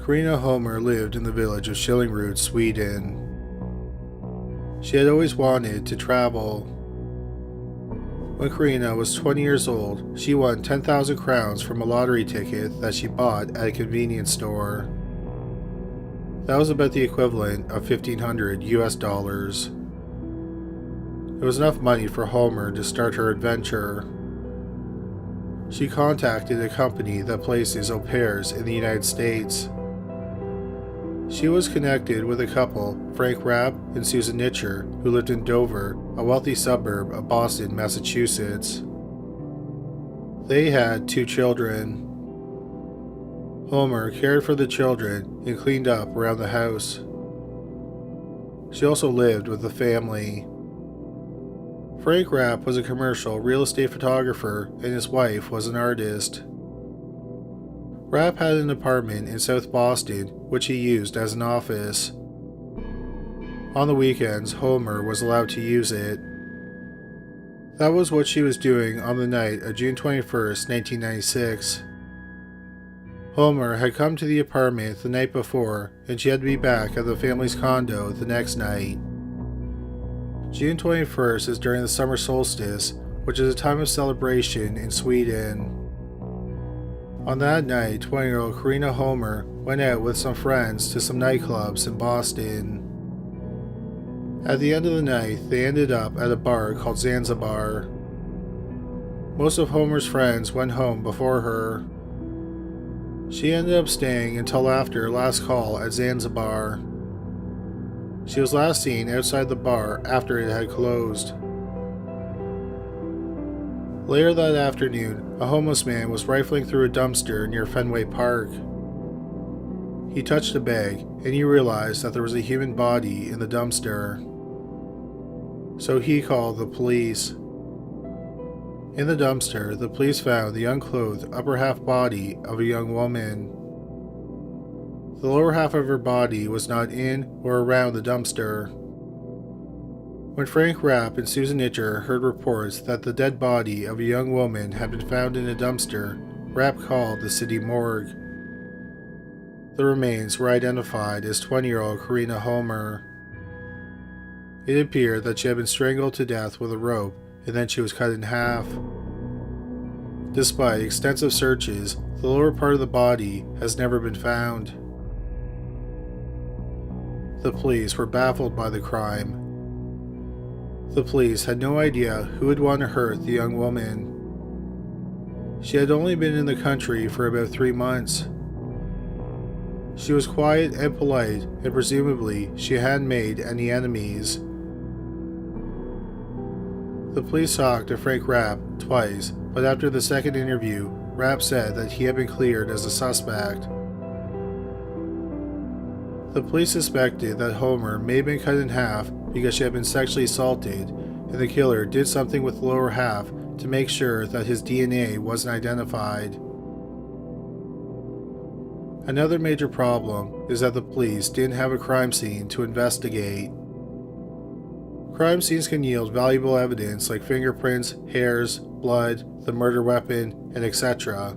Karina Holmer lived in the village of Shillingrud, Sweden. She had always wanted to travel. When Karina was 20 years old, she won 10,000 crowns from a lottery ticket that she bought at a convenience store. That was about the equivalent of $1,500 US. It was enough money for Holmer to start her adventure. She contacted a company that places au pairs in the United States. She was connected with a couple, Frank Rapp and Susan Nitcher, who lived in Dover, a wealthy suburb of Boston, Massachusetts. They had 2 children. Holmer cared for the children and cleaned up around the house. She also lived with the family. Frank Rapp was a commercial real estate photographer and his wife was an artist. Rapp had an apartment in South Boston, which he used as an office. On the weekends, Holmer was allowed to use it. That was what she was doing on the night of June 21st, 1996. Holmer had come to the apartment the night before, and she had to be back at the family's condo the next night. June 21st is during the summer solstice, which is a time of celebration in Sweden. On that night, 20-year-old Karina Holmer went out with some friends to some nightclubs in Boston. At the end of the night, they ended up at a bar called Zanzibar. Most of Holmer's friends went home before her. She ended up staying until after her last call at Zanzibar. She was last seen outside the bar after it had closed. Later that afternoon, a homeless man was rifling through a dumpster near Fenway Park. He touched a bag, and he realized that there was a human body in the dumpster. So he called the police. In the dumpster, the police found the unclothed upper half body of a young woman. The lower half of her body was not in or around the dumpster. When Frank Rapp and Susan Nitcher heard reports that the dead body of a young woman had been found in a dumpster, Rapp called the city morgue. The remains were identified as 20-year-old Karina Holmer. It appeared that she had been strangled to death with a rope and then she was cut in half. Despite extensive searches, the lower part of the body has never been found. The police were baffled by the crime. The police had no idea who would want to hurt the young woman. She had only been in the country for about 3 months. She was quiet and polite, and presumably she hadn't made any enemies. The police talked to Frank Rapp twice, but after the second interview, Rapp said that he had been cleared as a suspect. The police suspected that Holmer may have been cut in half because she had been sexually assaulted, and the killer did something with the lower half to make sure that his DNA wasn't identified. Another major problem is that the police didn't have a crime scene to investigate. Crime scenes can yield valuable evidence like fingerprints, hairs, blood, the murder weapon, and etc.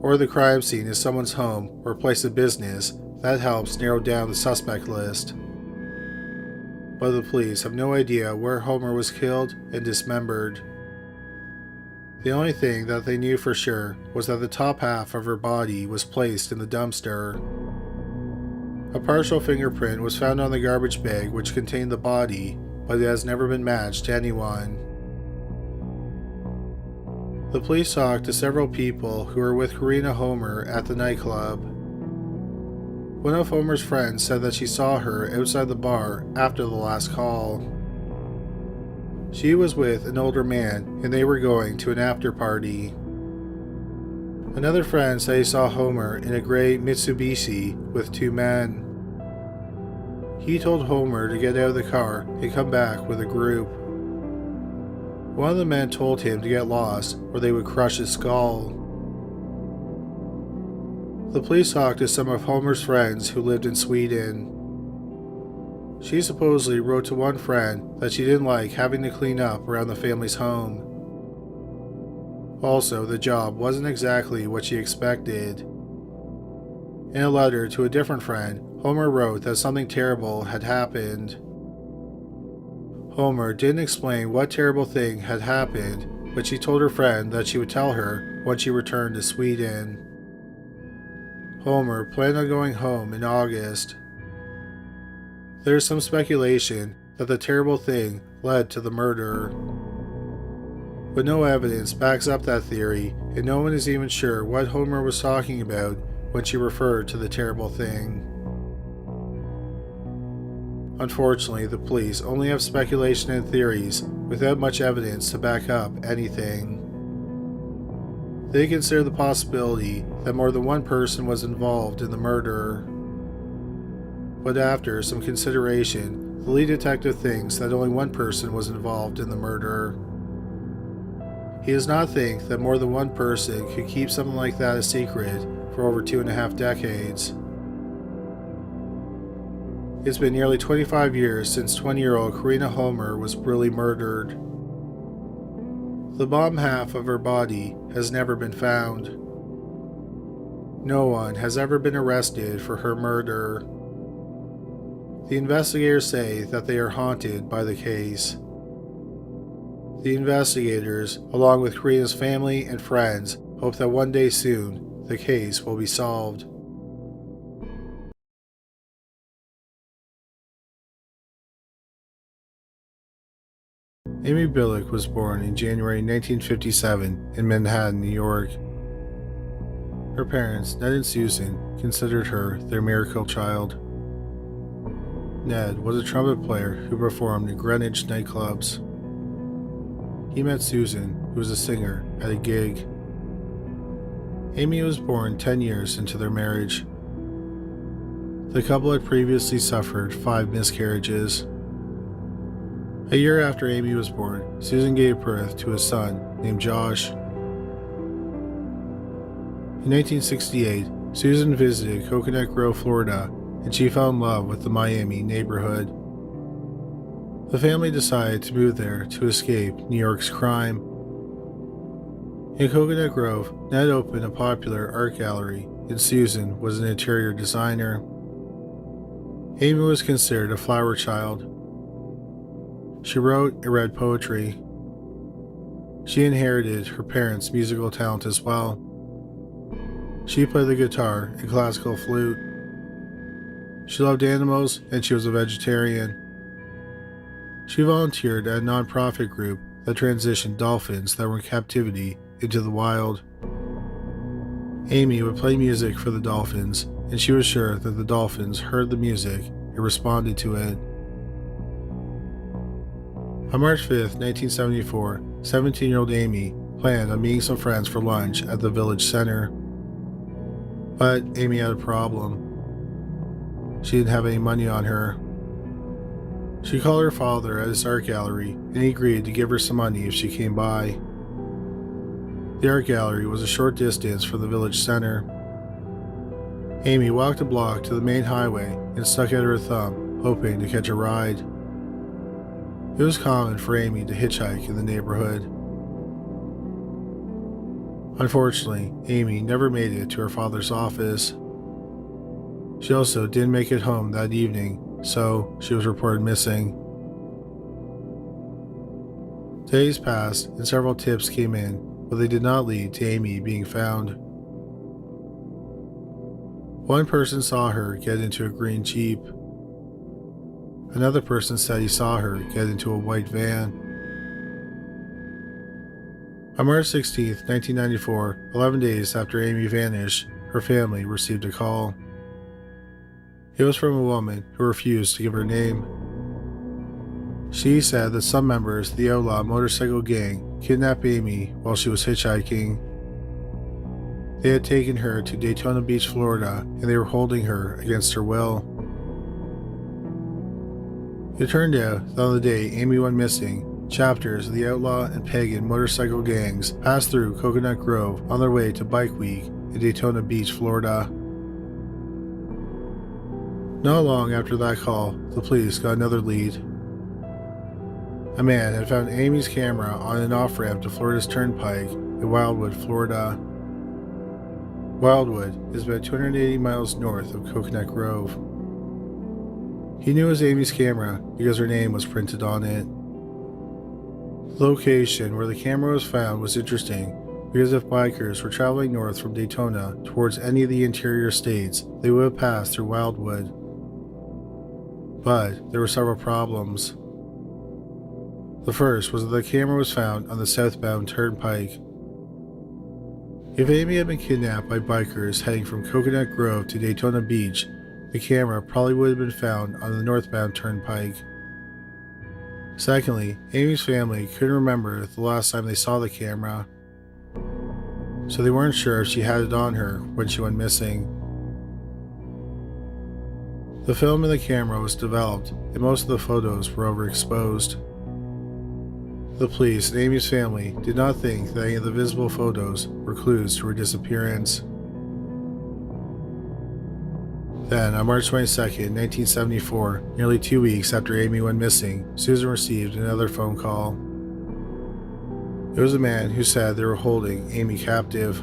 Or the crime scene is someone's home or place of business. That helps narrow down the suspect list. But the police have no idea where Holmer was killed and dismembered. The only thing that they knew for sure was that the top half of her body was placed in the dumpster. A partial fingerprint was found on the garbage bag which contained the body, but it has never been matched to anyone. The police talked to several people who were with Karina Holmer at the nightclub. One of Holmer's friends said that she saw her outside the bar after the last call. She was with an older man and they were going to an after party. Another friend said he saw Holmer in a gray Mitsubishi with 2 men. He told Holmer to get out of the car and come back with a group. One of the men told him to get lost or they would crush his skull. The police talked to some of Holmer's friends who lived in Sweden. She supposedly wrote to one friend that she didn't like having to clean up around the family's home. Also, the job wasn't exactly what she expected. In a letter to a different friend, Holmer wrote that something terrible had happened. Holmer didn't explain what terrible thing had happened, but she told her friend that she would tell her when she returned to Sweden. Holmer planned on going home in August. There is some speculation that the terrible thing led to the murder, but no evidence backs up that theory, and no one is even sure what Holmer was talking about when she referred to the terrible thing. Unfortunately, the police only have speculation and theories without much evidence to back up anything. They consider the possibility that more than one person was involved in the murder. But after some consideration, the lead detective thinks that only one person was involved in the murder. He does not think that more than one person could keep something like that a secret for over 2.5 decades. It's been nearly 25 years since 20-year-old Karina Holmer was brutally murdered. The bottom half of her body has never been found. No one has ever been arrested for her murder. The investigators say that they are haunted by the case. The investigators, along with Karina's family and friends, hope that one day soon, the case will be solved. Amy Billig was born in January 1957 in Manhattan, New York. Her parents, Ned and Susan, considered her their miracle child. Ned was a trumpet player who performed in Greenwich nightclubs. He met Susan, who was a singer, at a gig. Amy was born 10 years into their marriage. The couple had previously suffered 5 miscarriages. A year after Amy was born, Susan gave birth to a son named Josh. In 1968, Susan visited Coconut Grove, Florida, and she fell in love with the Miami neighborhood. The family decided to move there to escape New York's crime. In Coconut Grove, Ned opened a popular art gallery, and Susan was an interior designer. Amy was considered a flower child. She wrote and read poetry. She inherited her parents' musical talent as well. She played the guitar and classical flute. She loved animals and she was a vegetarian. She volunteered at a non-profit group that transitioned dolphins that were in captivity into the wild. Amy would play music for the dolphins, and she was sure that the dolphins heard the music and responded to it. On March 5, 1974, 17-year-old Amy planned on meeting some friends for lunch at the village center. But Amy had a problem. She didn't have any money on her. She called her father at his art gallery, and he agreed to give her some money if she came by. The art gallery was a short distance from the village center. Amy walked a block to the main highway and stuck out her thumb, hoping to catch a ride. It was common for Amy to hitchhike in the neighborhood. Unfortunately, Amy never made it to her father's office. She also didn't make it home that evening, so she was reported missing. Days passed and several tips came in, but they did not lead to Amy being found. One person saw her get into a green Jeep. Another person said he saw her get into a white van. On March 16, 1994, 11 days after Amy vanished, her family received a call. It was from a woman who refused to give her name. She said that some members of the outlaw motorcycle gang kidnapped Amy while she was hitchhiking. They had taken her to Daytona Beach, Florida, and they were holding her against her will. It turned out that on the day Amy went missing, chapters of the outlaw and pagan motorcycle gangs passed through Coconut Grove on their way to Bike Week in Daytona Beach, Florida. Not long after that call, the police got another lead. A man had found Amy's camera on an off-ramp to Florida's Turnpike in Wildwood, Florida. Wildwood is about 280 miles north of Coconut Grove. He knew it was Amy's camera because her name was printed on it. The location where the camera was found was interesting because if bikers were traveling north from Daytona towards any of the interior states, they would have passed through Wildwood. But there were several problems. The first was that the camera was found on the southbound turnpike. If Amy had been kidnapped by bikers heading from Coconut Grove to Daytona Beach, the camera probably would have been found on the northbound turnpike. Secondly, Amy's family couldn't remember the last time they saw the camera, so they weren't sure if she had it on her when she went missing. The film in the camera was developed, and most of the photos were overexposed. The police and Amy's family did not think that any of the visible photos were clues to her disappearance. Then, on March 22, 1974, nearly 2 weeks after Amy went missing, Susan received another phone call. It was a man who said they were holding Amy captive.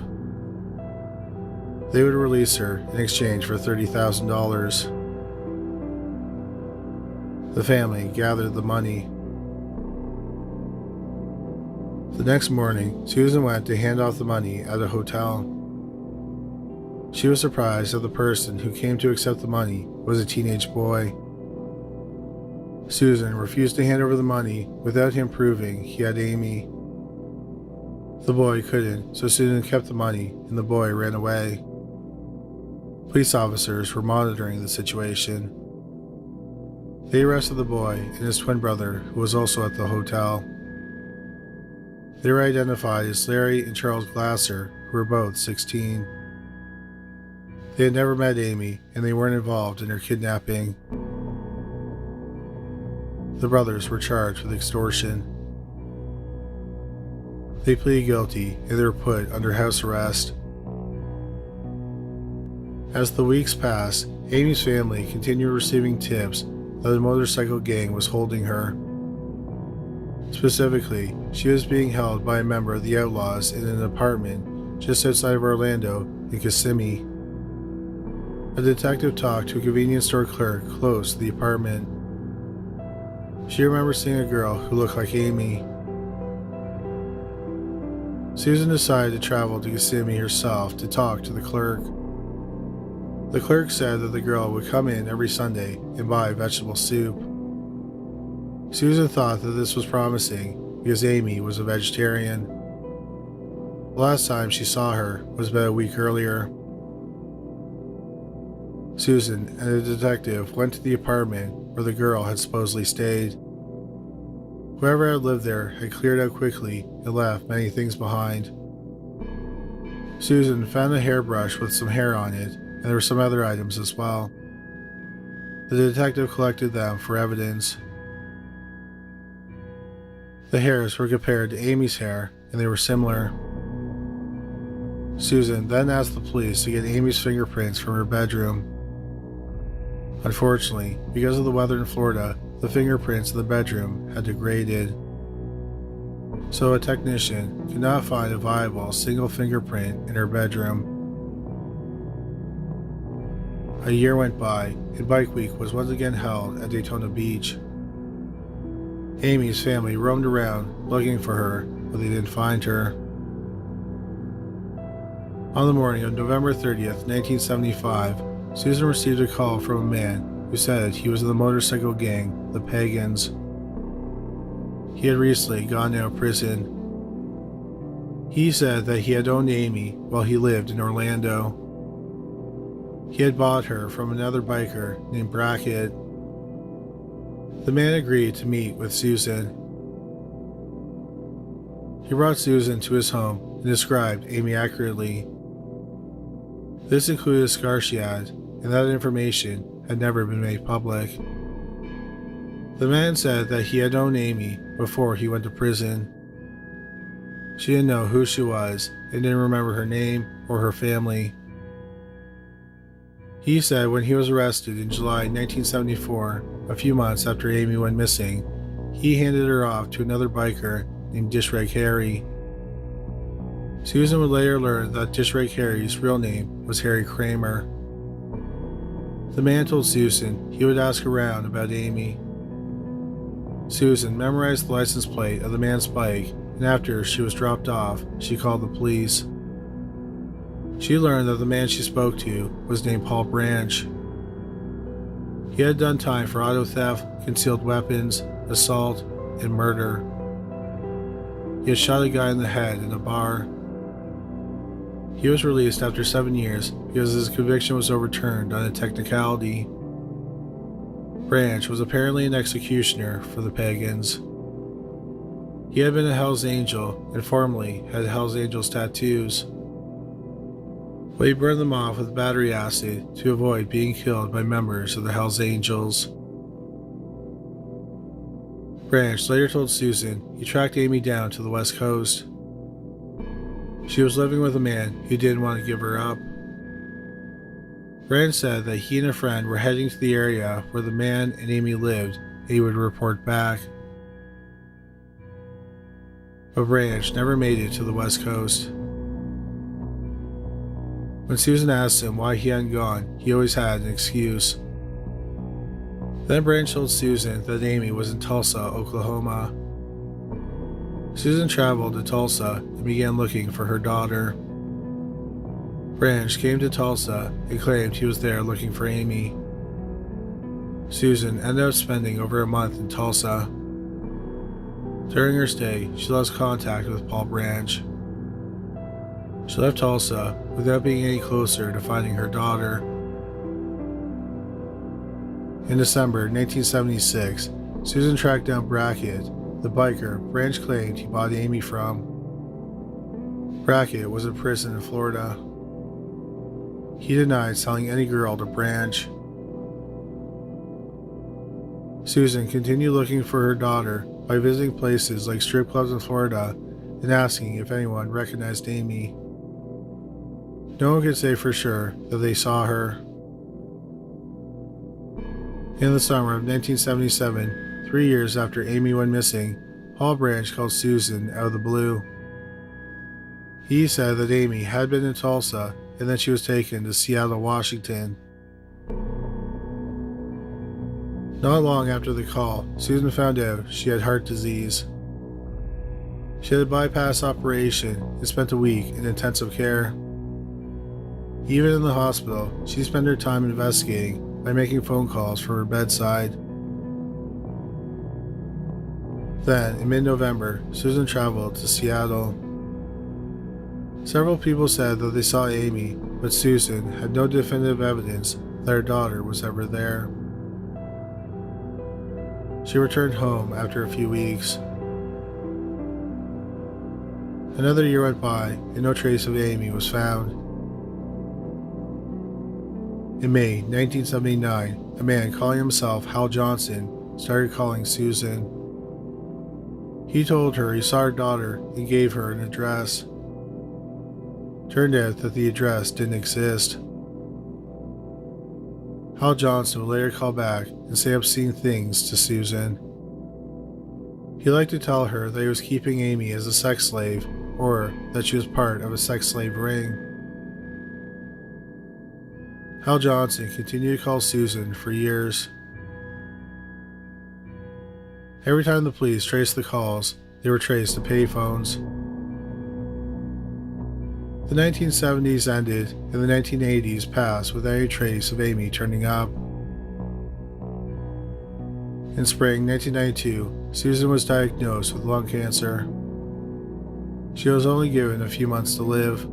They would release her in exchange for $30,000. The family gathered the money. The next morning, Susan went to hand off the money at a hotel. She was surprised that the person who came to accept the money was a teenage boy. Susan refused to hand over the money without him proving he had Amy. The boy couldn't, so Susan kept the money and the boy ran away. Police officers were monitoring the situation. They arrested the boy and his twin brother, who was also at the hotel. They were identified as Larry and Charles Glasser, who were both 16. They had never met Amy, and they weren't involved in her kidnapping. The brothers were charged with extortion. They pleaded guilty, and they were put under house arrest. As the weeks passed, Amy's family continued receiving tips that a motorcycle gang was holding her. Specifically, she was being held by a member of the Outlaws in an apartment just outside of Orlando in Kissimmee. A detective talked to a convenience store clerk close to the apartment. She remembered seeing a girl who looked like Amy. Susan decided to travel to Kissimmee herself to talk to the clerk. The clerk said that the girl would come in every Sunday and buy vegetable soup. Susan thought that this was promising because Amy was a vegetarian. The last time she saw her was about a week earlier. Susan and the detective went to the apartment where the girl had supposedly stayed. Whoever had lived there had cleared out quickly and left many things behind. Susan found a hairbrush with some hair on it, and there were some other items as well. The detective collected them for evidence. The hairs were compared to Amy's hair, and they were similar. Susan then asked the police to get Amy's fingerprints from her bedroom. Unfortunately, because of the weather in Florida, the fingerprints in the bedroom had degraded. So a technician could not find a viable single fingerprint in her bedroom. A year went by, and Bike Week was once again held at Daytona Beach. Amy's family roamed around looking for her, but they didn't find her. On the morning of November 30th, 1975, Susan received a call from a man who said he was in the motorcycle gang, the Pagans. He had recently gotten out of prison. He said that he had owned Amy while he lived in Orlando. He had bought her from another biker named Brackett. The man agreed to meet with Susan. He brought Susan to his home and described Amy accurately. This included a scar she had, and that information had never been made public. The man said that he had known Amy before he went to prison. She didn't know who she was and didn't remember her name or her family. He said when he was arrested in July 1974, a few months after Amy went missing, he handed her off to another biker named Dishrag Harry. Susan would later learn that District Harry's real name was Harry Kramer. The man told Susan he would ask around about Amy. Susan memorized the license plate of the man's bike, and after she was dropped off, she called the police. She learned that the man she spoke to was named Paul Branch. He had done time for auto theft, concealed weapons, assault, and murder. He had shot a guy in the head in a bar. He was released after 7 years because his conviction was overturned on a technicality. Branch was apparently an executioner for the pagans. He had been a Hell's Angel and formerly had Hell's Angels tattoos, but he burned them off with battery acid to avoid being killed by members of the Hell's Angels. Branch later told Susan he tracked Amy down to the West Coast. She was living with a man who didn't want to give her up. Branch said that he and a friend were heading to the area where the man and Amy lived and he would report back. But Branch never made it to the West Coast. When Susan asked him why he hadn't gone, he always had an excuse. Then Branch told Susan that Amy was in Tulsa, Oklahoma. Susan traveled to Tulsa and began looking for her daughter. Branch came to Tulsa and claimed he was there looking for Amy. Susan ended up spending over a month in Tulsa. During her stay, she lost contact with Paul Branch. She left Tulsa without being any closer to finding her daughter. In December 1976, Susan tracked down Brackett, the biker Branch claimed he bought Amy from. Brackett was in prison in Florida. He denied selling any girl to Branch. Susan continued looking for her daughter by visiting places like strip clubs in Florida and asking if anyone recognized Amy. No one could say for sure that they saw her. In the summer of 1977, 3 years after Amy went missing, Paul Branch called Susan out of the blue. He said that Amy had been in Tulsa and that she was taken to Seattle, Washington. Not long after the call, Susan found out she had heart disease. She had a bypass operation and spent a week in intensive care. Even in the hospital, she spent her time investigating by making phone calls from her bedside. Then, in mid-November, Susan traveled to Seattle. Several people said that they saw Amy, but Susan had no definitive evidence that her daughter was ever there. She returned home after a few weeks. Another year went by, and no trace of Amy was found. In May 1979, a man calling himself Hal Johnson started calling Susan. He told her he saw her daughter and gave her an address. Turned out that the address didn't exist. Hal Johnson would later call back and say obscene things to Susan. He liked to tell her that he was keeping Amy as a sex slave, or that she was part of a sex slave ring. Hal Johnson continued to call Susan for years. Every time the police traced the calls, they were traced to payphones. The 1970s ended and the 1980s passed without any trace of Amy turning up. In spring 1992, Susan was diagnosed with lung cancer. She was only given a few months to live.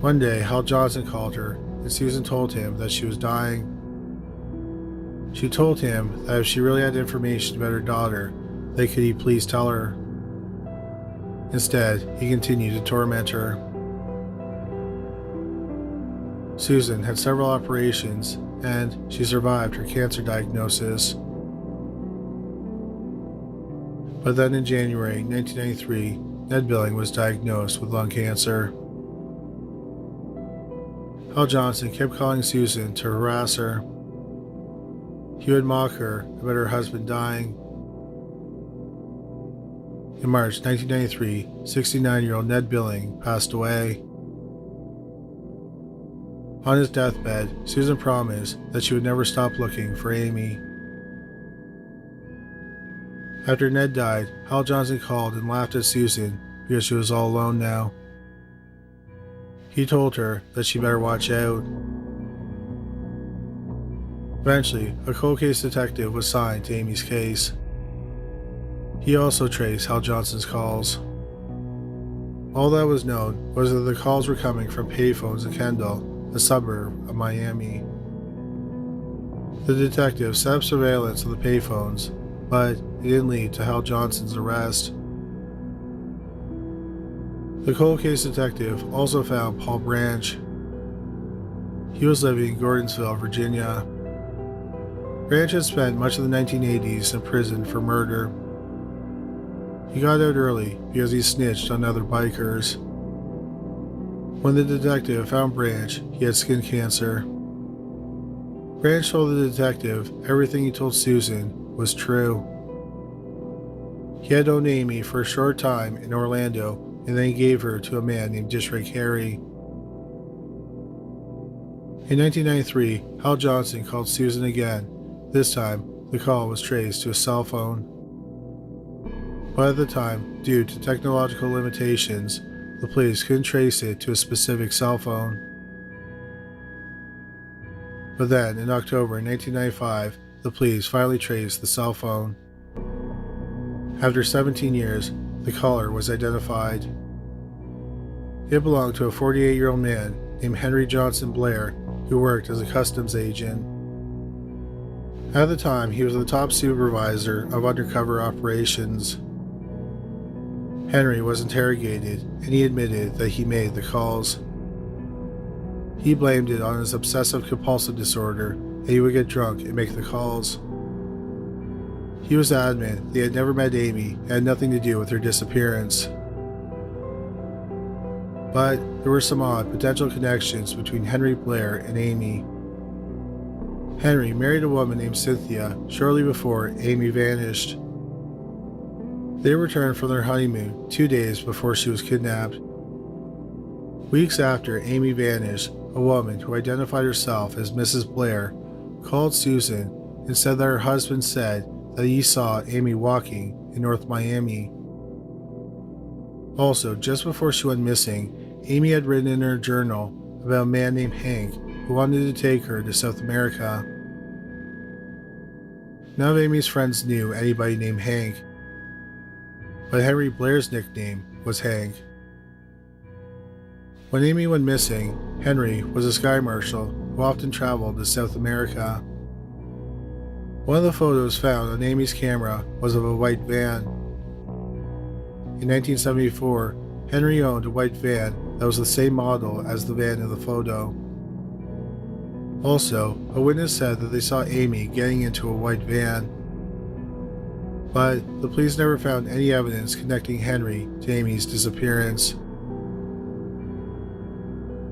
One day, Hal Johnson called her, and Susan told him that she was dying. She told him that if she really had information about her daughter, then could he please tell her. Instead, he continued to torment her. Susan had several operations, and she survived her cancer diagnosis. But then in January 1993, Ned Billig was diagnosed with lung cancer. Hal Johnson kept calling Susan to harass her. He would mock her about her husband dying. In March 1993, 69-year-old Ned Billig passed away. On his deathbed, Susan promised that she would never stop looking for Amy. After Ned died, Hal Johnson called and laughed at Susan because she was all alone now. He told her that she better watch out. Eventually, a cold case detective was assigned to Amy's case. He also traced Hal Johnson's calls. All that was known was that the calls were coming from payphones in Kendall, a suburb of Miami. The detective set up surveillance of the payphones, but it didn't lead to Hal Johnson's arrest. The cold case detective also found Paul Branch. He was living in Gordonsville, Virginia. Branch had spent much of the 1980s in prison for murder. He got out early because he snitched on other bikers. When the detective found Branch, he had skin cancer. Branch told the detective everything he told Susan was true. He had known Amy for a short time in Orlando, and then he gave her to a man named District Harry. In 1993, Hal Johnson called Susan again. This time, the call was traced to a cell phone. But at the time, due to technological limitations, the police couldn't trace it to a specific cell phone. But then, in October 1995, the police finally traced the cell phone. After 17 years, the caller was identified. It belonged to a 48-year-old man named Henry Johnson Blair, who worked as a customs agent. At the time, he was the top supervisor of undercover operations. Henry was interrogated, and he admitted that he made the calls. He blamed it on his obsessive-compulsive disorder, and he would get drunk and make the calls. He was adamant that he had never met Amy and had nothing to do with her disappearance. But there were some odd potential connections between Henry Blair and Amy. Henry married a woman named Cynthia shortly before Amy vanished. They returned from their honeymoon 2 days before she was kidnapped. Weeks after Amy vanished, a woman who identified herself as Mrs. Blair called Susan and said that her husband said that he saw Amy walking in North Miami. Also, just before she went missing, Amy had written in her journal about a man named Hank who wanted to take her to South America. None of Amy's friends knew anybody named Hank, but Henry Blair's nickname was Hank. When Amy went missing, Henry was a sky marshal who often traveled to South America. One of the photos found on Amy's camera was of a white van. In 1974, Henry owned a white van that was the same model as the van in the photo. Also, a witness said that they saw Amy getting into a white van. But the police never found any evidence connecting Henry to Amy's disappearance.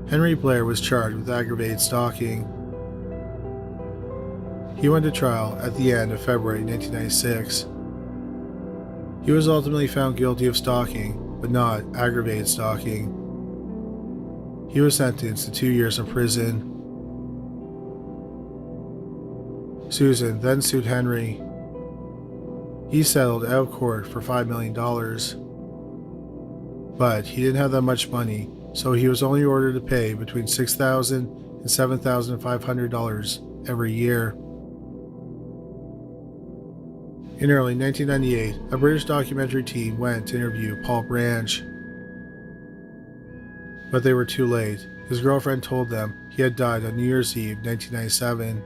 Henry Blair was charged with aggravated stalking. He went to trial at the end of February 1996. He was ultimately found guilty of stalking, but not aggravated stalking. He was sentenced to 2 years in prison. Susan then sued Henry. He settled out of court for $5 million. But he didn't have that much money, so he was only ordered to pay between $6,000 and $7,500 every year. In early 1998, a British documentary team went to interview Paul Branch. But they were too late. His girlfriend told them he had died on New Year's Eve 1997.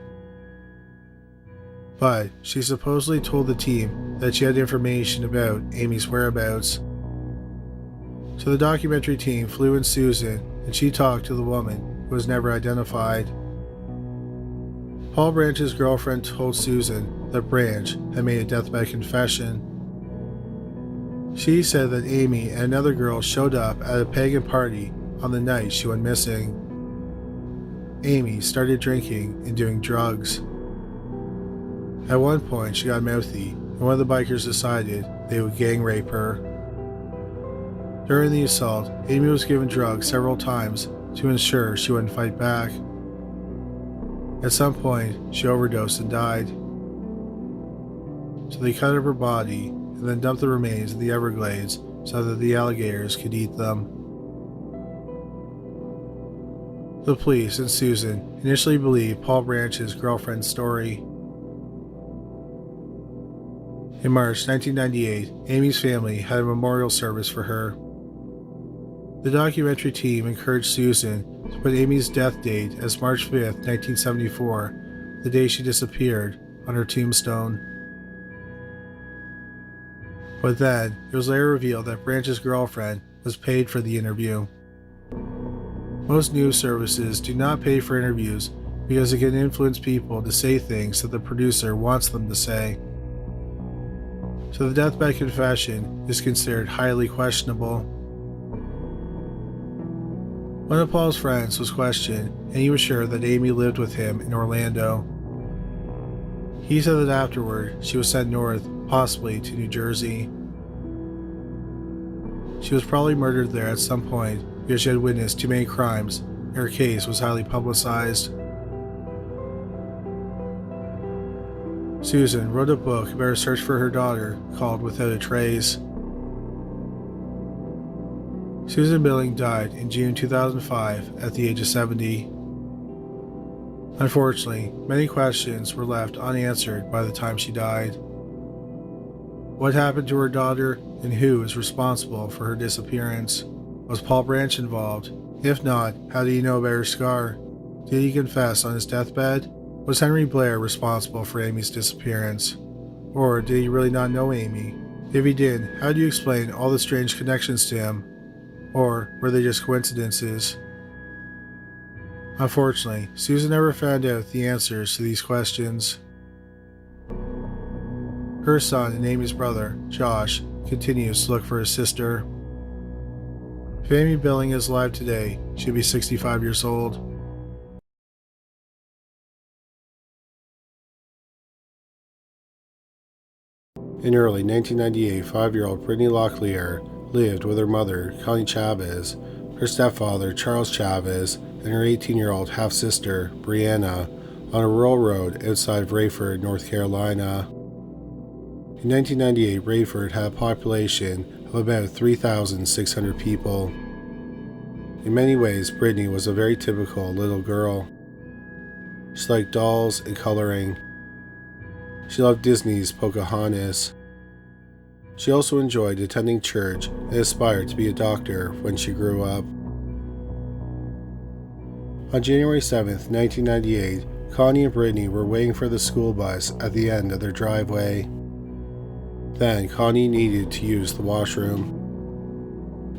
But she supposedly told the team that she had information about Amy's whereabouts. So the documentary team flew in Susan, and she talked to the woman who was never identified. Paul Branch's girlfriend told Susan that Branch had made a deathbed confession. She said that Amy and another girl showed up at a pagan party on the night she went missing. Amy started drinking and doing drugs. At one point, she got mouthy, and one of the bikers decided they would gang rape her. During the assault, Amy was given drugs several times to ensure she wouldn't fight back. At some point, she overdosed and died. So they cut up her body and then dumped the remains in the Everglades so that the alligators could eat them. The police and Susan initially believed Paul Branch's girlfriend's story. In March 1998, Amy's family had a memorial service for her. The documentary team encouraged Susan to put Amy's death date as March 5, 1974, the day she disappeared, on her tombstone. But then, it was later revealed that Branch's girlfriend was paid for the interview. Most news services do not pay for interviews because it can influence people to say things that the producer wants them to say. So the deathbed confession is considered highly questionable. One of Paul's friends was questioned, and he was sure that Amy lived with him in Orlando. He said that afterward, she was sent north, possibly to New Jersey. She was probably murdered there at some point because she had witnessed too many crimes, and her case was highly publicized. Susan wrote a book about her search for her daughter called Without a Trace. Susan Billig died in June 2005 at the age of 70. Unfortunately, many questions were left unanswered by the time she died. What happened to her daughter, and who is responsible for her disappearance? Was Paul Branch involved? If not, how did he know about her scar? Did he confess on his deathbed? Was Henry Blair responsible for Amy's disappearance? Or did he really not know Amy? If he did, how do you explain all the strange connections to him? Or were they just coincidences? Unfortunately, Susan never found out the answers to these questions. Her son and Amy's brother, Josh, continues to look for his sister. If Amy Billig is alive today, she'd be 65 years old. In early 1998, 5-year-old Brittany Locklear lived with her mother, Connie Chavez, her stepfather, Charles Chavez, and her 18-year-old half-sister, Brianna, on a rural road outside of Rayford, North Carolina. In 1998, Rayford had a population of about 3,600 people. In many ways, Brittany was a very typical little girl. She liked dolls and coloring. She loved Disney's Pocahontas. She also enjoyed attending church and aspired to be a doctor when she grew up. On January 7, 1998, Connie and Brittany were waiting for the school bus at the end of their driveway. Then Connie needed to use the washroom.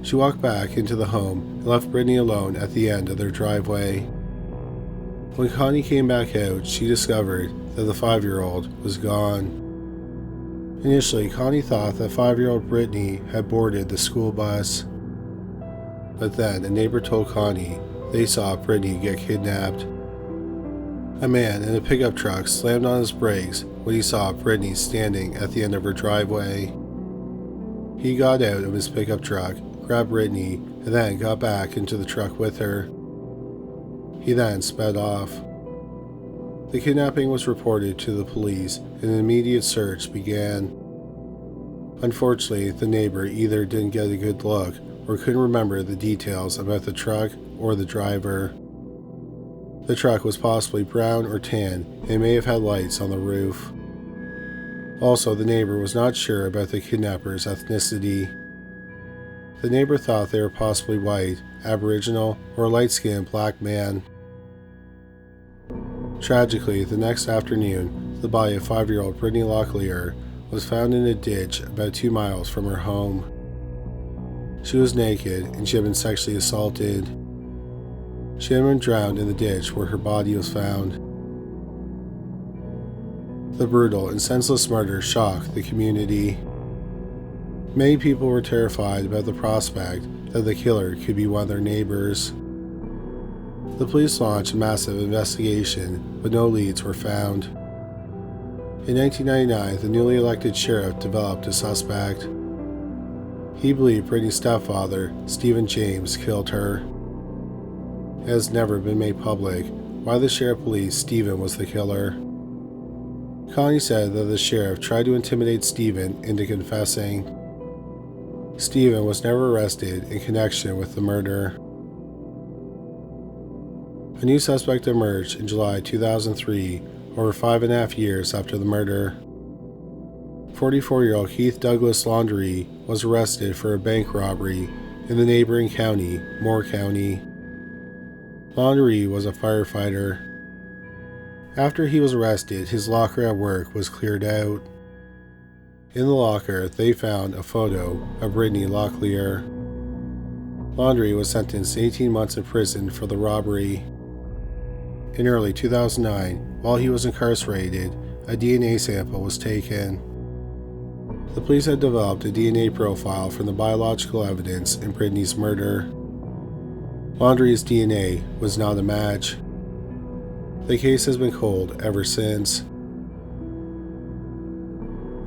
She walked back into the home and left Brittany alone at the end of their driveway. When Connie came back out, she discovered that the 5-year-old was gone. Initially, Connie thought that 5-year-old Brittany had boarded the school bus. But then a neighbor told Connie they saw Brittany get kidnapped. A man in a pickup truck slammed on his brakes when he saw Brittany standing at the end of her driveway. He got out of his pickup truck, grabbed Brittany, and then got back into the truck with her. He then sped off. The kidnapping was reported to the police and an immediate search began. Unfortunately, the neighbor either didn't get a good look or couldn't remember the details about the truck or the driver. The truck was possibly brown or tan and may have had lights on the roof. Also, the neighbor was not sure about the kidnapper's ethnicity. The neighbor thought they were possibly white, Aboriginal, or a light-skinned black man. Tragically, the next afternoon, the body of 5-year-old Brittany Locklear was found in a ditch about 2 miles from her home. She was naked and she had been sexually assaulted. She had been drowned in the ditch where her body was found. The brutal and senseless murder shocked the community. Many people were terrified about the prospect that the killer could be one of their neighbors. The police launched a massive investigation, but no leads were found. In 1999, the newly elected sheriff developed a suspect. He believed Brittany's stepfather, Stephen James, killed her. It has never been made public why the sheriff believed Stephen was the killer. Connie said that the sheriff tried to intimidate Stephen into confessing. Stephen was never arrested in connection with the murder. A new suspect emerged in July 2003, over 5.5 years after the murder. 44-year-old Keith Douglas Laundrie was arrested for a bank robbery in the neighboring county, Moore County. Laundrie was a firefighter. After he was arrested, his locker at work was cleared out. In the locker, they found a photo of Brittany Locklear. Laundrie was sentenced to 18 months in prison for the robbery. In early 2009, while he was incarcerated, a DNA sample was taken. The police had developed a DNA profile from the biological evidence in Brittany's murder. Laundrie's DNA was not a match. The case has been cold ever since.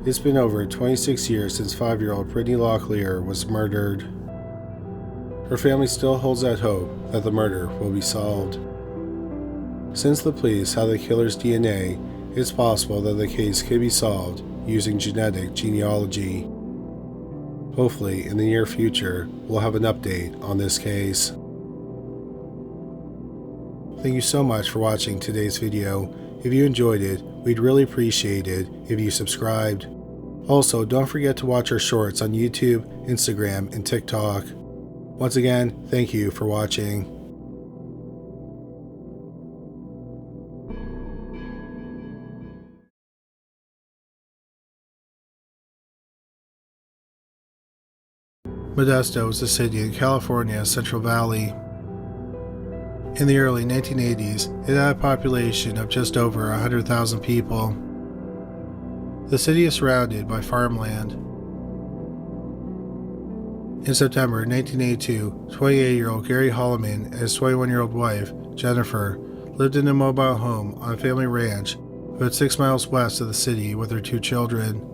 It's been over 26 years since 5-year-old Brittany Locklear was murdered. Her family still holds out hope that the murder will be solved. Since the police have the killer's DNA, it's possible that the case could be solved using genetic genealogy. Hopefully, in the near future, we'll have an update on this case. Thank you so much for watching today's video. If you enjoyed it, we'd really appreciate it if you subscribed. Also, don't forget to watch our shorts on YouTube, Instagram, and TikTok. Once again, thank you for watching. Modesto is a city in California's Central Valley. In the early 1980s, it had a population of just over 100,000 people. The city is surrounded by farmland. In September 1982, 28-year-old Gary Holloman and his 21-year-old wife, Jennifer, lived in a mobile home on a family ranch about 6 miles west of the city with their 2 children.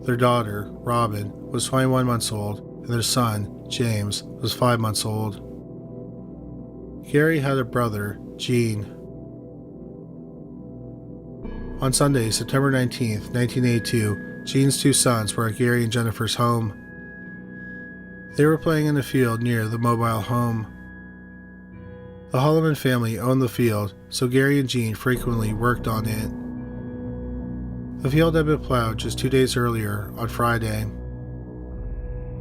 Their daughter, Robin, was 21 months old, and their son, James, was 5 months old. Gary had a brother, Gene. On Sunday, September 19, 1982, Gene's 2 sons were at Gary and Jennifer's home. They were playing in a field near the mobile home. The Holloman family owned the field, so Gary and Gene frequently worked on it. The field had been plowed just 2 days earlier, on Friday.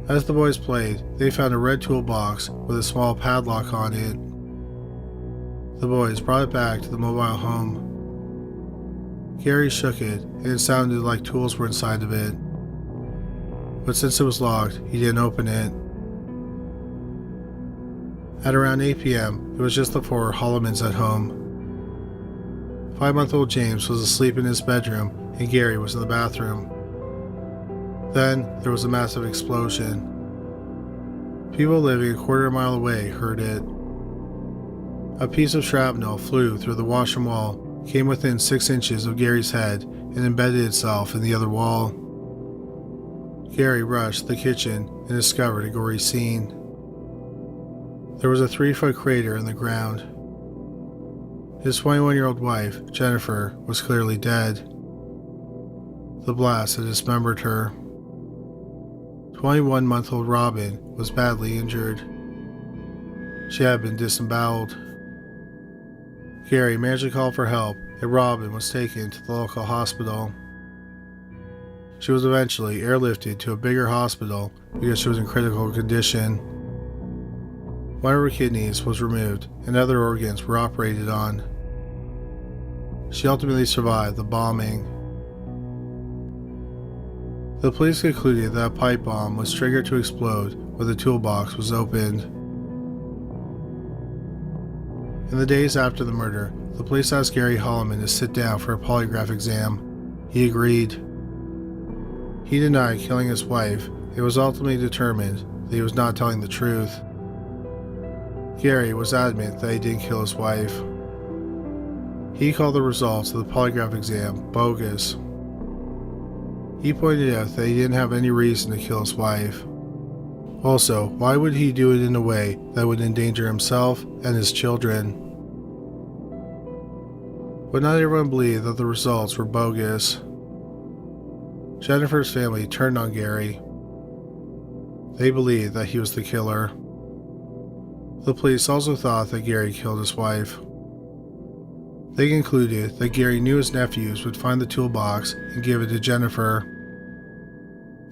As the boys played, they found a red toolbox with a small padlock on it. The boys brought it back to the mobile home. Gary shook it, and it sounded like tools were inside of it. But since it was locked, he didn't open it. At around 8 p.m., it was just the 4 Hollomans at home. 5-month-old James was asleep in his bedroom, and Gary was in the bathroom. Then, there was a massive explosion. People living a quarter mile away heard it. A piece of shrapnel flew through the washroom wall, came within 6 inches of Gary's head, and embedded itself in the other wall. Gary rushed to the kitchen and discovered a gory scene. There was a 3-foot crater in the ground. His 21-year-old wife, Jennifer, was clearly dead. The blast had dismembered her. 21-month-old Robin was badly injured. She had been disemboweled. Gary managed to call for help, and Robin was taken to the local hospital. She was eventually airlifted to a bigger hospital because she was in critical condition. One of her kidneys was removed, and other organs were operated on. She ultimately survived the bombing. The police concluded that a pipe bomb was triggered to explode when the toolbox was opened. In the days after the murder, the police asked Gary Holloman to sit down for a polygraph exam. He agreed. He denied killing his wife. It was ultimately determined that he was not telling the truth. Gary was adamant that he didn't kill his wife. He called the results of the polygraph exam bogus. He pointed out that he didn't have any reason to kill his wife. Also, why would he do it in a way that would endanger himself and his children? But not everyone believed that the results were bogus. Jennifer's family turned on Gary. They believed that he was the killer. The police also thought that Gary killed his wife. They concluded that Gary knew his nephews would find the toolbox and give it to Jennifer.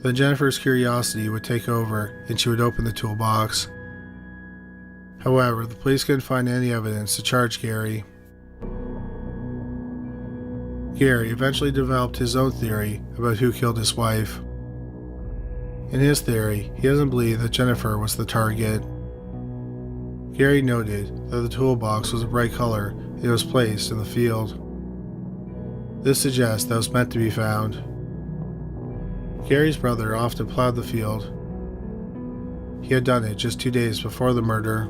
Then Jennifer's curiosity would take over and she would open the toolbox. However, the police couldn't find any evidence to charge Gary. Gary eventually developed his own theory about who killed his wife. In his theory, he doesn't believe that Jennifer was the target. Gary noted that the toolbox was a bright color and it was placed in the field. This suggests that it was meant to be found. Gary's brother often plowed the field. He had done it just 2 days before the murder.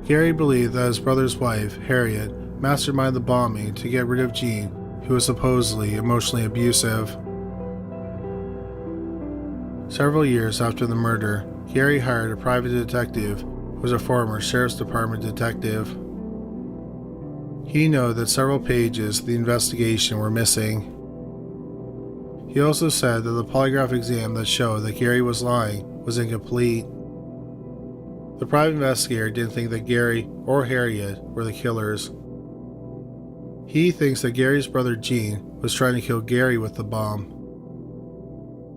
Gary believed that his brother's wife, Harriet, masterminded the bombing to get rid of Jean, who was supposedly emotionally abusive. Several years after the murder, Gary hired a private detective who was a former Sheriff's Department detective. He knew that several pages of the investigation were missing. He also said that the polygraph exam that showed that Gary was lying was incomplete. The private investigator didn't think that Gary or Harriet were the killers. He thinks that Gary's brother Gene was trying to kill Gary with the bomb.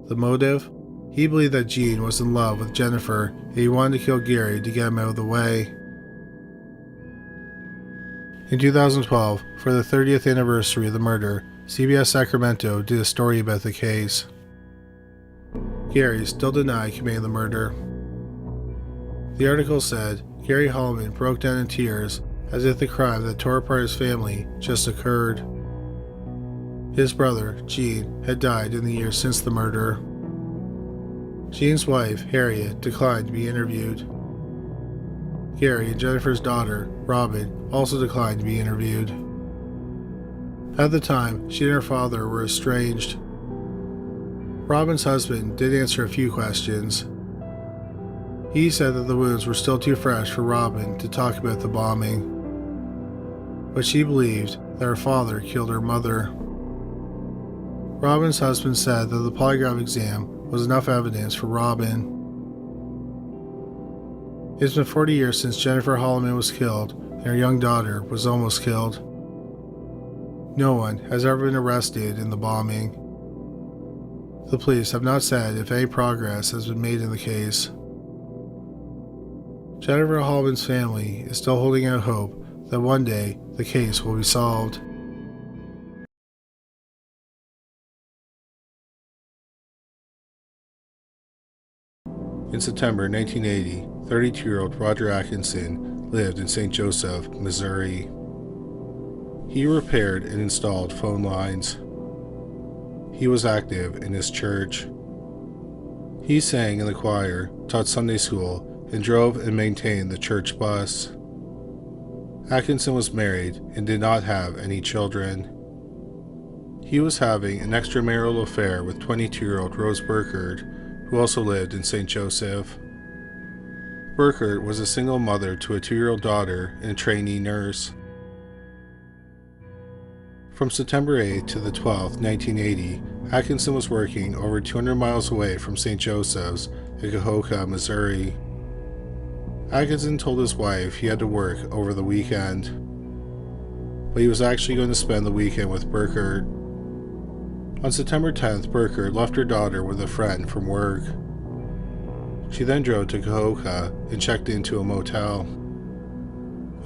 The motive? He believed that Gene was in love with Jennifer and he wanted to kill Gary to get him out of the way. In 2012, for the 30th anniversary of the murder, CBS Sacramento did a story about the case. Gary still denied committing the murder. The article said Gary Holloman broke down in tears as if the crime that tore apart his family just occurred. His brother, Gene, had died in the years since the murder. Gene's wife, Harriet, declined to be interviewed. Gary and Jennifer's daughter, Robin, also declined to be interviewed. At the time, she and her father were estranged. Robin's husband did answer a few questions. He said that the wounds were still too fresh for Robin to talk about the bombing, but she believed that her father killed her mother. Robin's husband said that the polygraph exam was enough evidence for Robin. It's been 40 years since Jennifer Holloman was killed and her young daughter was almost killed. No one has ever been arrested in the bombing. The police have not said if any progress has been made in the case. Jennifer Holloman's family is still holding out hope that one day the case will be solved. In September 1980, 32-year-old Roger Atkinson lived in St. Joseph, Missouri. He repaired and installed phone lines. He was active in his church. He sang in the choir, taught Sunday school, and drove and maintained the church bus. Atkinson was married and did not have any children. He was having an extramarital affair with 22-year-old Rose Burkert, who also lived in St. Joseph. Burkert was a single mother to a 2-year-old daughter and a trainee nurse. From September 8th to the 12th, 1980, Atkinson was working over 200 miles away from St. Joseph's in Koecher, Missouri. Atkinson told his wife he had to work over the weekend, but he was actually going to spend the weekend with Burkert. On September 10th, Burkert left her daughter with a friend from work. She then drove to Koecher and checked into a motel.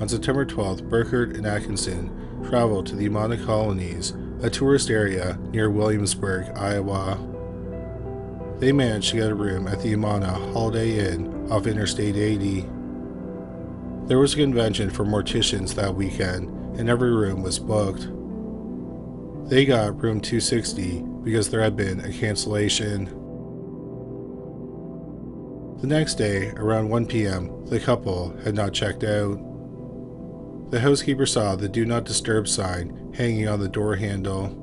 On September 12th, Burkert and Atkinson traveled to the Imana Colonies, a tourist area near Williamsburg, Iowa. They managed to get a room at the Imana Holiday Inn off Interstate 80. There was a convention for morticians that weekend, and every room was booked. They got room 260 because there had been a cancellation. The next day, around 1 p.m., the couple had not checked out. The housekeeper saw the Do Not Disturb sign hanging on the door handle.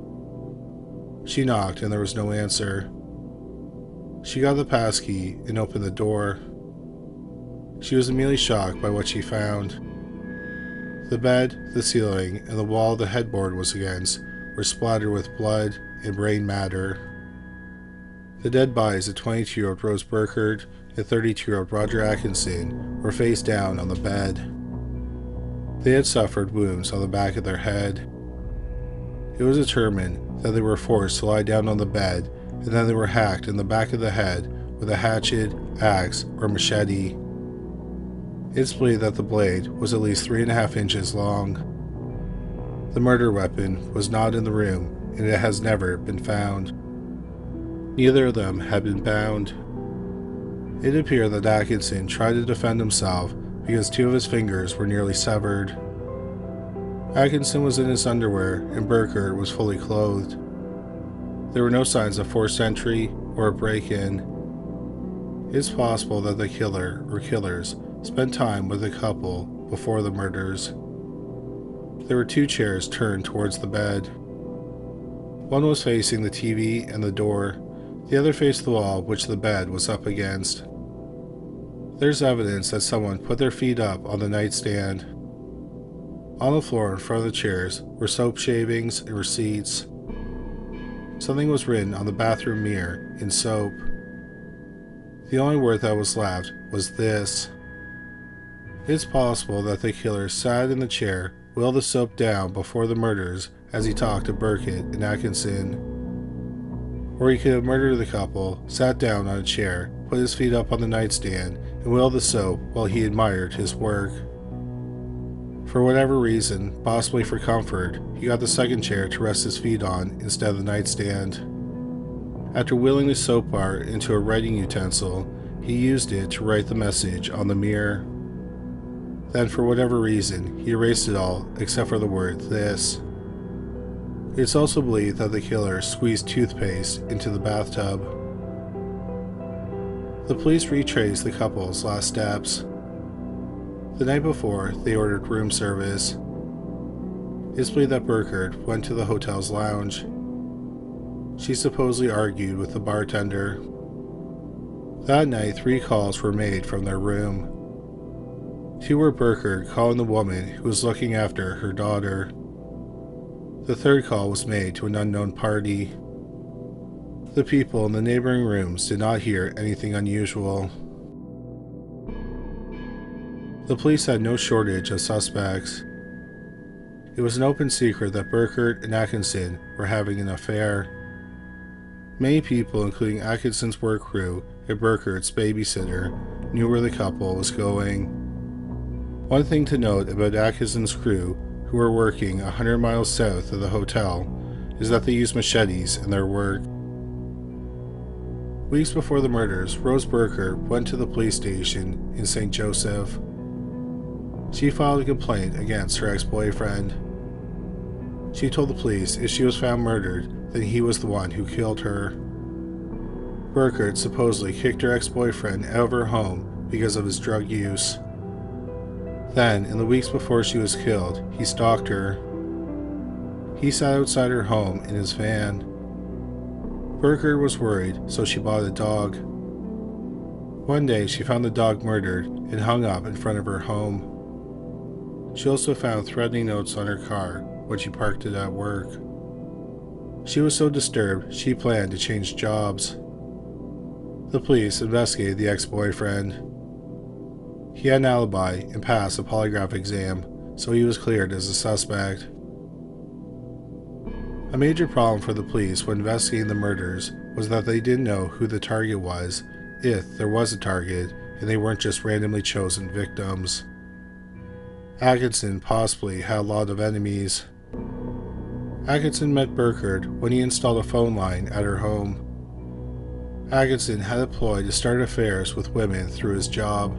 She knocked and there was no answer. She got the passkey and opened the door. She was immediately shocked by what she found. The bed, the ceiling, and the wall the headboard was against were splattered with blood and brain matter. The dead bodies of 22-year-old Rose Burkert and 32-year-old Roger Atkinson were face down on the bed. They had suffered wounds on the back of their head. It was determined that they were forced to lie down on the bed and then they were hacked in the back of the head with a hatchet, axe, or machete. It's believed that the blade was at least 3.5 inches long. The murder weapon was not in the room and it has never been found. Neither of them had been bound. It appeared that Atkinson tried to defend himself because 2 of his fingers were nearly severed. Atkinson was in his underwear and Burkert was fully clothed. There were no signs of forced entry or a break-in. It's possible that the killer or killers spent time with the couple before the murders. There were 2 chairs turned towards the bed. One was facing the TV and the door. The other faced the wall which the bed was up against. There's evidence that someone put their feet up on the nightstand. On the floor in front of the chairs were soap shavings and receipts. Something was written on the bathroom mirror in soap. The only word that was left was this. It's possible that the killer sat in the chair, willed the soap down before the murders as he talked to Burkert and Atkinson. Or he could have murdered the couple, sat down on a chair, put his feet up on the nightstand, and willed the soap while he admired his work. For whatever reason, possibly for comfort, he got the second chair to rest his feet on instead of the nightstand. After wheeling the soap bar into a writing utensil, he used it to write the message on the mirror. Then, for whatever reason, he erased it all except for the word "this." It's also believed that the killer squeezed toothpaste into the bathtub. The police retraced the couple's last steps. The night before, they ordered room service. It's believed that Burkert went to the hotel's lounge. She supposedly argued with the bartender. That night, 3 calls were made from their room. 2 were Burkert calling the woman who was looking after her daughter. The 3rd call was made to an unknown party. The people in the neighboring rooms did not hear anything unusual. The police had no shortage of suspects. It was an open secret that Burkert and Atkinson were having an affair. Many people, including Atkinson's work crew and Burkert's babysitter, knew where the couple was going. One thing to note about Atkinson's crew, who were working 100 miles south of the hotel, is that they used machetes in their work. Weeks before the murders, Rose Burkert went to the police station in St. Joseph. She filed a complaint against her ex-boyfriend. She told the police if she was found murdered, then he was the one who killed her. Burkert supposedly kicked her ex-boyfriend out of her home because of his drug use. Then, in the weeks before she was killed, he stalked her. He sat outside her home in his van. Burkert was worried, so she bought a dog. One day, she found the dog murdered and hung up in front of her home. She also found threatening notes on her car when she parked it at work. She was so disturbed, she planned to change jobs. The police investigated the ex-boyfriend. He had an alibi and passed a polygraph exam, so he was cleared as a suspect. A major problem for the police when investigating the murders was that they didn't know who the target was, if there was a target, and they weren't just randomly chosen victims. Atkinson possibly had a lot of enemies. Atkinson met Burkert when he installed a phone line at her home. Atkinson had a ploy to start affairs with women through his job.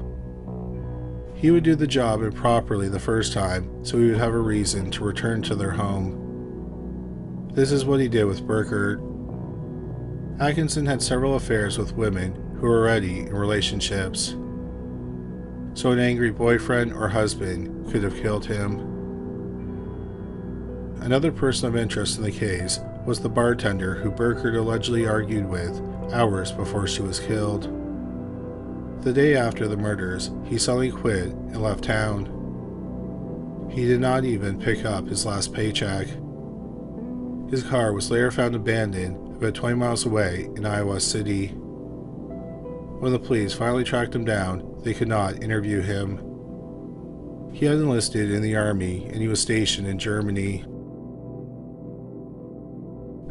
He would do the job improperly the first time, so he would have a reason to return to their home. This is what he did with Burkert. Atkinson had several affairs with women who were already in relationships, so an angry boyfriend or husband could have killed him. Another person of interest in the case was the bartender who Burkert allegedly argued with hours before she was killed. The day after the murders, he suddenly quit and left town. He did not even pick up his last paycheck. His car was later found abandoned about 20 miles away in Iowa City. When the police finally tracked him down, they could not interview him. He had enlisted in the army and he was stationed in Germany.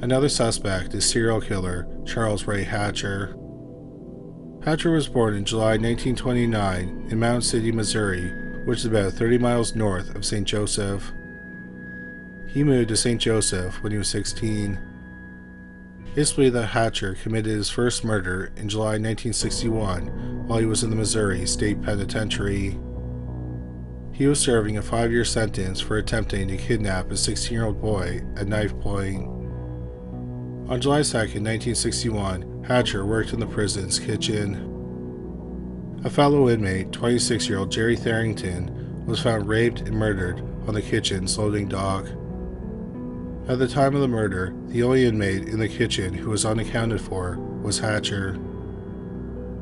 Another suspect is serial killer Charles Ray Hatcher. Hatcher was born in July 1929 in Mound City, Missouri, which is about 30 miles north of St. Joseph. He moved to St. Joseph when he was 16. It's believed that Hatcher committed his first murder in July 1961 while he was in the Missouri State Penitentiary. He was serving a 5-year sentence for attempting to kidnap a 16-year-old boy at knife point. On July 2, 1961, Hatcher worked in the prison's kitchen. A fellow inmate, 26-year-old Jerry Tharrington, was found raped and murdered on the kitchen's loading dock. At the time of the murder, the only inmate in the kitchen who was unaccounted for was Hatcher.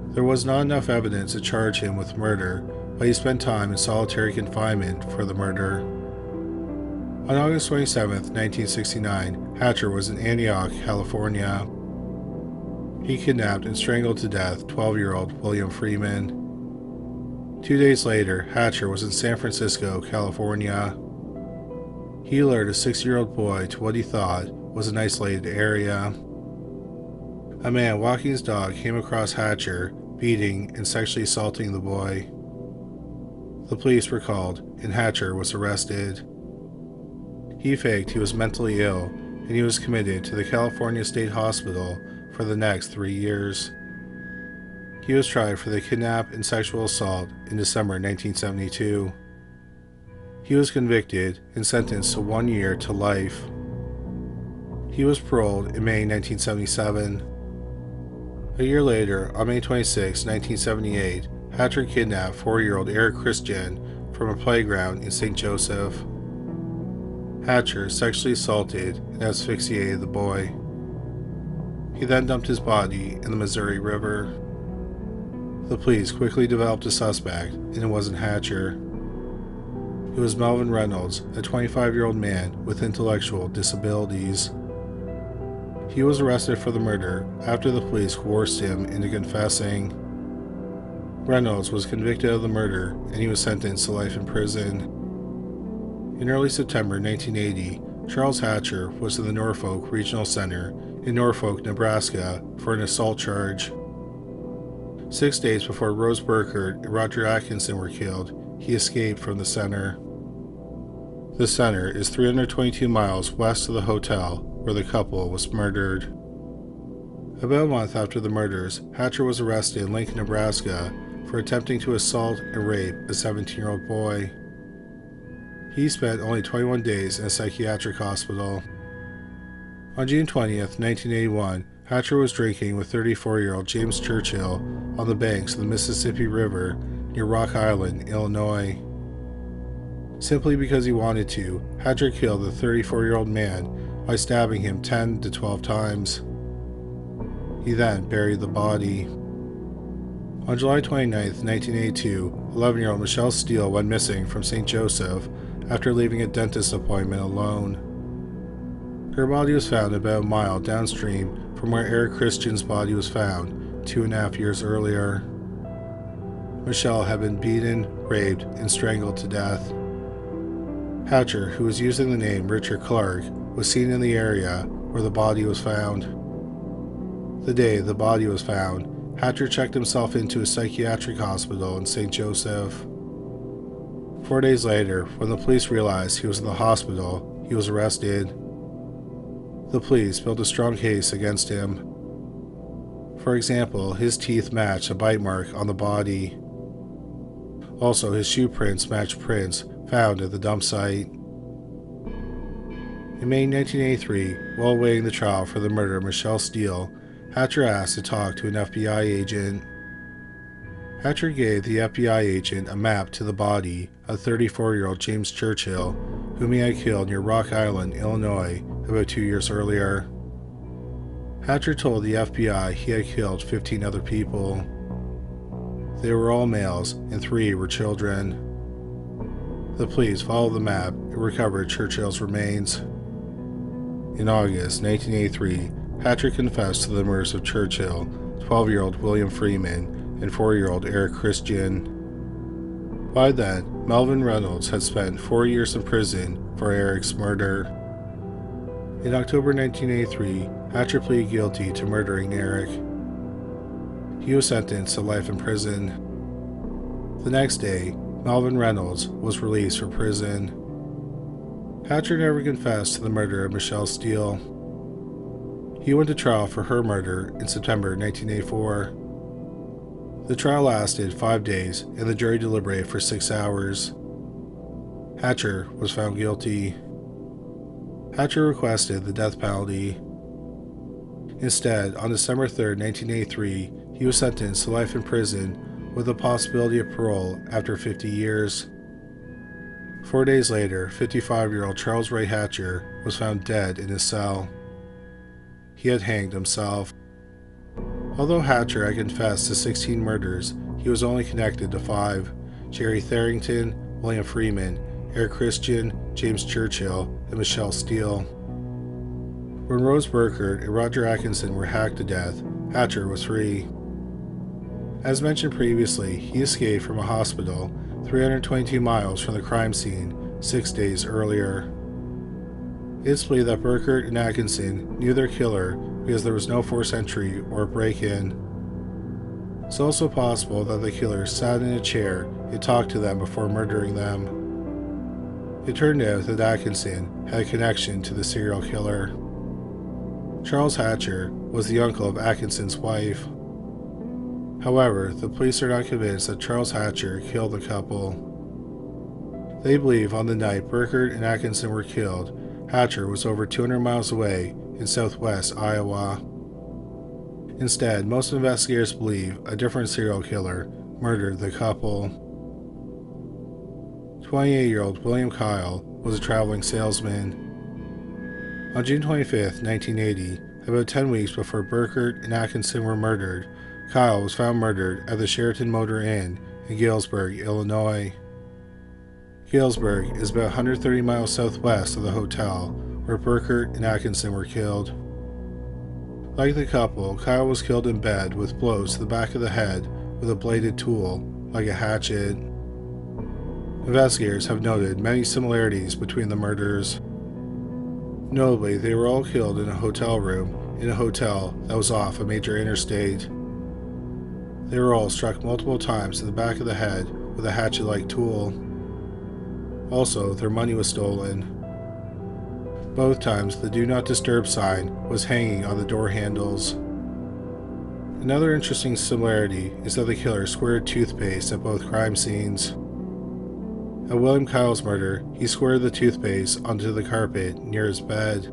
There was not enough evidence to charge him with murder, but he spent time in solitary confinement for the murder. On August 27, 1969, Hatcher was in Antioch, California. He kidnapped and strangled to death 12-year-old William Freeman. 2 days later, Hatcher was in San Francisco, California. He lured a 6-year-old boy to what he thought was an isolated area. A man walking his dog came across Hatcher, beating and sexually assaulting the boy. The police were called, and Hatcher was arrested. He faked he was mentally ill, and he was committed to the California State Hospital for the next 3 years. He was tried for the kidnap and sexual assault in December 1972. He was convicted and sentenced to 1 year to life. He was paroled in May 1977. A year later, on May 26, 1978, Hatcher kidnapped 4-year-old Eric Christian from a playground in St. Joseph. Hatcher sexually assaulted and asphyxiated the boy. He then dumped his body in the Missouri River. The police quickly developed a suspect, and it wasn't Hatcher. It was Melvin Reynolds, a 25-year-old man with intellectual disabilities. He was arrested for the murder after the police coerced him into confessing. Reynolds was convicted of the murder, and he was sentenced to life in prison. In early September 1980, Charles Hatcher was in the Norfolk Regional Center in Norfolk, Nebraska for an assault charge. 6 days before Rose Burkert and Roger Atkinson were killed, he escaped from the center. The center is 322 miles west of the hotel where the couple was murdered. About a month after the murders, Hatcher was arrested in Lincoln, Nebraska for attempting to assault and rape a 17-year-old boy. He spent only 21 days in a psychiatric hospital. On June 20th, 1981, Hatcher was drinking with 34-year-old James Churchill on the banks of the Mississippi River near Rock Island, Illinois. Simply because he wanted to, Hatcher killed the 34-year-old man by stabbing him 10 to 12 times. He then buried the body. On July 29, 1982, 11-year-old Michelle Steele went missing from St. Joseph after leaving a dentist appointment alone. Her body was found about a mile downstream from where Eric Christian's body was found 2.5 years earlier. Michelle had been beaten, raped, and strangled to death. Hatcher, who was using the name Richard Clark, was seen in the area where the body was found. The day the body was found, Hatcher checked himself into a psychiatric hospital in St. Joseph. 4 days later, when the police realized he was in the hospital, he was arrested. The police built a strong case against him. For example, his teeth matched a bite mark on the body. Also, his shoe prints matched prints found at the dump site. In May 1983, while awaiting the trial for the murder of Michelle Steele, Hatcher asked to talk to an FBI agent. Hatcher gave the FBI agent a map to the body of 34-year-old James Churchill, whom he had killed near Rock Island, Illinois, about 2 years earlier. Hatcher told the FBI he had killed 15 other people. They were all males, and 3 were children. The police followed the map and recovered Churchill's remains. In August 1983, Hatcher confessed to the murders of Churchill, 12-year-old William Freeman, and 4-year-old Eric Christian. By then, Melvin Reynolds had spent 4 years in prison for Eric's murder. In October 1983, Hatcher pleaded guilty to murdering Eric. He was sentenced to life in prison. The next day, Melvin Reynolds was released from prison. Hatcher never confessed to the murder of Michelle Steele. He went to trial for her murder in September 1984. The trial lasted 5 days and the jury deliberated for 6 hours. Hatcher was found guilty. Hatcher requested the death penalty. Instead, on December 3, 1983, he was sentenced to life in prison with the possibility of parole after 50 years. 4 days later, 55-year-old Charles Ray Hatcher was found dead in his cell. He had hanged himself. Although Hatcher had confessed to 16 murders, he was only connected to 5: Jerry Tharrington, William Freeman, Eric Christian, James Churchill, and Michelle Steele. When Rose Burkert and Roger Atkinson were hacked to death, Hatcher was free. As mentioned previously, he escaped from a hospital 322 miles from the crime scene 6 days earlier. It's believed that Burkert and Atkinson knew their killer because there was no forced entry or break-in. It's also possible that the killer sat in a chair and talked to them before murdering them. It turned out that Atkinson had a connection to the serial killer. Charles Hatcher was the uncle of Atkinson's wife. However, the police are not convinced that Charles Hatcher killed the couple. They believe on the night Burkert and Atkinson were killed, Hatcher was over 200 miles away in southwest Iowa. Instead, most investigators believe a different serial killer murdered the couple. 28-year-old William Kyle was a traveling salesman. On June 25, 1980, about 10 weeks before Burkert and Atkinson were murdered, Kyle was found murdered at the Sheraton Motor Inn in Galesburg, Illinois. Galesburg is about 130 miles southwest of the hotel where Burkert and Atkinson were killed. Like the couple, Kyle was killed in bed with blows to the back of the head with a bladed tool, like a hatchet. Investigators have noted many similarities between the murders. Notably, they were all killed in a hotel room in a hotel that was off a major interstate. They were all struck multiple times to the back of the head with a hatchet-like tool. Also, their money was stolen. Both times, the Do Not Disturb sign was hanging on the door handles. Another interesting similarity is that the killer squirted toothpaste at both crime scenes. At William Kyle's murder, he squirted the toothpaste onto the carpet near his bed.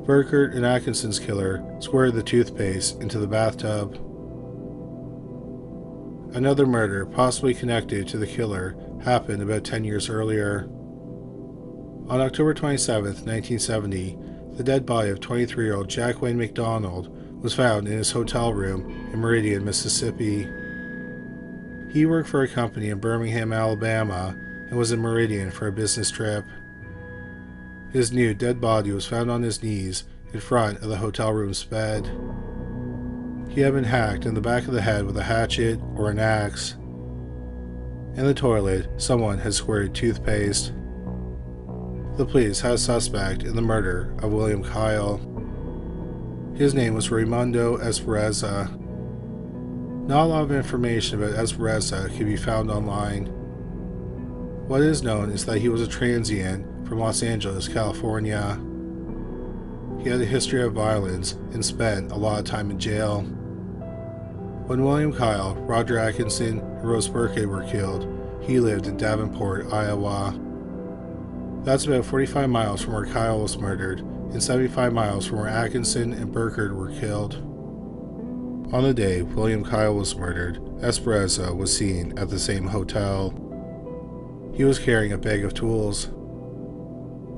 Burkert and Atkinson's killer squirted the toothpaste into the bathtub. Another murder, possibly connected to the killer, happened about 10 years earlier. On October 27, 1970, the dead body of 23-year-old Jack Wayne McDonald was found in his hotel room in Meridian, Mississippi. He worked for a company in Birmingham, Alabama, and was in Meridian for a business trip. His nude dead body was found on his knees in front of the hotel room's bed. He had been hacked in the back of the head with a hatchet or an axe. In the toilet, someone had squirted toothpaste. The police had a suspect in the murder of William Kyle. His name was Raimundo Esperanza. Not a lot of information about Esperanza can be found online. What is known is that he was a transient from Los Angeles, California. He had a history of violence and spent a lot of time in jail. When William Kyle, Roger Atkinson, and Rose Burkert were killed, he lived in Davenport, Iowa. That's about 45 miles from where Kyle was murdered and 75 miles from where Atkinson and Burkert were killed. On the day William Kyle was murdered, Esperanza was seen at the same hotel. He was carrying a bag of tools.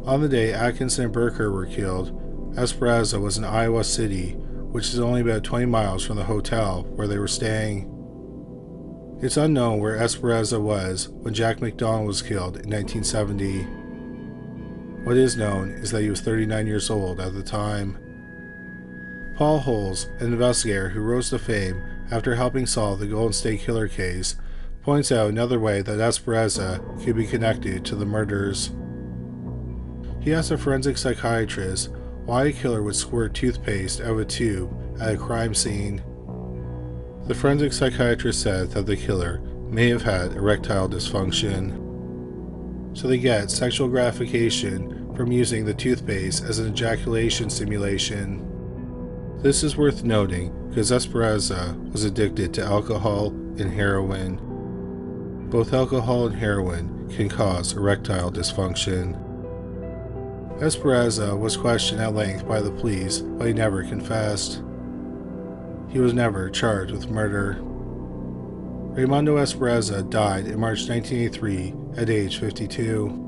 On the day Atkinson and Burkert were killed, Esperanza was in Iowa City, which is only about 20 miles from the hotel where they were staying. It's unknown where Esperanza was when Jack McDonald was killed in 1970. What is known is that he was 39 years old at the time. Paul Holes, an investigator who rose to fame after helping solve the Golden State Killer case, points out another way that Esperanza could be connected to the murders. He asked a forensic psychiatrist why a killer would squirt toothpaste out of a tube at a crime scene. The forensic psychiatrist said that the killer may have had erectile dysfunction, so they get sexual gratification from using the toothpaste as an ejaculation simulation. This is worth noting because Esperanza was addicted to alcohol and heroin. Both alcohol and heroin can cause erectile dysfunction. Esperanza was questioned at length by the police, but he never confessed. He was never charged with murder. Raimundo Esperanza died in March 1983 at age 52.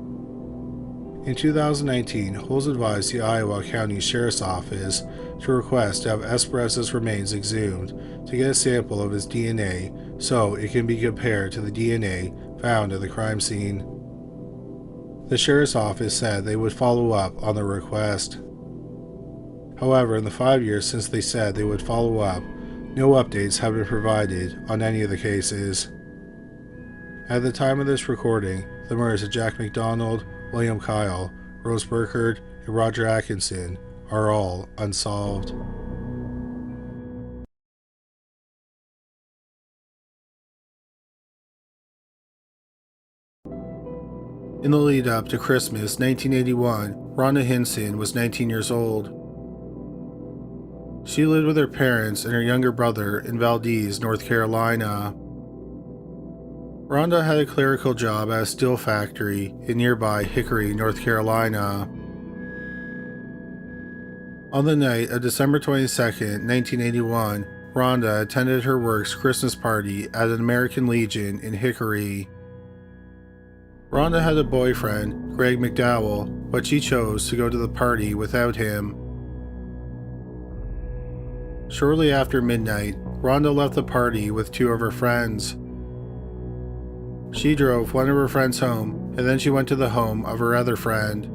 In 2019, Holes advised the Iowa County Sheriff's Office to request to have Esperanza's remains exhumed to get a sample of his DNA so it can be compared to the DNA found at the crime scene. The Sheriff's Office said they would follow up on the request. However, in the 5 years since they said they would follow up, no updates have been provided on any of the cases. At the time of this recording, the murders of Jack McDonald, William Kyle, Rose Burkert, and Roger Atkinson are all unsolved. In the lead up to Christmas 1981, Rhonda Hinson was 19 years old. She lived with her parents and her younger brother in Valdez, North Carolina. Rhonda had a clerical job at a steel factory in nearby Hickory, North Carolina. On the night of December 22, 1981, Rhonda attended her work's Christmas party at an American Legion in Hickory. Rhonda had a boyfriend, Greg McDowell, but she chose to go to the party without him. Shortly after midnight, Rhonda left the party with two of her friends. She drove one of her friends home, and then she went to the home of her other friend.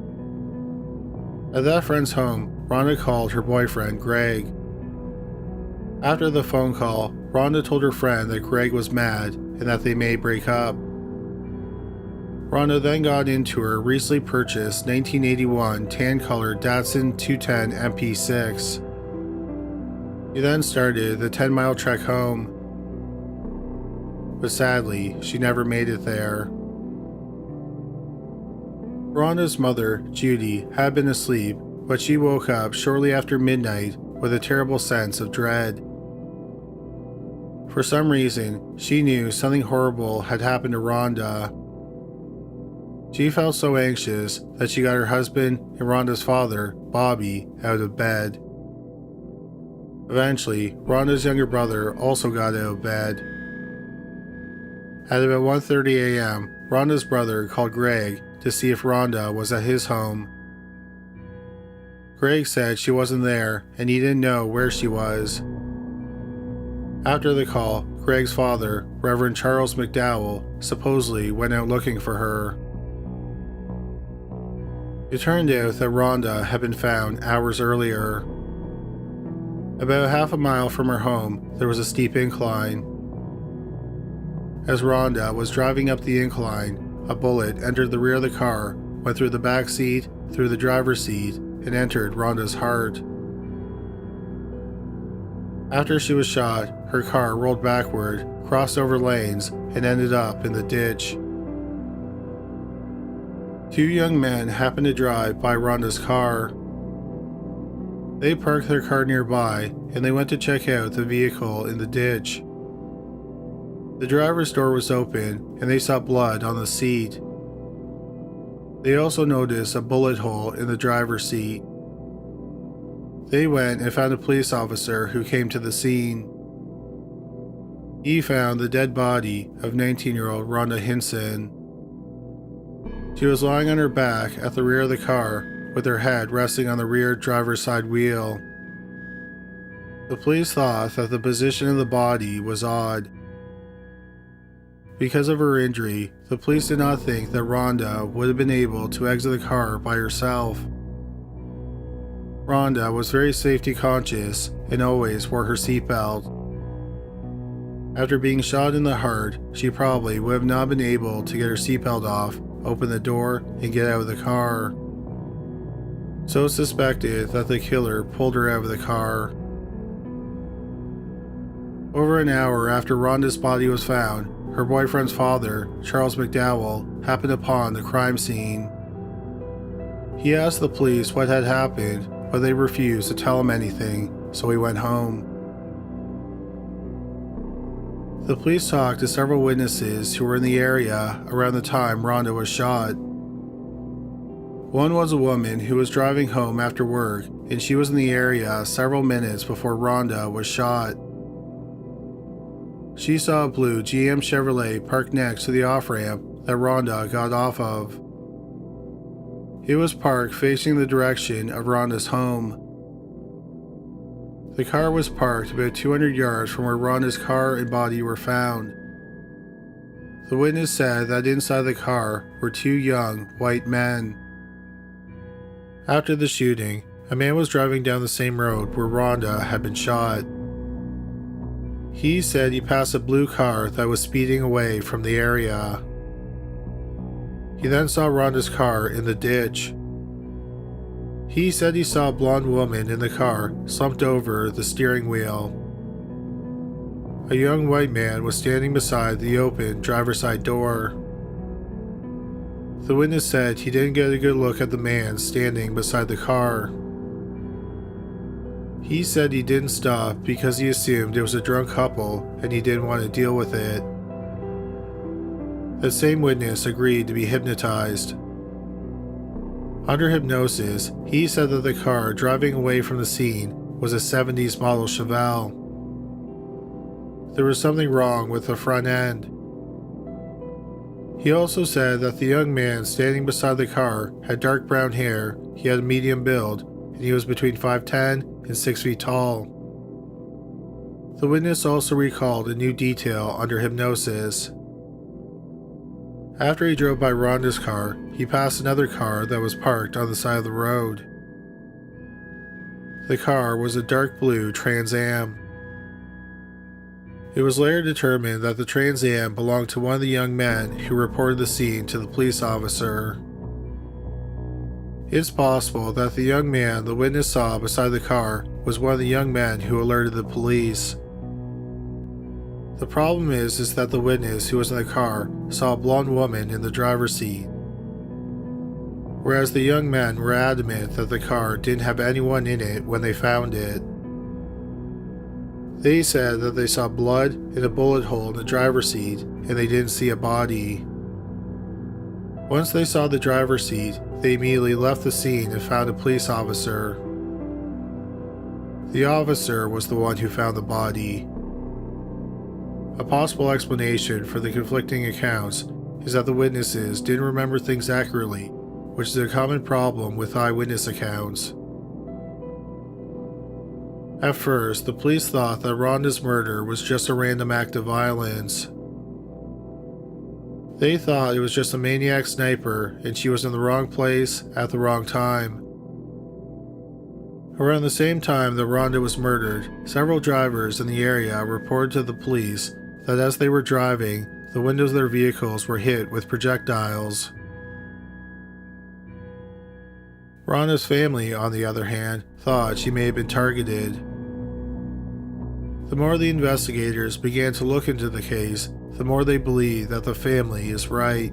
At that friend's home, Rhonda called her boyfriend, Greg. After the phone call, Rhonda told her friend that Greg was mad and that they may break up. Rhonda then got into her recently purchased 1981 tan-colored Datsun 210 MP6. She then started the 10-mile trek home. But sadly, she never made it there. Rhonda's mother, Judy, had been asleep, but she woke up shortly after midnight with a terrible sense of dread. For some reason, she knew something horrible had happened to Rhonda. She felt so anxious that she got her husband and Rhonda's father, Bobby, out of bed. Eventually, Rhonda's younger brother also got out of bed. At about 1:30 a.m., Rhonda's brother called Greg to see if Rhonda was at his home. Greg said she wasn't there and he didn't know where she was. After the call, Greg's father, Reverend Charles McDowell, supposedly went out looking for her. It turned out that Rhonda had been found hours earlier. About half a mile from her home, there was a steep incline. As Rhonda was driving up the incline, a bullet entered the rear of the car, went through the back seat, through the driver's seat, and entered Rhonda's heart. After she was shot, her car rolled backward, crossed over lanes, and ended up in the ditch. Two young men happened to drive by Rhonda's car. They parked their car nearby, and they went to check out the vehicle in the ditch. The driver's door was open, and they saw blood on the seat. They also noticed a bullet hole in the driver's seat. They went and found a police officer who came to the scene. He found the dead body of 19-year-old Rhonda Hinson. She was lying on her back at the rear of the car, with her head resting on the rear driver's side wheel. The police thought that the position of the body was odd. Because of her injury, the police did not think that Rhonda would have been able to exit the car by herself. Rhonda was very safety conscious and always wore her seatbelt. After being shot in the heart, she probably would have not been able to get her seatbelt off, open the door, and get out of the car. So it's suspected that the killer pulled her out of the car. Over an hour after Rhonda's body was found, her boyfriend's father, Charles McDowell, happened upon the crime scene. He asked the police what had happened, but they refused to tell him anything, so he went home. The police talked to several witnesses who were in the area around the time Rhonda was shot. One was a woman who was driving home after work, and she was in the area several minutes before Rhonda was shot. She saw a blue GM Chevrolet parked next to the off-ramp that Rhonda got off of. It was parked facing the direction of Rhonda's home. The car was parked about 200 yards from where Rhonda's car and body were found. The witness said that inside the car were two young, white men. After the shooting, a man was driving down the same road where Rhonda had been shot. He said he passed a blue car that was speeding away from the area. He then saw Rhonda's car in the ditch. He said he saw a blonde woman in the car slumped over the steering wheel. A young white man was standing beside the open driver's side door. The witness said he didn't get a good look at the man standing beside the car. He said he didn't stop because he assumed it was a drunk couple and he didn't want to deal with it. The same witness agreed to be hypnotized. Under hypnosis, he said that the car driving away from the scene was a 70s model Chevelle. There was something wrong with the front end. He also said that the young man standing beside the car had dark brown hair, he had a medium build, and he was between 5'10" and 6 feet tall. The witness also recalled a new detail under hypnosis. After he drove by Rhonda's car, he passed another car that was parked on the side of the road. The car was a dark blue Trans Am. It was later determined that the Trans Am belonged to one of the young men who reported the scene to the police officer. It's possible that the young man the witness saw beside the car was one of the young men who alerted the police. The problem is that the witness who was in the car saw a blonde woman in the driver's seat, whereas the young men were adamant that the car didn't have anyone in it when they found it. They said that they saw blood and a bullet hole in the driver's seat and they didn't see a body. Once they saw the driver's seat, they immediately left the scene and found a police officer. The officer was the one who found the body. A possible explanation for the conflicting accounts is that the witnesses didn't remember things accurately, which is a common problem with eyewitness accounts. At first, the police thought that Rhonda's murder was just a random act of violence. They thought it was just a maniac sniper and she was in the wrong place at the wrong time. Around the same time that Rhonda was murdered, several drivers in the area reported to the police that as they were driving, the windows of their vehicles were hit with projectiles. Rhonda's family, on the other hand, thought she may have been targeted. The more the investigators began to look into the case, the more they believed that the family is right.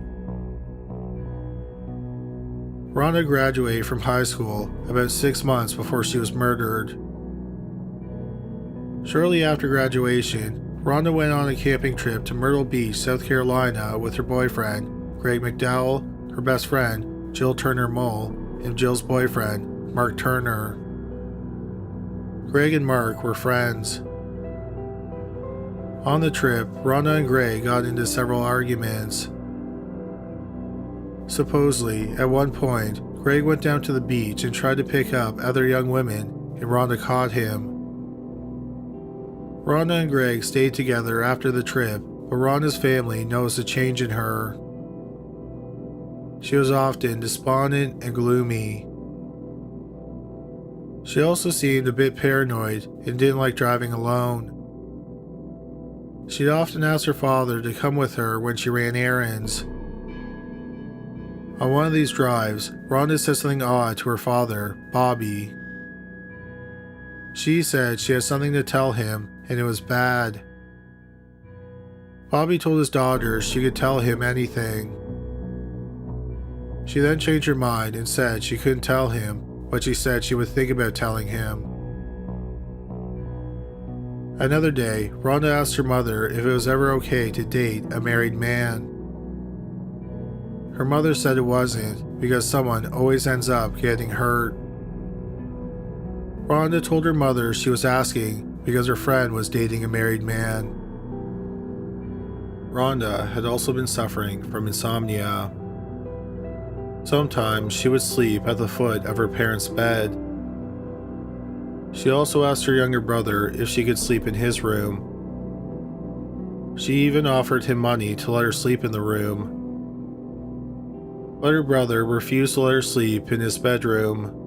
Rhonda graduated from high school about 6 months before she was murdered. Shortly after graduation, Rhonda went on a camping trip to Myrtle Beach, South Carolina with her boyfriend, Greg McDowell, her best friend, Jill Turner Mole, and Jill's boyfriend, Mark Turner. Greg and Mark were friends. On the trip, Rhonda and Greg got into several arguments. Supposedly, at one point, Greg went down to the beach and tried to pick up other young women, and Rhonda caught him. Rhonda and Greg stayed together after the trip, but Rhonda's family noticed a change in her. She was often despondent and gloomy. She also seemed a bit paranoid and didn't like driving alone. She'd often ask her father to come with her when she ran errands. On one of these drives, Rhonda said something odd to her father, Bobby. She said she had something to tell him, and it was bad. Bobby told his daughter she could tell him anything. She then changed her mind and said she couldn't tell him, but she said she would think about telling him. Another day, Rhonda asked her mother if it was ever okay to date a married man. Her mother said it wasn't because someone always ends up getting hurt. Rhonda told her mother she was asking because her friend was dating a married man. Rhonda had also been suffering from insomnia. Sometimes she would sleep at the foot of her parents' bed. She also asked her younger brother if she could sleep in his room. She even offered him money to let her sleep in the room. But her brother refused to let her sleep in his bedroom.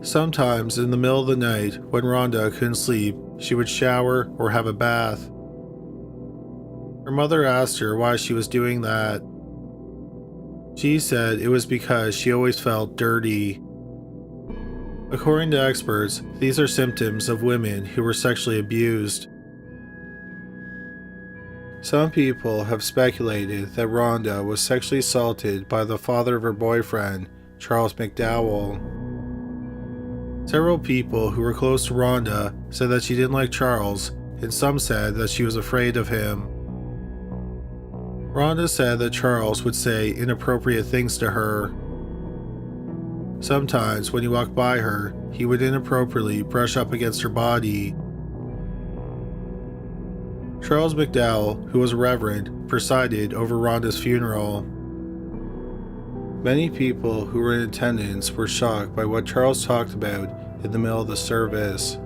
Sometimes in the middle of the night, when Rhonda couldn't sleep, she would shower or have a bath. Her mother asked her why she was doing that. She said it was because she always felt dirty. According to experts, these are symptoms of women who were sexually abused. Some people have speculated that Rhonda was sexually assaulted by the father of her boyfriend, Charles McDowell. Several people who were close to Rhonda said that she didn't like Charles, and some said that she was afraid of him. Rhonda said that Charles would say inappropriate things to her. Sometimes when he walked by her, he would inappropriately brush up against her body. Charles McDowell, who was a reverend, presided over Rhonda's funeral. Many people who were in attendance were shocked by what Charles talked about in the middle of the service.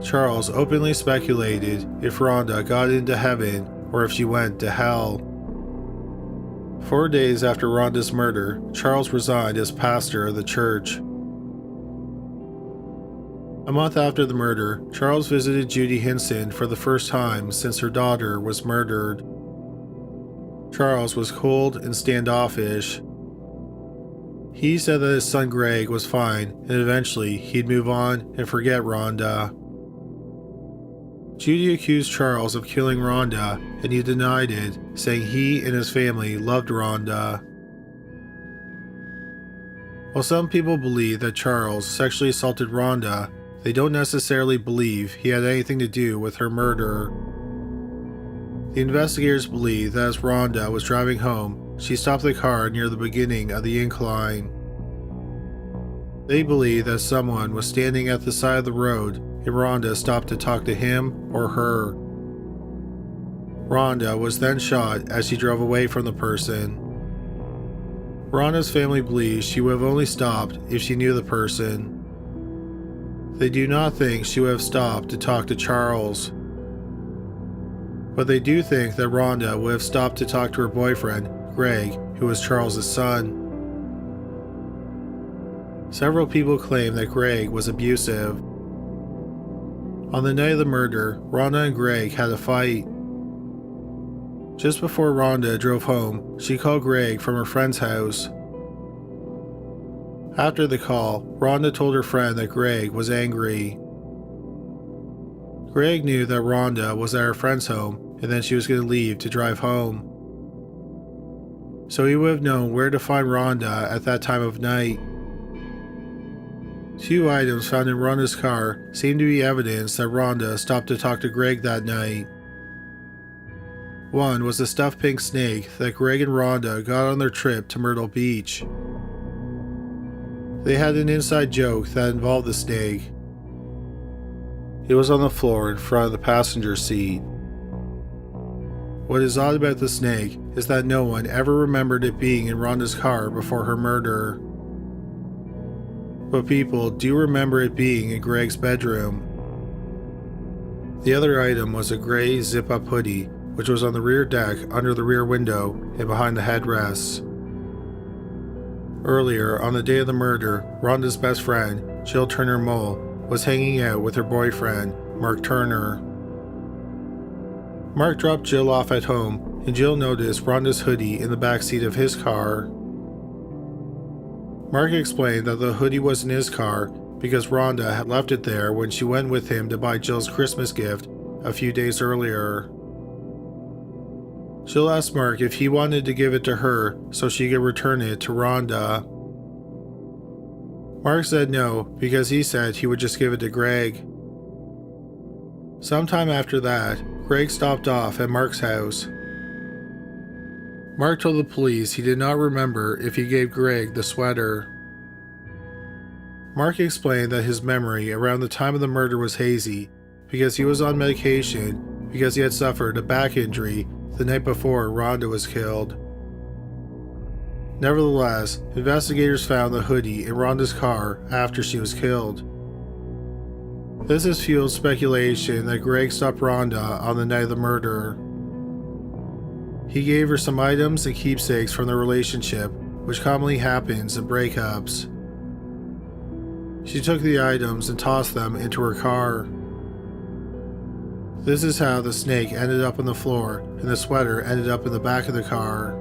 Charles openly speculated if Rhonda got into heaven or if she went to hell. 4 days after Rhonda's murder, Charles resigned as pastor of the church. A month after the murder, Charles visited Judy Hinson for the first time since her daughter was murdered. Charles was cold and standoffish. He said that his son Greg was fine and eventually he'd move on and forget Rhonda. Judy accused Charles of killing Rhonda, and he denied it, saying he and his family loved Rhonda. While some people believe that Charles sexually assaulted Rhonda, they don't necessarily believe he had anything to do with her murder. The investigators believe that as Rhonda was driving home, she stopped the car near the beginning of the incline. They believe that someone was standing at the side of the road and Rhonda stopped to talk to him or her. Rhonda was then shot as she drove away from the person. Rhonda's family believes she would have only stopped if she knew the person. They do not think she would have stopped to talk to Charles. But they do think that Rhonda would have stopped to talk to her boyfriend, Greg, who was Charles's son. Several people claim that Greg was abusive. On the night of the murder, Rhonda and Greg had a fight. Just before Rhonda drove home, she called Greg from her friend's house. After the call, Rhonda told her friend that Greg was angry. Greg knew that Rhonda was at her friend's home and then she was going to leave to drive home. So he would have known where to find Rhonda at that time of night. 2 items found in Rhonda's car seemed to be evidence that Rhonda stopped to talk to Greg that night. One was a stuffed pink snake that Greg and Rhonda got on their trip to Myrtle Beach. They had an inside joke that involved the snake. It was on the floor in front of the passenger seat. What is odd about the snake is that no one ever remembered it being in Rhonda's car before her murder. But people do remember it being in Greg's bedroom. The other item was a gray zip-up hoodie, which was on the rear deck under the rear window and behind the headrests. Earlier, on the day of the murder, Rhonda's best friend, Jill Turner Mole, was hanging out with her boyfriend, Mark Turner. Mark dropped Jill off at home, and Jill noticed Rhonda's hoodie in the back seat of his car. Mark explained that the hoodie was in his car because Rhonda had left it there when she went with him to buy Jill's Christmas gift a few days earlier. Jill asked Mark if he wanted to give it to her so she could return it to Rhonda. Mark said no because he said he would just give it to Greg. Sometime after that, Greg stopped off at Mark's house. Mark told the police he did not remember if he gave Greg the sweater. Mark explained that his memory around the time of the murder was hazy because he was on medication because he had suffered a back injury the night before Rhonda was killed. Nevertheless, investigators found the hoodie in Rhonda's car after she was killed. This has fueled speculation that Greg stopped Rhonda on the night of the murder. He gave her some items and keepsakes from their relationship, which commonly happens in breakups. She took the items and tossed them into her car. This is how the snake ended up on the floor and the sweater ended up in the back of the car.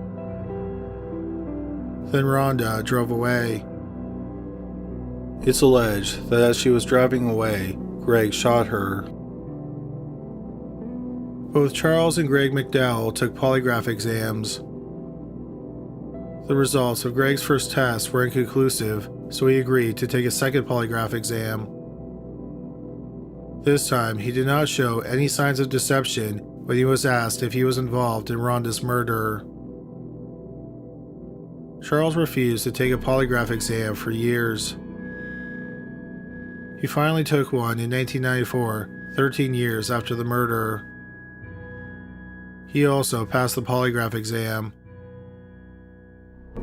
Then Rhonda drove away. It's alleged that as she was driving away, Greg shot her. Both Charles and Greg McDowell took polygraph exams. The results of Greg's first test were inconclusive, so he agreed to take a second polygraph exam. This time, he did not show any signs of deception when he was asked if he was involved in Rhonda's murder. Charles refused to take a polygraph exam for years. He finally took one in 1994, 13 years after the murder. He also passed the polygraph exam.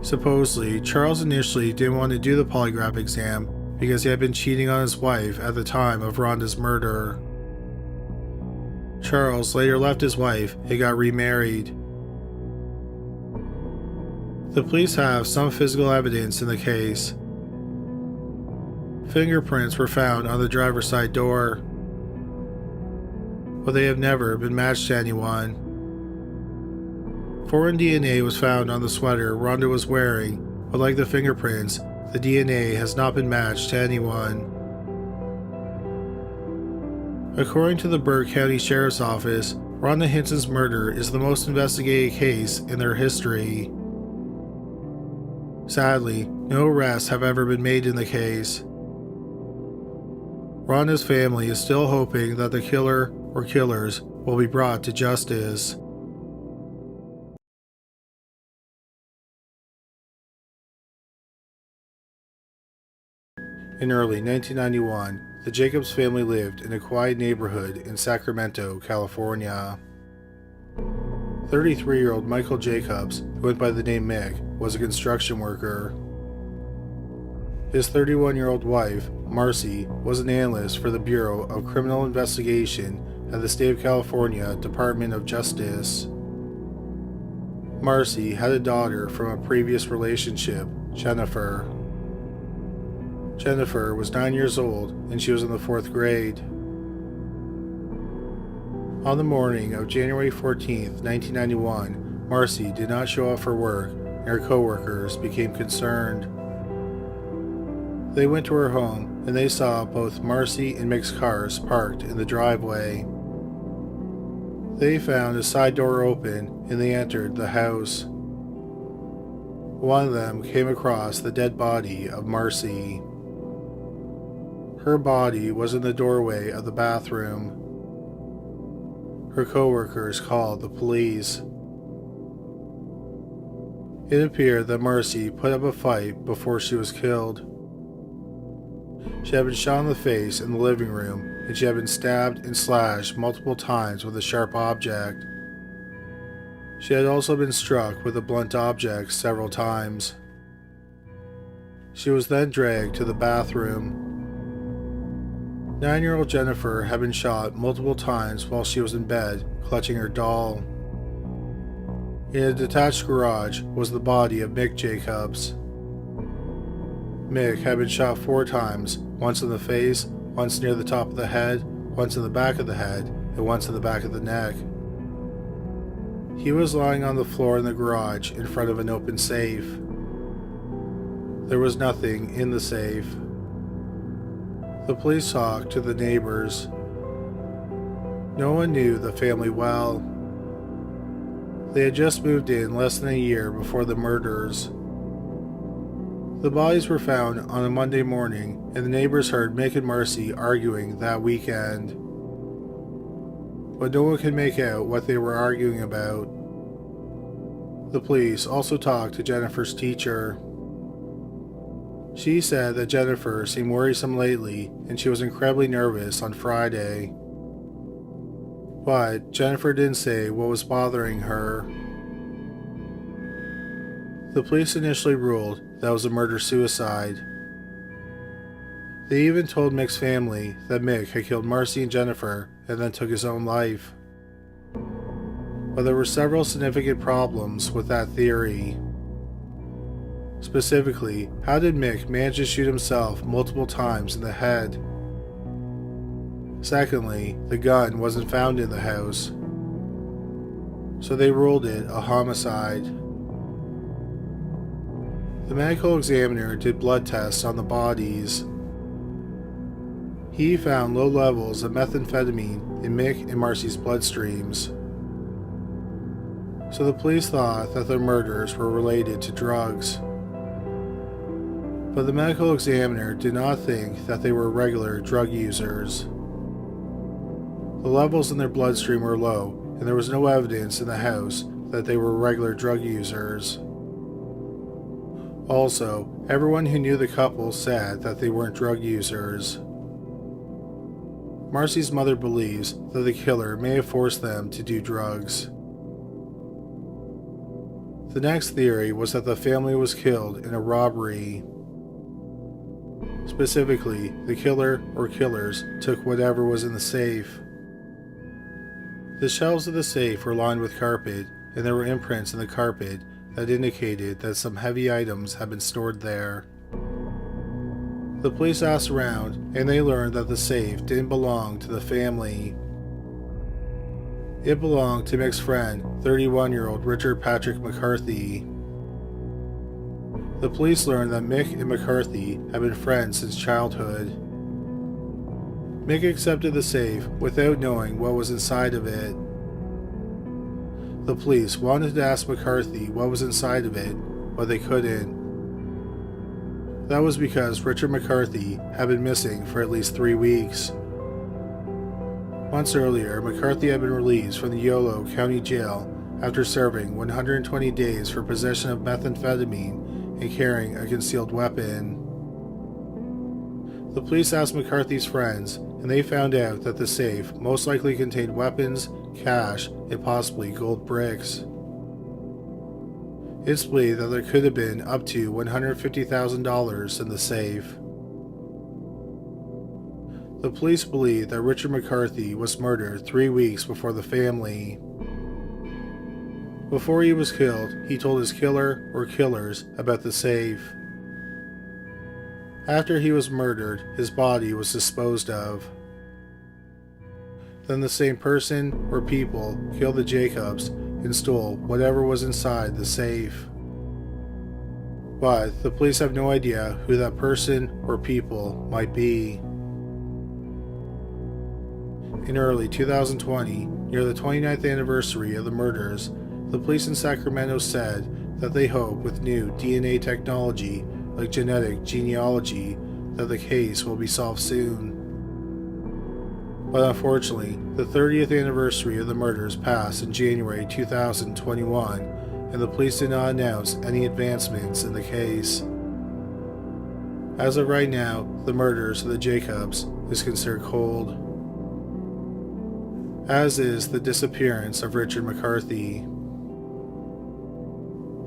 Supposedly, Charles initially didn't want to do the polygraph exam because he had been cheating on his wife at the time of Rhonda's murder. Charles later left his wife and got remarried. The police have some physical evidence in the case. Fingerprints were found on the driver's side door, but they have never been matched to anyone. Foreign DNA was found on the sweater Rhonda was wearing, but like the fingerprints, the DNA has not been matched to anyone. According to the Burke County Sheriff's Office, Rhonda Hinson's murder is the most investigated case in their history. Sadly, no arrests have ever been made in the case. Rhonda's family is still hoping that the killer or killers will be brought to justice. In early 1991, the Jacobs family lived in a quiet neighborhood in Sacramento, California. 33-year-old Michael Jacobs, who went by the name Mick, was a construction worker. His 31-year-old wife, Marcy, was an analyst for the Bureau of Criminal Investigation at the State of California Department of Justice. Marcy had a daughter from a previous relationship, Jennifer. Jennifer was 9 years old and she was in the 4th grade. On the morning of January 14, 1991, Marcy did not show up for work and her co-workers became concerned. They went to her home and they saw both Marcy and Mick's cars parked in the driveway. They found a side door open and they entered the house. One of them came across the dead body of Marcy. Her body was in the doorway of the bathroom. Her co-workers called the police. It appeared that Marcy put up a fight before she was killed. She had been shot in the face in the living room, and she had been stabbed and slashed multiple times with a sharp object. She had also been struck with a blunt object several times. She was then dragged to the bathroom. 9-year-old Jennifer had been shot multiple times while she was in bed, clutching her doll. In a detached garage was the body of Mick Jacobs. Mick had been shot 4 times, once in the face, once near the top of the head, once in the back of the head, and once in the back of the neck. He was lying on the floor in the garage in front of an open safe. There was nothing in the safe. The police talked to the neighbors. No one knew the family well. They had just moved in less than a year before the murders. The bodies were found on a Monday morning, and the neighbors heard Mick and Marcy arguing that weekend. But no one could make out what they were arguing about. The police also talked to Jennifer's teacher. She said that Jennifer seemed worrisome lately, and she was incredibly nervous on Friday. But Jennifer didn't say what was bothering her. The police initially ruled that it was a murder-suicide. They even told Mick's family that Mick had killed Marcy and Jennifer and then took his own life. But there were several significant problems with that theory. Specifically, how did Mick manage to shoot himself multiple times in the head? Secondly, the gun wasn't found in the house, so they ruled it a homicide. The medical examiner did blood tests on the bodies. He found low levels of methamphetamine in Mick and Marcy's bloodstreams, so the police thought that their murders were related to drugs. But the medical examiner did not think that they were regular drug users. The levels in their bloodstream were low, and there was no evidence in the house that they were regular drug users. Also, everyone who knew the couple said that they weren't drug users. Marcy's mother believes that the killer may have forced them to do drugs. The next theory was that the family was killed in a robbery. Specifically, the killer or killers took whatever was in the safe. The shelves of the safe were lined with carpet, and there were imprints in the carpet that indicated that some heavy items had been stored there. The police asked around, and they learned that the safe didn't belong to the family. It belonged to Mick's friend, 31-year-old Richard Patrick McCarthy. The police learned that Mick and McCarthy had been friends since childhood. Mick accepted the safe without knowing what was inside of it. The police wanted to ask McCarthy what was inside of it, but they couldn't. That was because Richard McCarthy had been missing for at least 3 weeks. Months earlier, McCarthy had been released from the Yolo County Jail after serving 120 days for possession of methamphetamine and carrying a concealed weapon. The police asked McCarthy's friends, and they found out that the safe most likely contained weapons, cash, and possibly gold bricks. It's believed that there could have been up to $150,000 in the safe. The police believe that Richard McCarthy was murdered 3 weeks before the family. Before he was killed, he told his killer or killers about the safe. After he was murdered, his body was disposed of. Then the same person or people killed the Jacobs and stole whatever was inside the safe. But the police have no idea who that person or people might be. In early 2020, near the 29th anniversary of the murders, the police in Sacramento said that they hope with new DNA technology like genetic genealogy that the case will be solved soon. But unfortunately, the 30th anniversary of the murders passed in January 2021, and the police did not announce any advancements in the case. As of right now, the murders of the Jacobs is considered cold, as is the disappearance of Richard McCarthy.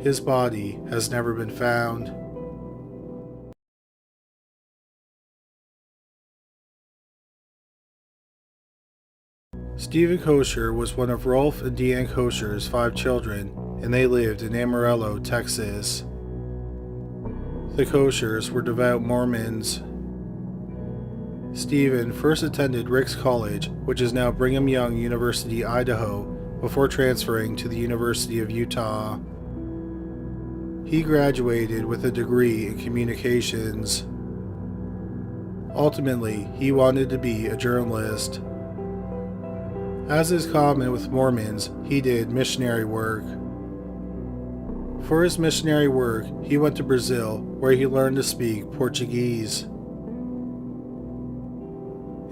His body has never been found. Stephen Koecher was one of Rolf and Deanne Koecher's 5 children, and they lived in Amarillo, Texas. The Koechers were devout Mormons. Stephen first attended Ricks College, which is now Brigham Young University, Idaho, before transferring to the University of Utah. He graduated with a degree in communications. Ultimately, he wanted to be a journalist. As is common with Mormons, he did missionary work. For his missionary work, he went to Brazil, where he learned to speak Portuguese.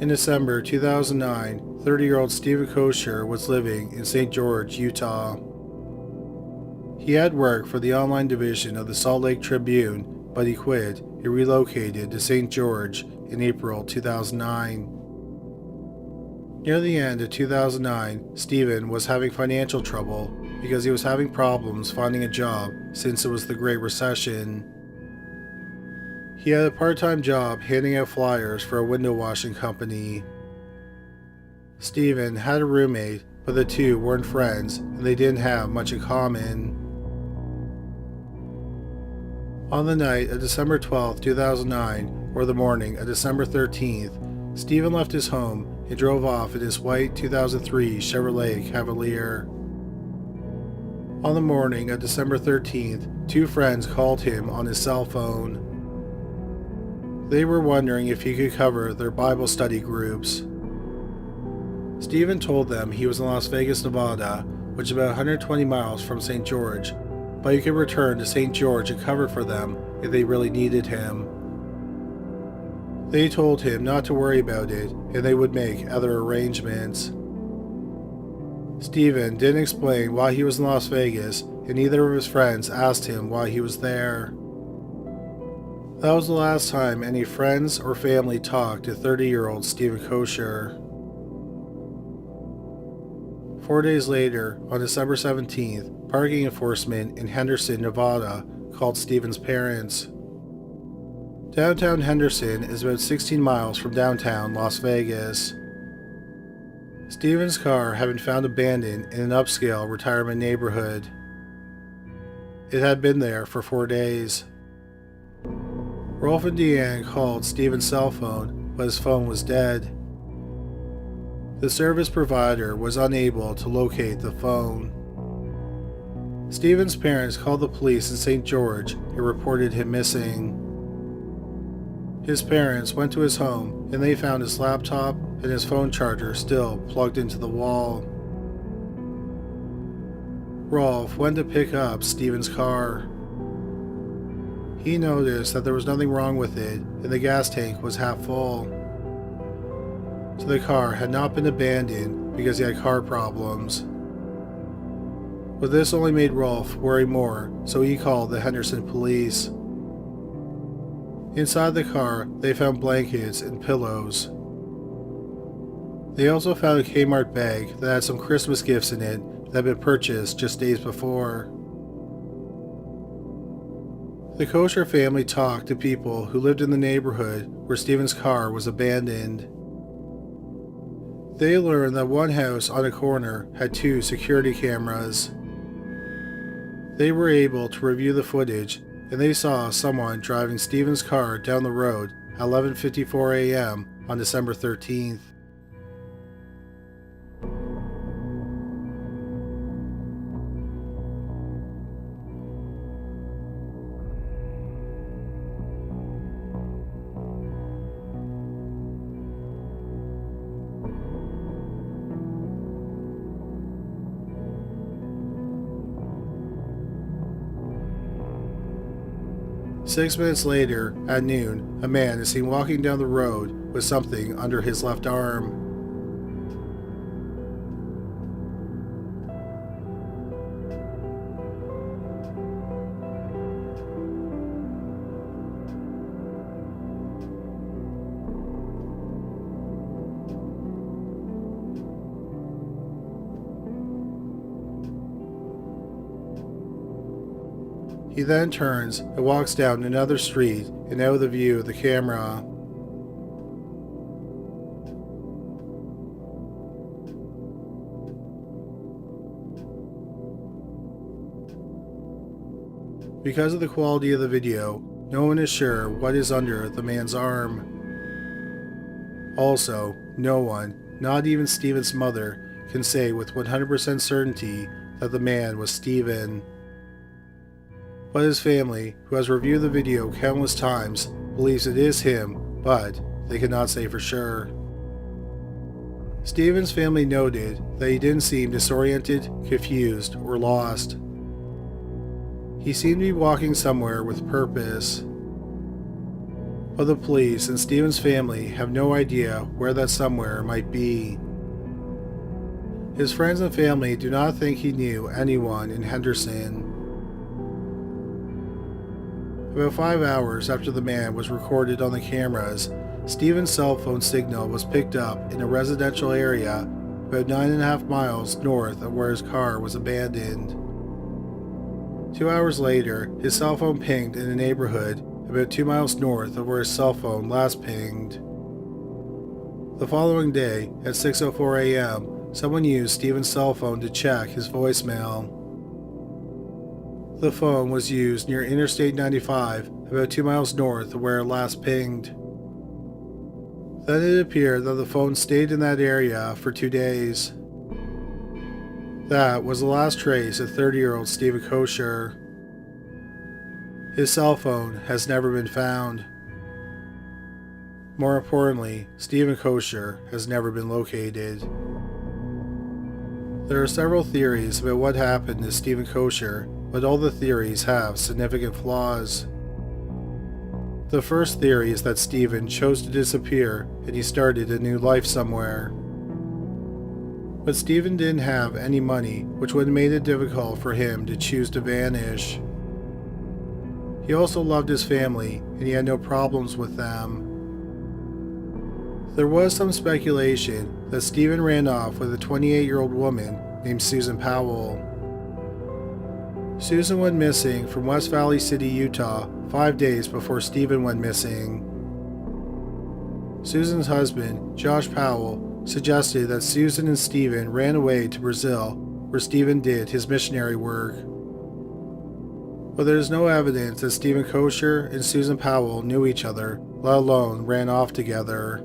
In December 2009, 30-year-old Stephen Koecher was living in St. George, Utah. He had worked for the online division of the Salt Lake Tribune, but he quit and relocated to St. George in April 2009. Near the end of 2009, Stephen was having financial trouble because he was having problems finding a job since it was the Great Recession. He had a part-time job handing out flyers for a window washing company. Stephen had a roommate, but the two weren't friends and they didn't have much in common. On the night of December 12, 2009, or the morning of December 13th, Stephen left his home and drove off in his white 2003 Chevrolet Cavalier. On the morning of December 13th, 2 friends called him on his cell phone. They were wondering if he could cover their Bible study groups. Stephen told them he was in Las Vegas, Nevada, which is about 120 miles from St. George, but he could return to St. George and cover for them if they really needed him. They told him not to worry about it and they would make other arrangements. Stephen didn't explain why he was in Las Vegas, and neither of his friends asked him why he was there. That was the last time any friends or family talked to 30-year-old Stephen Koecher. 4 days later, on December 17th, parking enforcement in Henderson, Nevada, called Stephen's parents. Downtown Henderson is about 16 miles from downtown Las Vegas. Stephen's car had been found abandoned in an upscale retirement neighborhood. It had been there for 4 days. Rolf and Deanne called Stephen's cell phone, but his phone was dead. The service provider was unable to locate the phone. Stephen's parents called the police in St. George and reported him missing. His parents went to his home and they found his laptop and his phone charger still plugged into the wall. Rolf went to pick up Stephen's car. He noticed that there was nothing wrong with it and the gas tank was half full. So the car had not been abandoned because he had car problems. But this only made Rolf worry more, so he called the Henderson police. Inside the car, they found blankets and pillows. They also found a Kmart bag that had some Christmas gifts in it that had been purchased just days before. The Koecher family talked to people who lived in the neighborhood where Stephen's car was abandoned. They learned that one house on a corner had 2 security cameras. They were able to review the footage and they saw someone driving Stephen's car down the road at 11:54 a.m. on December 13th. Six minutes later, at noon, a man is seen walking down the road with something under his left arm. He then turns and walks down another street and out of the view of the camera. Because of the quality of the video, no one is sure what is under the man's arm. Also, no one, not even Stephen's mother, can say with 100% certainty that the man was Stephen. But his family, who has reviewed the video countless times, believes it is him, but they cannot say for sure. Stephen's family noted that he didn't seem disoriented, confused, or lost. He seemed to be walking somewhere with purpose. But the police and Stephen's family have no idea where that somewhere might be. His friends and family do not think he knew anyone in Henderson. About 5 hours after the man was recorded on the cameras, Stephen's cell phone signal was picked up in a residential area about 9.5 miles north of where his car was abandoned. 2 hours later, his cell phone pinged in a neighborhood about 2 miles north of where his cell phone last pinged. The following day, at 6:04 a.m., someone used Stephen's cell phone to check his voicemail. The phone was used near Interstate 95, about 2 miles north of where it last pinged. Then it appeared that the phone stayed in that area for 2 days. That was the last trace of 30-year-old Stephen Koecher. His cell phone has never been found. More importantly, Stephen Koecher has never been located. There are several theories about what happened to Stephen Koecher, but all the theories have significant flaws. The first theory is that Stephen chose to disappear and he started a new life somewhere. But Stephen didn't have any money, which would have made it difficult for him to choose to vanish. He also loved his family, and he had no problems with them. There was some speculation that Stephen ran off with a 28-year-old woman named Susan Powell. Susan went missing from West Valley City, Utah, 5 days before Stephen went missing. Susan's husband, Josh Powell, suggested that Susan and Stephen ran away to Brazil, where Stephen did his missionary work. But there is no evidence that Stephen Koecher and Susan Powell knew each other, let alone ran off together.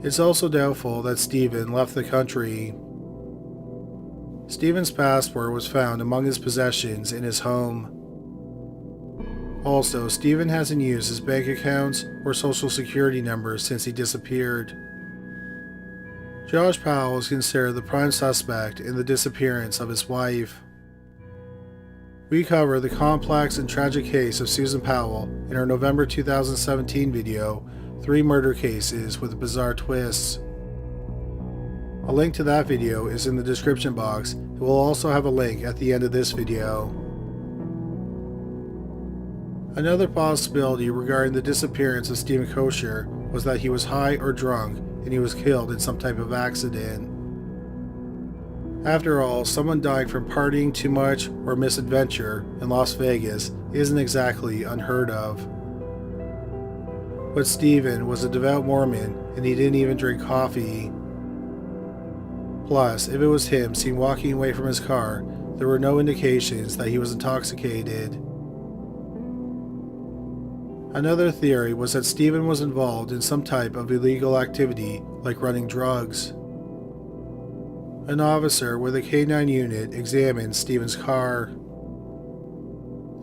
It's also doubtful that Stephen left the country. Stephen's passport was found among his possessions in his home. Also, Stephen hasn't used his bank accounts or social security numbers since he disappeared. Josh Powell is considered the prime suspect in the disappearance of his wife. We cover the complex and tragic case of Susan Powell in our November 2017 video, 3 Murder Cases with Bizarre Twists. A link to that video is in the description box, and we'll also have a link at the end of this video. Another possibility regarding the disappearance of Stephen Koecher was that he was high or drunk and he was killed in some type of accident. After all, someone dying from partying too much or misadventure in Las Vegas isn't exactly unheard of. But Stephen was a devout Mormon and he didn't even drink coffee. Plus, if it was him seen walking away from his car, there were no indications that he was intoxicated. Another theory was that Stephen was involved in some type of illegal activity like running drugs. An officer with a K-9 unit examined Stephen's car.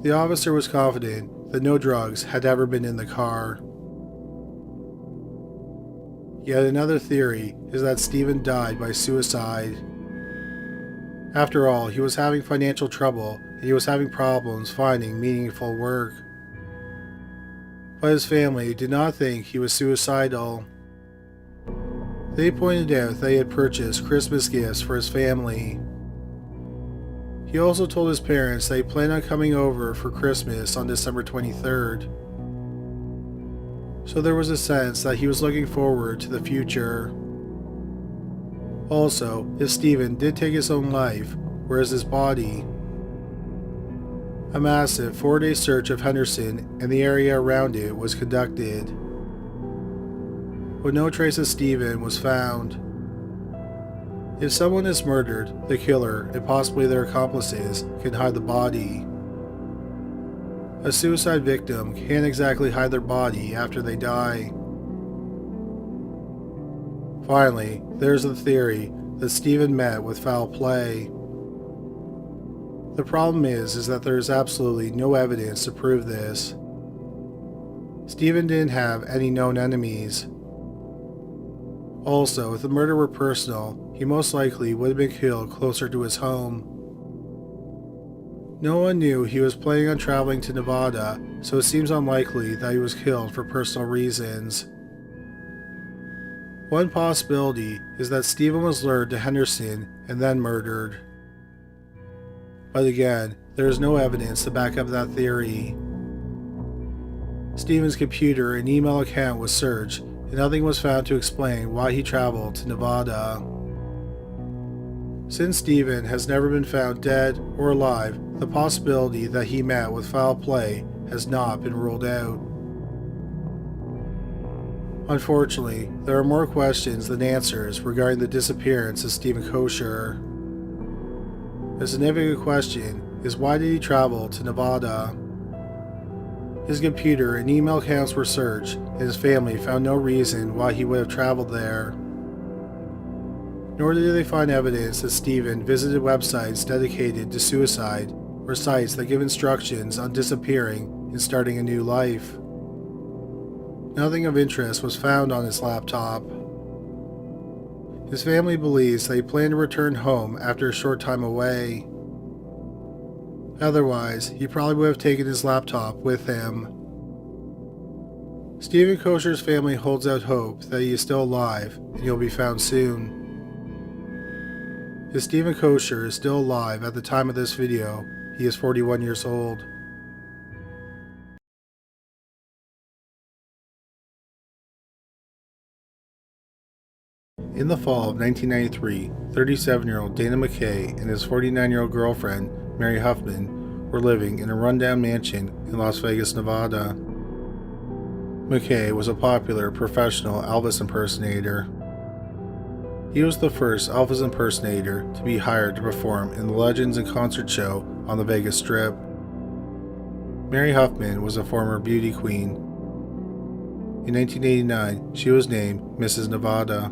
The officer was confident that no drugs had ever been in the car. Yet another theory is that Stephen died by suicide. After all, he was having financial trouble and he was having problems finding meaningful work. But his family did not think he was suicidal. They pointed out that he had purchased Christmas gifts for his family. He also told his parents that he planned on coming over for Christmas on December 23rd. So there was a sense that he was looking forward to the future. Also, if Stephen did take his own life, where is his body? A massive 4-day search of Henderson and the area around it was conducted, but no trace of Stephen was found. If someone is murdered, the killer, and possibly their accomplices, can hide the body. A suicide victim can't exactly hide their body after they die. Finally, there's the theory that Stephen met with foul play. The problem is that there is absolutely no evidence to prove this. Stephen didn't have any known enemies. Also, if the murder were personal, he most likely would have been killed closer to his home. No one knew he was planning on traveling to Nevada, so it seems unlikely that he was killed for personal reasons. One possibility is that Stephen was lured to Henderson and then murdered. But again, there is no evidence to back up that theory. Stephen's computer and email account was searched, and nothing was found to explain why he traveled to Nevada. Since Stephen has never been found dead or alive, the possibility that he met with foul play has not been ruled out. Unfortunately, there are more questions than answers regarding the disappearance of Stephen Koecher. A significant question is, why did he travel to Nevada? His computer and email accounts were searched, and his family found no reason why he would have traveled there. Nor did they find evidence that Stephen visited websites dedicated to suicide or sites that give instructions on disappearing and starting a new life. Nothing of interest was found on his laptop. His family believes that he planned to return home after a short time away. Otherwise, he probably would have taken his laptop with him. Stephen Koecher's family holds out hope that he is still alive and he'll be found soon. If Stephen Koecher is still alive at the time of this video, he is 41 years old. In the fall of 1993, 37-year-old Dana MacKay and his 49-year-old girlfriend, Mary Huffman, were living in a rundown mansion in Las Vegas, Nevada. MacKay was a popular professional Elvis impersonator. He was the first Elvis impersonator to be hired to perform in the Legends and Concert Show on the Vegas Strip. Mary Huffman was a former beauty queen. In 1989, she was named Mrs. Nevada.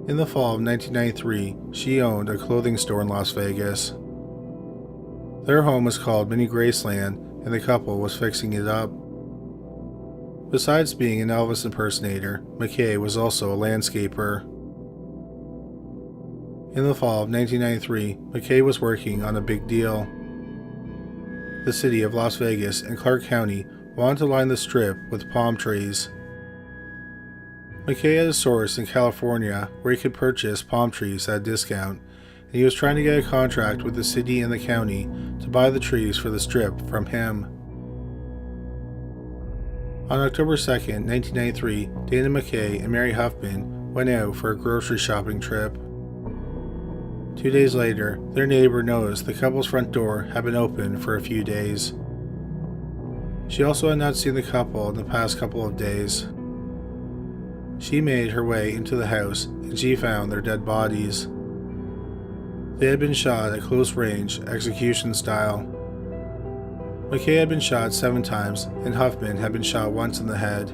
In the fall of 1993, she owned a clothing store in Las Vegas. Their home was called Mini Graceland, and the couple was fixing it up. Besides being an Elvis impersonator, MacKay was also a landscaper. In the fall of 1993, MacKay was working on a big deal. The city of Las Vegas and Clark County wanted to line the strip with palm trees. MacKay had a source in California where he could purchase palm trees at a discount, and he was trying to get a contract with the city and the county to buy the trees for the strip from him. On October 2, 1993, Dana MacKay and Mary Huffman went out for a grocery shopping trip. 2 days later, their neighbor noticed the couple's front door had been open for a few days. She also had not seen the couple in the past couple of days. She made her way into the house and she found their dead bodies. They had been shot at close range, execution style. MacKay had been shot 7 times and Huffman had been shot once in the head.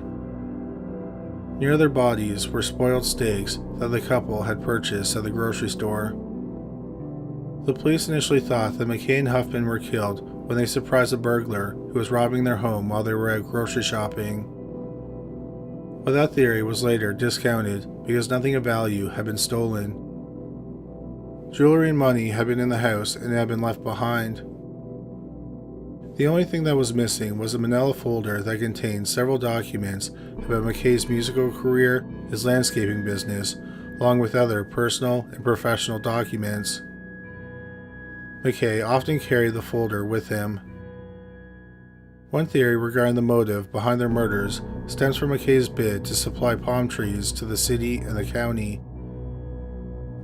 Near their bodies were spoiled steaks that the couple had purchased at the grocery store. The police initially thought that MacKay and Huffman were killed when they surprised a burglar who was robbing their home while they were out grocery shopping. But that theory was later discounted because nothing of value had been stolen. Jewelry and money had been in the house and had been left behind. The only thing that was missing was a manila folder that contained several documents about MacKay's musical career, his landscaping business, along with other personal and professional documents. MacKay often carried the folder with him. One theory regarding the motive behind their murders stems from MacKay's bid to supply palm trees to the city and the county.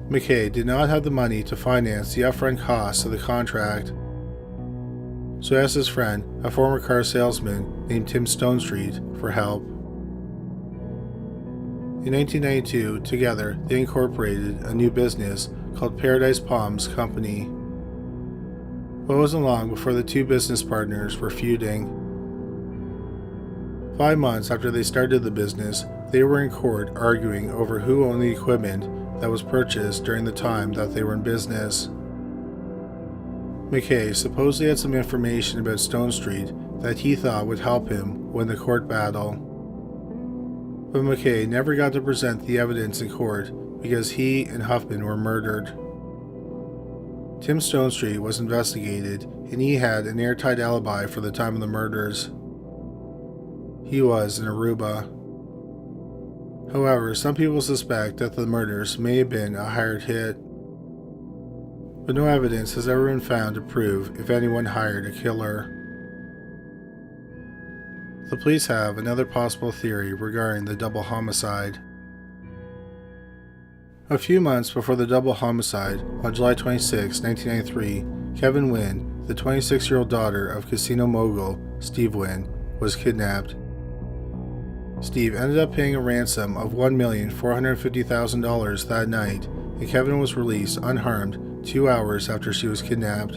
MacKay did not have the money to finance the upfront costs of the contract. so he asked his friend, a former car salesman named Tim Stonestreet, for help. In 1992, together, they incorporated a new business called Paradise Palms Company. But it wasn't long before the two business partners were feuding. 5 months after they started the business, they were in court arguing over who owned the equipment that was purchased during the time that they were in business. MacKay supposedly had some information about Stonestreet that he thought would help him win the court battle. But MacKay never got to present the evidence in court because he and Huffman were murdered. Tim Stonestreet was investigated and he had an airtight alibi for the time of the murders. He was in Aruba. However, some people suspect that the murders may have been a hired hit, but no evidence has ever been found to prove if anyone hired a killer. The police have another possible theory regarding the double homicide. A few months before the double homicide, on July 26, 1993, Kevin Wynn, the 26-year-old daughter of casino mogul Steve Wynn, was kidnapped. Steve ended up paying a ransom of $1,450,000 that night, and Kevin was released unharmed 2 hours after she was kidnapped.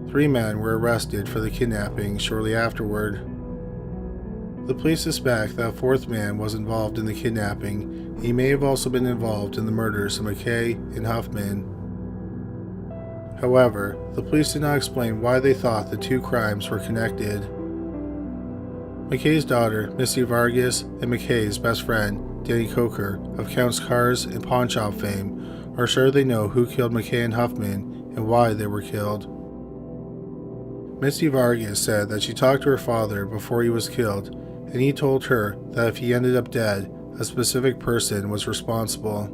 3 men were arrested for the kidnapping shortly afterward. The police suspect that a 4th man was involved in the kidnapping. He may have also been involved in the murders of MacKay and Huffman. However, the police did not explain why they thought the two crimes were connected. MacKay's daughter, Missy Vargas, and MacKay's best friend, Danny Koecher, of Count's Cars and Pawn Shop fame, are sure they know who killed MacKay and Huffman and why they were killed. Missy Vargas said that she talked to her father before he was killed, and he told her that if he ended up dead, a specific person was responsible.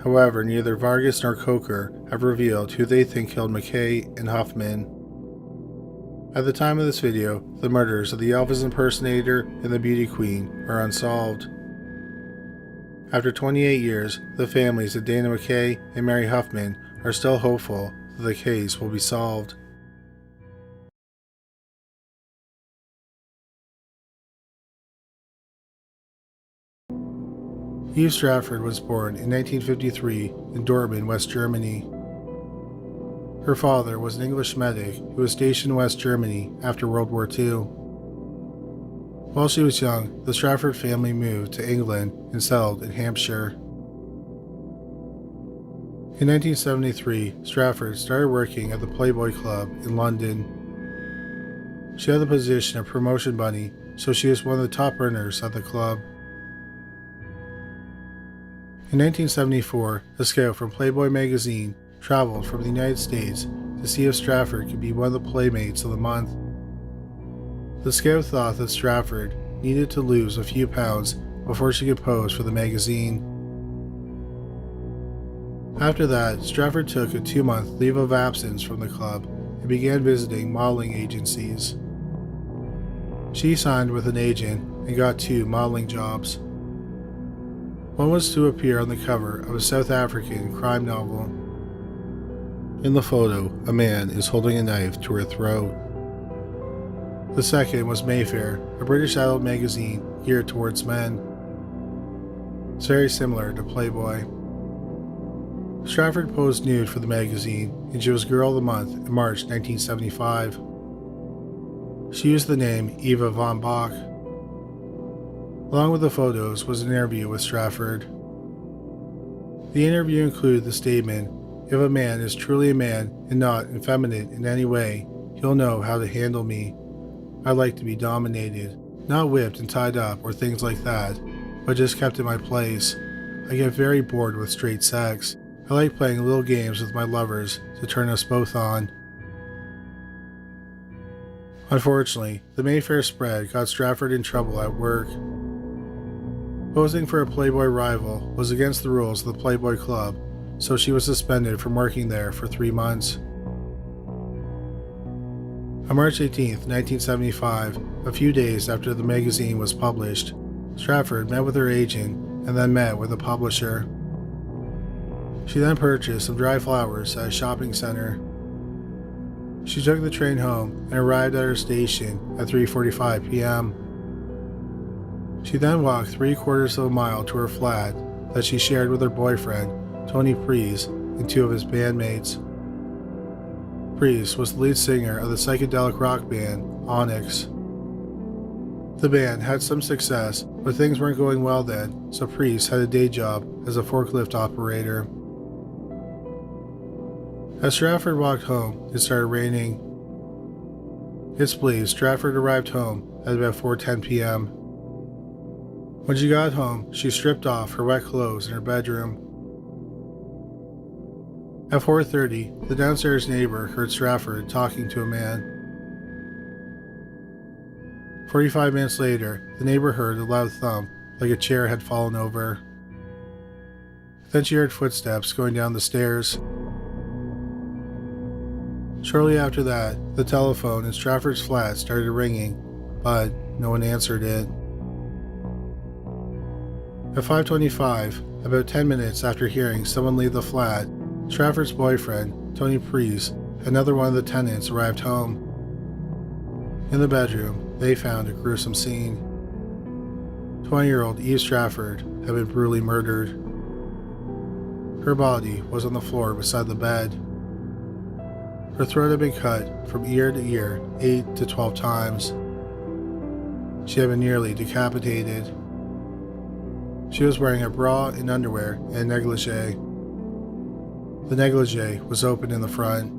However, neither Vargas nor Koecher have revealed who they think killed MacKay and Huffman. At the time of this video, the murders of the Elvis impersonator and the beauty queen are unsolved. After 28 years, the families of Dana MacKay and Mary Huffman are still hopeful that the case will be solved. Eve Stratford was born in 1953 in Dortmund, West Germany. Her father was an English medic who was stationed in West Germany after World War II. While she was young, the Stratford family moved to England and settled in Hampshire. In 1973, Stratford started working at the Playboy Club in London. She had the position of promotion bunny, so she was one of the top earners at the club. In 1974, a scout from Playboy magazine traveled from the United States to see if Stratford could be one of the Playmates of the month. The scout thought that Stratford needed to lose a few pounds before she could pose for the magazine. After that, Stratford took a 2-month leave of absence from the club and began visiting modeling agencies. She signed with an agent and got 2 modeling jobs. One was to appear on the cover of a South African crime novel. In the photo, a man is holding a knife to her throat. The second was Mayfair, a British adult magazine geared towards men. It's very similar to Playboy. Stratford posed nude for the magazine, and she was Girl of the Month in March 1975. She used the name Eva von Bach. Along with the photos was an interview with Stratford. The interview included the statement, "If a man is truly a man and not effeminate in any way, he'll know how to handle me. I like to be dominated, not whipped and tied up or things like that, but just kept in my place. I get very bored with straight sex. I like playing little games with my lovers to turn us both on." Unfortunately, the Mayfair spread got Stratford in trouble at work. Posing for a Playboy rival was against the rules of the Playboy Club, so she was suspended from working there for 3 months. On March 18, 1975, a few days after the magazine was published, Stratford met with her agent and then met with a publisher. She then purchased some dry flowers at a shopping center. She took the train home and arrived at her station at 3:45 p.m. She then walked 3/4 of a mile to her flat that she shared with her boyfriend, Tony Priest, and 2 of his bandmates. Priest was the lead singer of the psychedelic rock band Onyx. The band had some success, but things weren't going well then, so Priest had a day job as a forklift operator. As Stratford walked home, it started raining. It's believed Stratford arrived home at about 4:10 p.m. When she got home, she stripped off her wet clothes in her bedroom. At 4:30, the downstairs neighbor heard Stratford talking to a man. 45 minutes later, the neighbor heard a loud thump, like a chair had fallen over. Then she heard footsteps going down the stairs. Shortly after that, the telephone in Stratford's flat started ringing, but no one answered it. At 5:25, about 10 minutes after hearing someone leave the flat, Stratford's boyfriend, Tony Priest, another one of the tenants, arrived home. In the bedroom, they found a gruesome scene. 20-year-old Eve Stratford had been brutally murdered. Her body was on the floor beside the bed. Her throat had been cut from ear to ear 8 to 12 times. She had been nearly decapitated. She was wearing a bra and underwear and a negligee. The negligee was open in the front.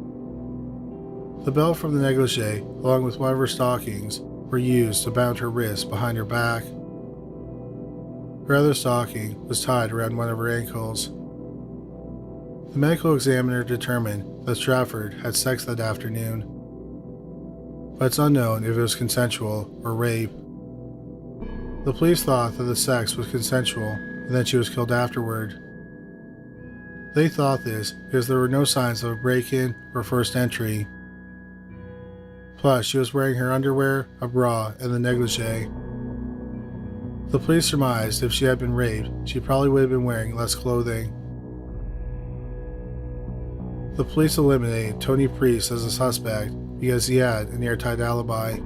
The belt from the negligee, along with one of her stockings, were used to bound her wrists behind her back. Her other stocking was tied around one of her ankles. The medical examiner determined that Stratford had sex that afternoon, but it's unknown if it was consensual or rape. The police thought that the sex was consensual and that she was killed afterward. They thought this because there were no signs of a break-in or forced entry. Plus, she was wearing her underwear, a bra, and the negligee. The police surmised if she had been raped, she probably would have been wearing less clothing. The police eliminated Tony Priest as a suspect because he had an airtight alibi.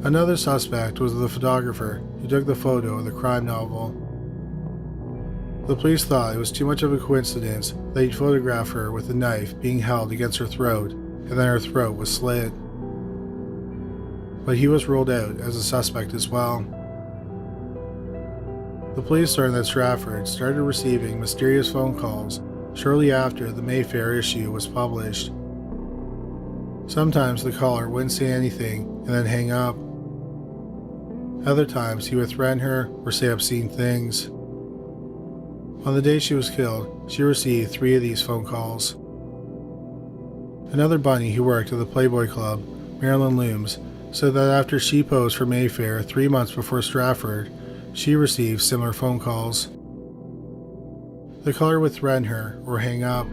Another suspect was the photographer who took the photo of the crime novel. The police thought it was too much of a coincidence that he'd photograph her with a knife being held against her throat and then her throat was slit. But he was ruled out as a suspect as well. The police learned that Stratford started receiving mysterious phone calls shortly after the Mayfair issue was published. Sometimes the caller wouldn't say anything and then hang up. Other times he would threaten her or say obscene things. On the day she was killed, she received 3 of these phone calls. Another bunny who worked at the Playboy Club, Marilyn Looms, said that after she posed for Mayfair 3 months before Stratford, she received similar phone calls. The caller would threaten her or hang up.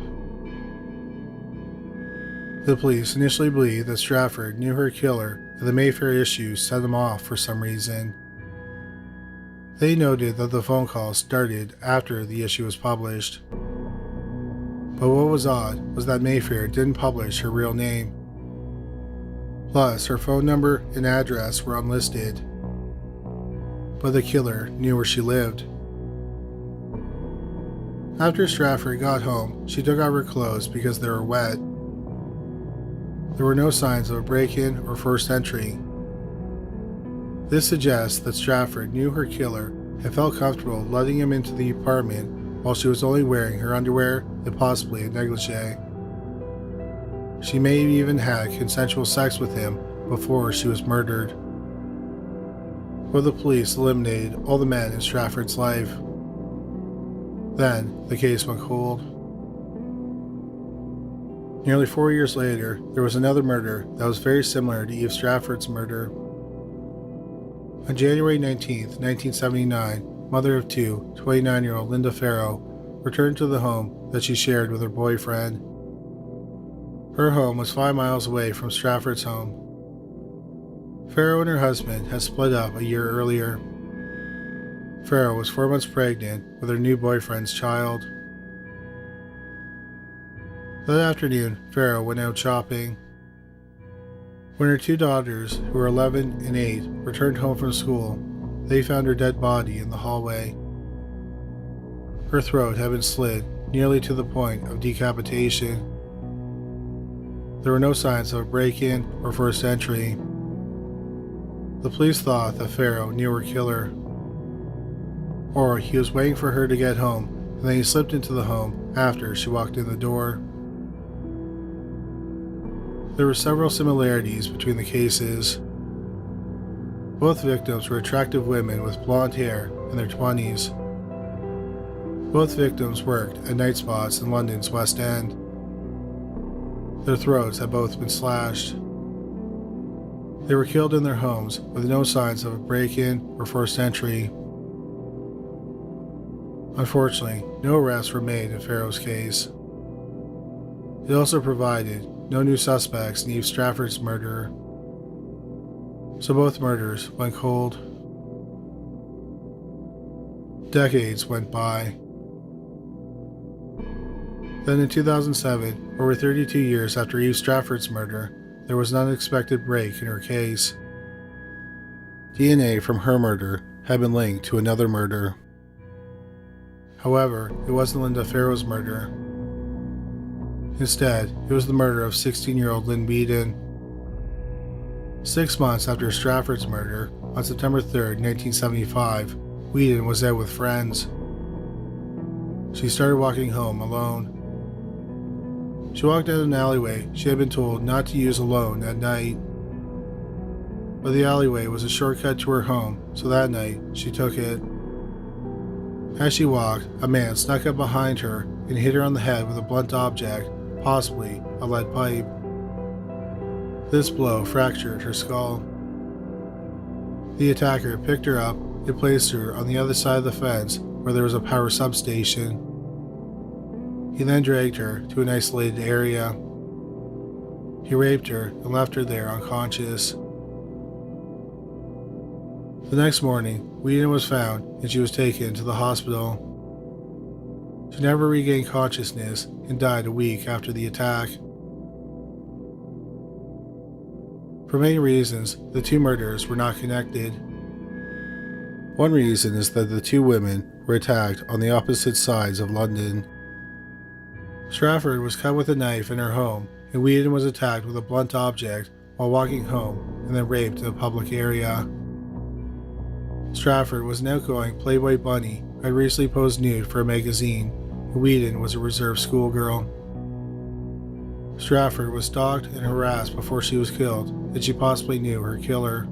The police initially believed that Stratford knew her killer and the Mayfair issue set him off for some reason. They noted that the phone call started after the issue was published. But what was odd was that Mayfair didn't publish her real name. Plus, her phone number and address were unlisted. But the killer knew where she lived. After Stratford got home, she took off her clothes because they were wet. There were no signs of a break-in or forced entry. This suggests that Stratford knew her killer and felt comfortable letting him into the apartment while she was only wearing her underwear and possibly a negligee. She may have even had consensual sex with him before she was murdered. But the police eliminated all the men in Stratford's life. Then, the case went cold. Nearly 4 years later, there was another murder that was very similar to Eve Stratford's murder. On January 19, 1979, mother of 2, 29-year-old Linda Farrow, returned to the home that she shared with her boyfriend. Her home was 5 miles away from Stratford's home. Farrow and her husband had split up a year earlier. Farrow was 4 months pregnant with her new boyfriend's child. That afternoon, Farrow went out shopping. When her two daughters, who were 11 and 8, returned home from school, they found her dead body in the hallway. Her throat had been slit nearly to the point of decapitation. There were no signs of a break-in or forced entry. The police thought that Farrow knew her killer, or he was waiting for her to get home, and then he slipped into the home after she walked in the door. There were several similarities between the cases. Both victims were attractive women with blonde hair in their 20s. Both victims worked at night spots in London's West End. Their throats had both been slashed. They were killed in their homes with no signs of a break-in or forced entry. Unfortunately, no arrests were made in Farrow's case. It also provided no new suspects in Eve Stratford's murder, so both murders went cold. Decades went by. Then in 2007, over 32 years after Eve Stratford's murder, there was an unexpected break in her case. DNA from her murder had been linked to another murder. However, it wasn't Linda Farrow's murder. Instead, it was the murder of 16-year-old Lynne Weedon. 6 months after Stratford's murder, on September 3, 1975, Weedon was out with friends. She started walking home alone. She walked down an alleyway she had been told not to use alone at night. But the alleyway was a shortcut to her home, so that night she took it. As she walked, a man snuck up behind her and hit her on the head with a blunt object, possibly a lead pipe. This blow fractured her skull. The attacker picked her up and placed her on the other side of the fence where there was a power substation. He then dragged her to an isolated area. He raped her and left her there unconscious. The next morning, Weedon was found and she was taken to the hospital. She never regained consciousness and died a week after the attack. For many reasons, the two murders were not connected. One reason is that the two women were attacked on the opposite sides of London. Stratford was cut with a knife in her home, and Weedon was attacked with a blunt object while walking home and then raped in a public area. Stratford was an outgoing Playboy bunny who had recently posed nude for a magazine, and Weedon was a reserved schoolgirl. Stratford was stalked and harassed before she was killed, and she possibly knew her killer.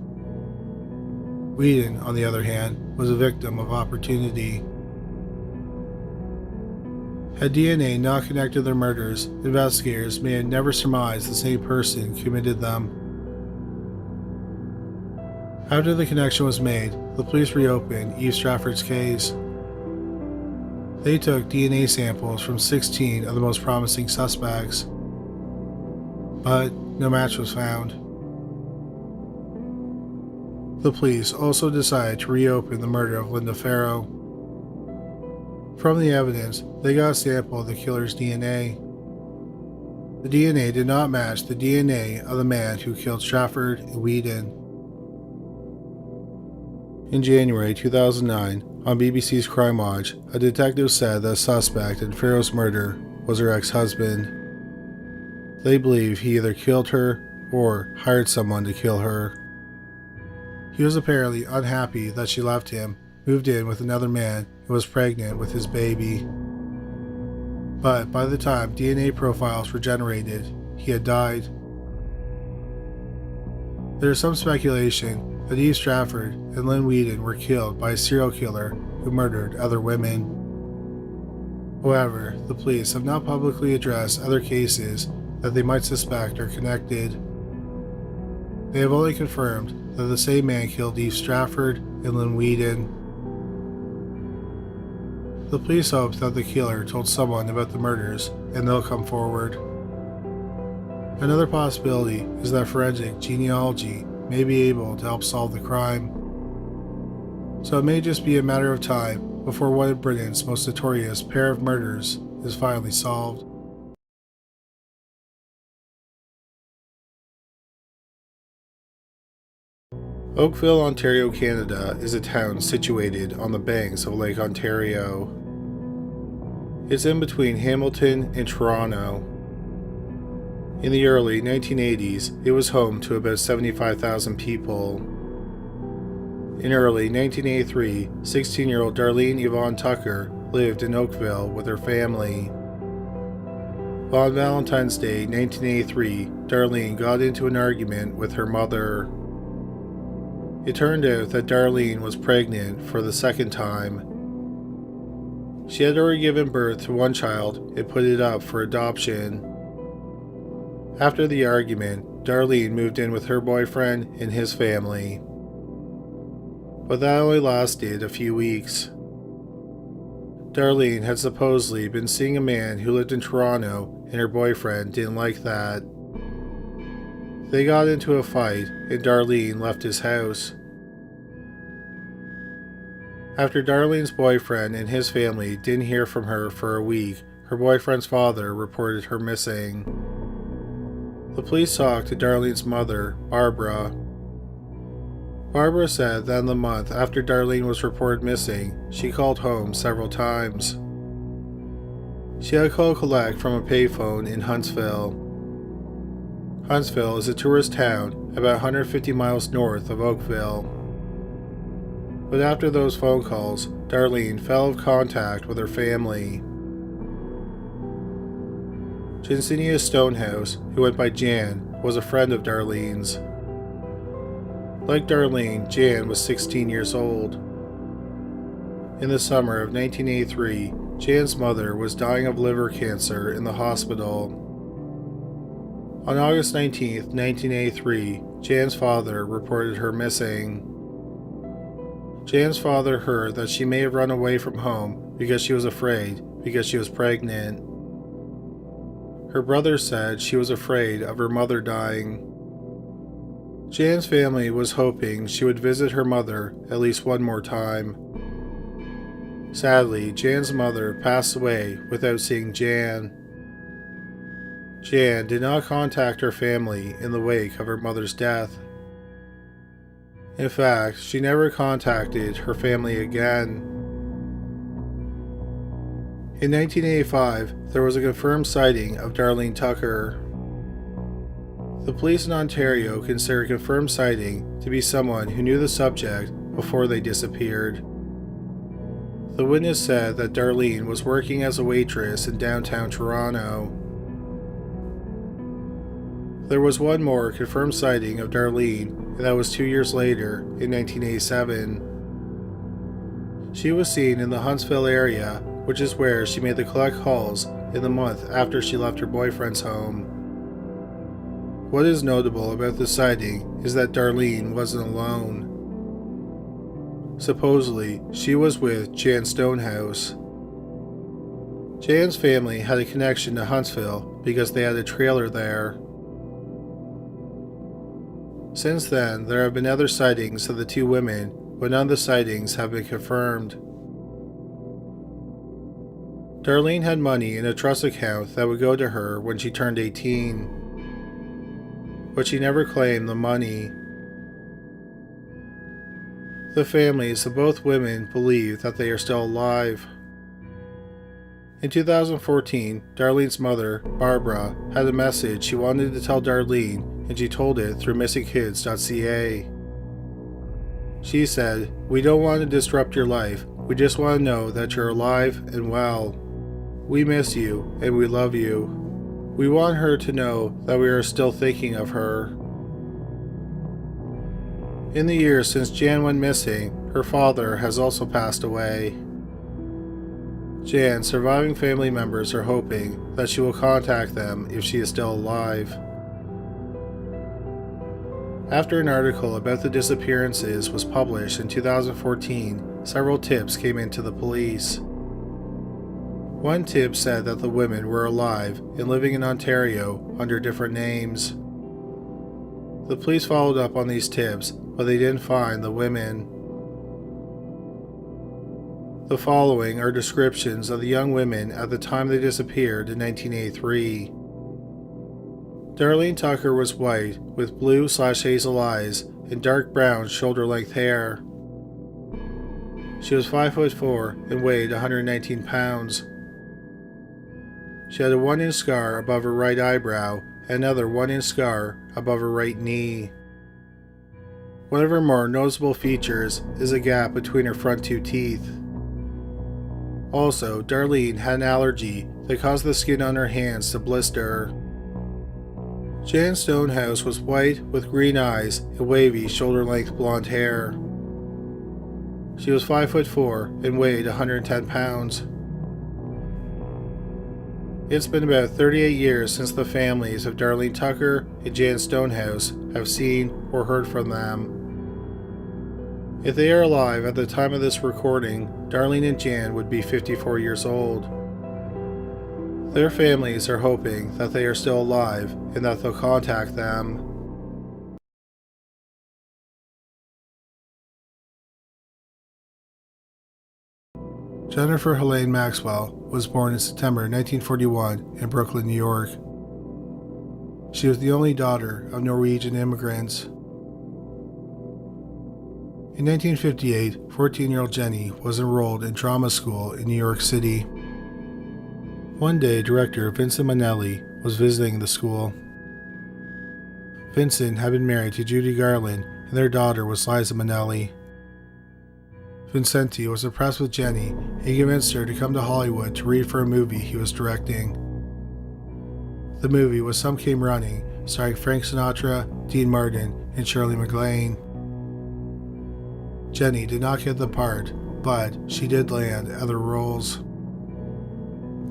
Weedon, on the other hand, was a victim of opportunity. Had DNA not connected their murders, investigators may have never surmised the same person committed them. After the connection was made, the police reopened Eve Stratford's case. They took DNA samples from 16 of the most promising suspects, but no match was found. The police also decided to reopen the murder of Linda Farrow. From the evidence, they got a sample of the killer's DNA. The DNA did not match the DNA of the man who killed Stratford and Weedon. In January 2009, on BBC's Crime Watch, a detective said that a suspect in Farrow's murder was her ex-husband. They believe he either killed her or hired someone to kill her. He was apparently unhappy that she left him, moved in with another man, and was pregnant with his baby. But by the time DNA profiles were generated, he had died. There is some speculation that Eve Stratford and Lynne Weedon were killed by a serial killer who murdered other women. However, the police have not publicly addressed other cases that they might suspect are connected. They have only confirmed that the same man killed Eve Stratford and Lynne Weedon. The police hope that the killer told someone about the murders and they'll come forward. Another possibility is that forensic genealogy may be able to help solve the crime. So it may just be a matter of time before one of Britain's most notorious pair of murders is finally solved. Oakville, Ontario, Canada is a town situated on the banks of Lake Ontario. It's in between Hamilton and Toronto. In the early 1980s, it was home to about 75,000 people. In early 1983, 16-year-old Darlene Yvonne Tucker lived in Oakville with her family. On Valentine's Day 1983, Darlene got into an argument with her mother. It turned out that Darlene was pregnant for the second time. She had already given birth to one child and put it up for adoption. After the argument, Darlene moved in with her boyfriend and his family. But that only lasted a few weeks. Darlene had supposedly been seeing a man who lived in Toronto, and her boyfriend didn't like that. They got into a fight, and Darlene left his house. After Darlene's boyfriend and his family didn't hear from her for a week, her boyfriend's father reported her missing. The police talked to Darlene's mother, Barbara. Barbara said that in the month after Darlene was reported missing, she called home several times. She had called collect from a payphone in Huntsville. Huntsville is a tourist town about 150 miles north of Oakville. But after those phone calls, Darlene fell out of contact with her family. Jannisina Stonehouse, who went by Jan, was a friend of Darlene's. Like Darlene, Jan was 16 years old. In the summer of 1983, Jan's mother was dying of liver cancer in the hospital. On August 19, 1983, Jan's father reported her missing. Jan's father heard that she may have run away from home because she was afraid because she was pregnant. Her brother said she was afraid of her mother dying. Jan's family was hoping she would visit her mother at least one more time. Sadly, Jan's mother passed away without seeing Jan. Jan did not contact her family in the wake of her mother's death. In fact, she never contacted her family again. In 1985, there was a confirmed sighting of Darlene Tucker. The police in Ontario consider a confirmed sighting to be someone who knew the subject before they disappeared. The witness said that Darlene was working as a waitress in downtown Toronto. There was one more confirmed sighting of Darlene, and that was 2 years later, in 1987. She was seen in the Huntsville area, which is where she made the collect calls in the month after she left her boyfriend's home. What is notable about the sighting is that Darlene wasn't alone. Supposedly, she was with Jan Stonehouse. Jan's family had a connection to Huntsville because they had a trailer there. Since then, there have been other sightings of the two women, but none of the sightings have been confirmed. Darlene had money in a trust account that would go to her when she turned 18, but she never claimed the money. The families of both women believe that they are still alive. In 2014, Darlene's mother, Barbara, had a message she wanted to tell Darlene, and she told it through missingkids.ca. She said, "We don't want to disrupt your life. We just want to know that you're alive and well. We miss you and we love you. We want her to know that we are still thinking of her." In the years since Jan went missing, her father has also passed away. Jan's surviving family members are hoping that she will contact them if she is still alive. After an article about the disappearances was published in 2014, several tips came into the police. One tip said that the women were alive and living in Ontario under different names. The police followed up on these tips, but they didn't find the women. The following are descriptions of the young women at the time they disappeared in 1983. Darlene Tucker was white with blue/hazel eyes and dark brown shoulder-length hair. She was 5'4" and weighed 119 pounds. She had a 1-inch scar above her right eyebrow and another 1-inch scar above her right knee. One of her more noticeable features is a gap between her front 2 teeth. Also, Darlene had an allergy that caused the skin on her hands to blister. Jan Stonehouse was white with green eyes and wavy shoulder-length blonde hair. She was 5'4" and weighed 110 pounds. It's been about 38 years since the families of Darlene Tucker and Jan Stonehouse have seen or heard from them. If they are alive at the time of this recording, Darlene and Jan would be 54 years old. Their families are hoping that they are still alive and that they'll contact them. Jennifer Helene Maxwell was born in September 1941 in Brooklyn, New York. She was the only daughter of Norwegian immigrants. In 1958, 14-year-old Jenny was enrolled in drama school in New York City. One day, director Vincent Minnelli was visiting the school. Vincent had been married to Judy Garland, and their daughter was Liza Minnelli. Vincenti was impressed with Jenny and he convinced her to come to Hollywood to read for a movie he was directing. The movie was Some Came Running, starring Frank Sinatra, Dean Martin, and Shirley MacLaine. Jenny did not get the part, but she did land other roles.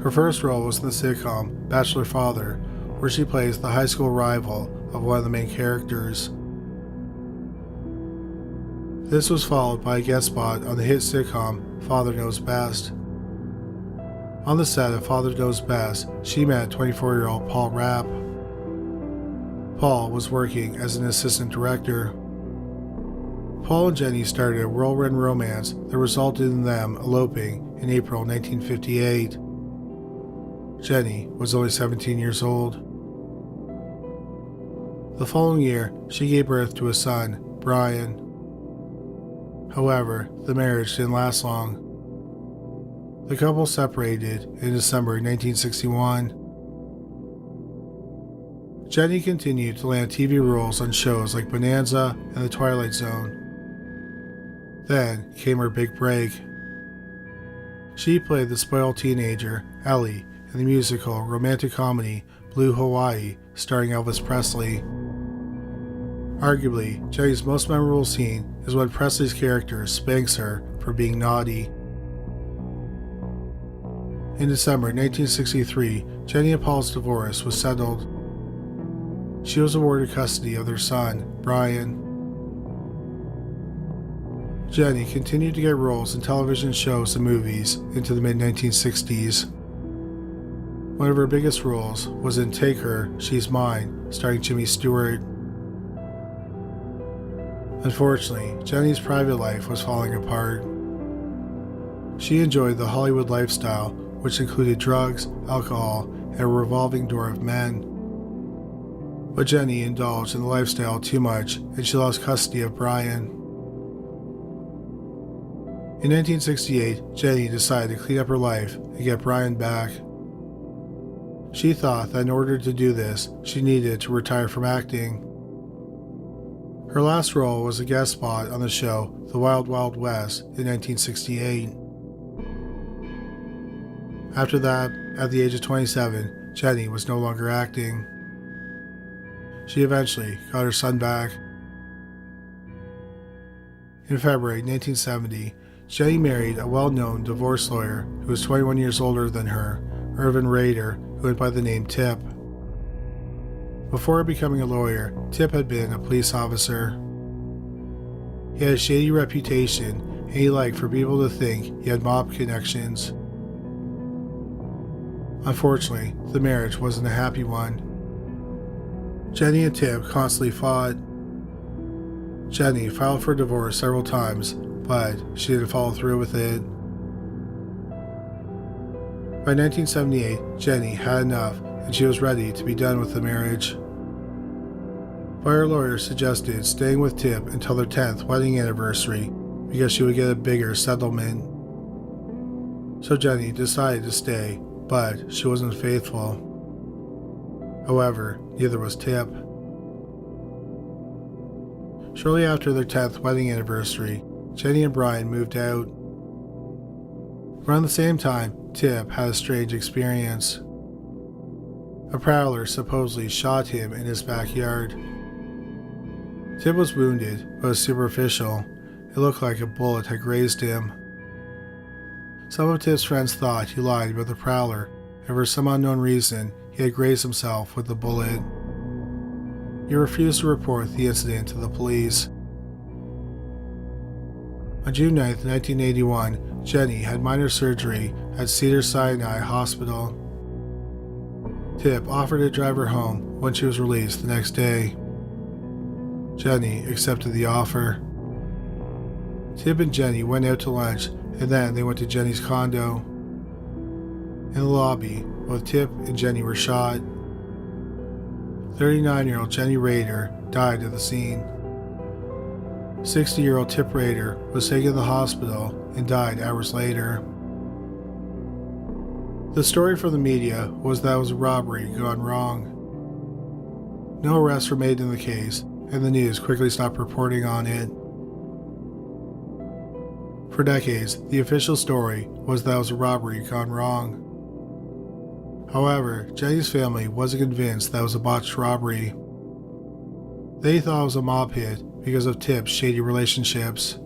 Her first role was in the sitcom Bachelor Father, where she plays the high school rival of one of the main characters. This was followed by a guest spot on the hit sitcom Father Knows Best. On the set of Father Knows Best, she met 24-year-old Paul Rapp. Paul was working as an assistant director. Paul and Jenny started a whirlwind romance that resulted in them eloping in April 1958. Jenny was only 17 years old. The following year, she gave birth to a son, Brian. However, the marriage didn't last long. The couple separated in December 1961. Jenny continued to land TV roles on shows like Bonanza and The Twilight Zone. Then came her big break. She played the spoiled teenager, Ellie, in the musical romantic comedy Blue Hawaii, starring Elvis Presley. Arguably, Jenny's most memorable scene is when Presley's character spanks her for being naughty. In December 1963, Jenny and Paul's divorce was settled. She was awarded custody of their son, Brian. Jenny continued to get roles in television shows and movies into the mid-1960s. One of her biggest roles was in Take Her, She's Mine, starring Jimmy Stewart. Unfortunately, Jenny's private life was falling apart. She enjoyed the Hollywood lifestyle, which included drugs, alcohol, and a revolving door of men. But Jenny indulged in the lifestyle too much, and she lost custody of Brian. In 1968, Jenny decided to clean up her life and get Brian back. She thought that in order to do this, she needed to retire from acting. Her last role was a guest spot on the show The Wild Wild West in 1968. After that, at the age of 27, Jenny was no longer acting. She eventually got her son back. In February 1970, Jenny married a well-known divorce lawyer who was 21 years older than her, Irvin Rader, who went by the name Tip. Before becoming a lawyer, Tip had been a police officer. He had a shady reputation, and he liked for people to think he had mob connections. Unfortunately, the marriage wasn't a happy one. Jenny and Tip constantly fought. Jenny filed for divorce several times, but she didn't follow through with it. By 1978, Jenny had enough and she was ready to be done with the marriage. but her lawyer suggested staying with Tip until their 10th wedding anniversary because she would get a bigger settlement. So Jenny decided to stay, but she wasn't faithful. However, neither was Tip. Shortly after their 10th wedding anniversary, Jenny and Brian moved out. Around the same time, Tip had a strange experience. A prowler supposedly shot him in his backyard. Tip was wounded, but was superficial. It looked like a bullet had grazed him. Some of Tip's friends thought he lied about the prowler, and for some unknown reason, he had grazed himself with the bullet. He refused to report the incident to the police. On June 9, 1981, Jenny had minor surgery at Cedars-Sinai Hospital. Tip offered to drive her home when she was released the next day. Jenny accepted the offer. Tip and Jenny went out to lunch, and then they went to Jenny's condo. In the lobby, both Tip and Jenny were shot. 39-year-old Jenny Rader died at the scene. 60-year-old Tip Rader was taken to the hospital and died hours later. The story from the media was that it was a robbery gone wrong. No arrests were made in the case, and the news quickly stopped reporting on it. For decades, the official story was that it was a robbery gone wrong. However, Jenny's family wasn't convinced that it was a botched robbery. They thought it was a mob hit because of Tip's shady relationships.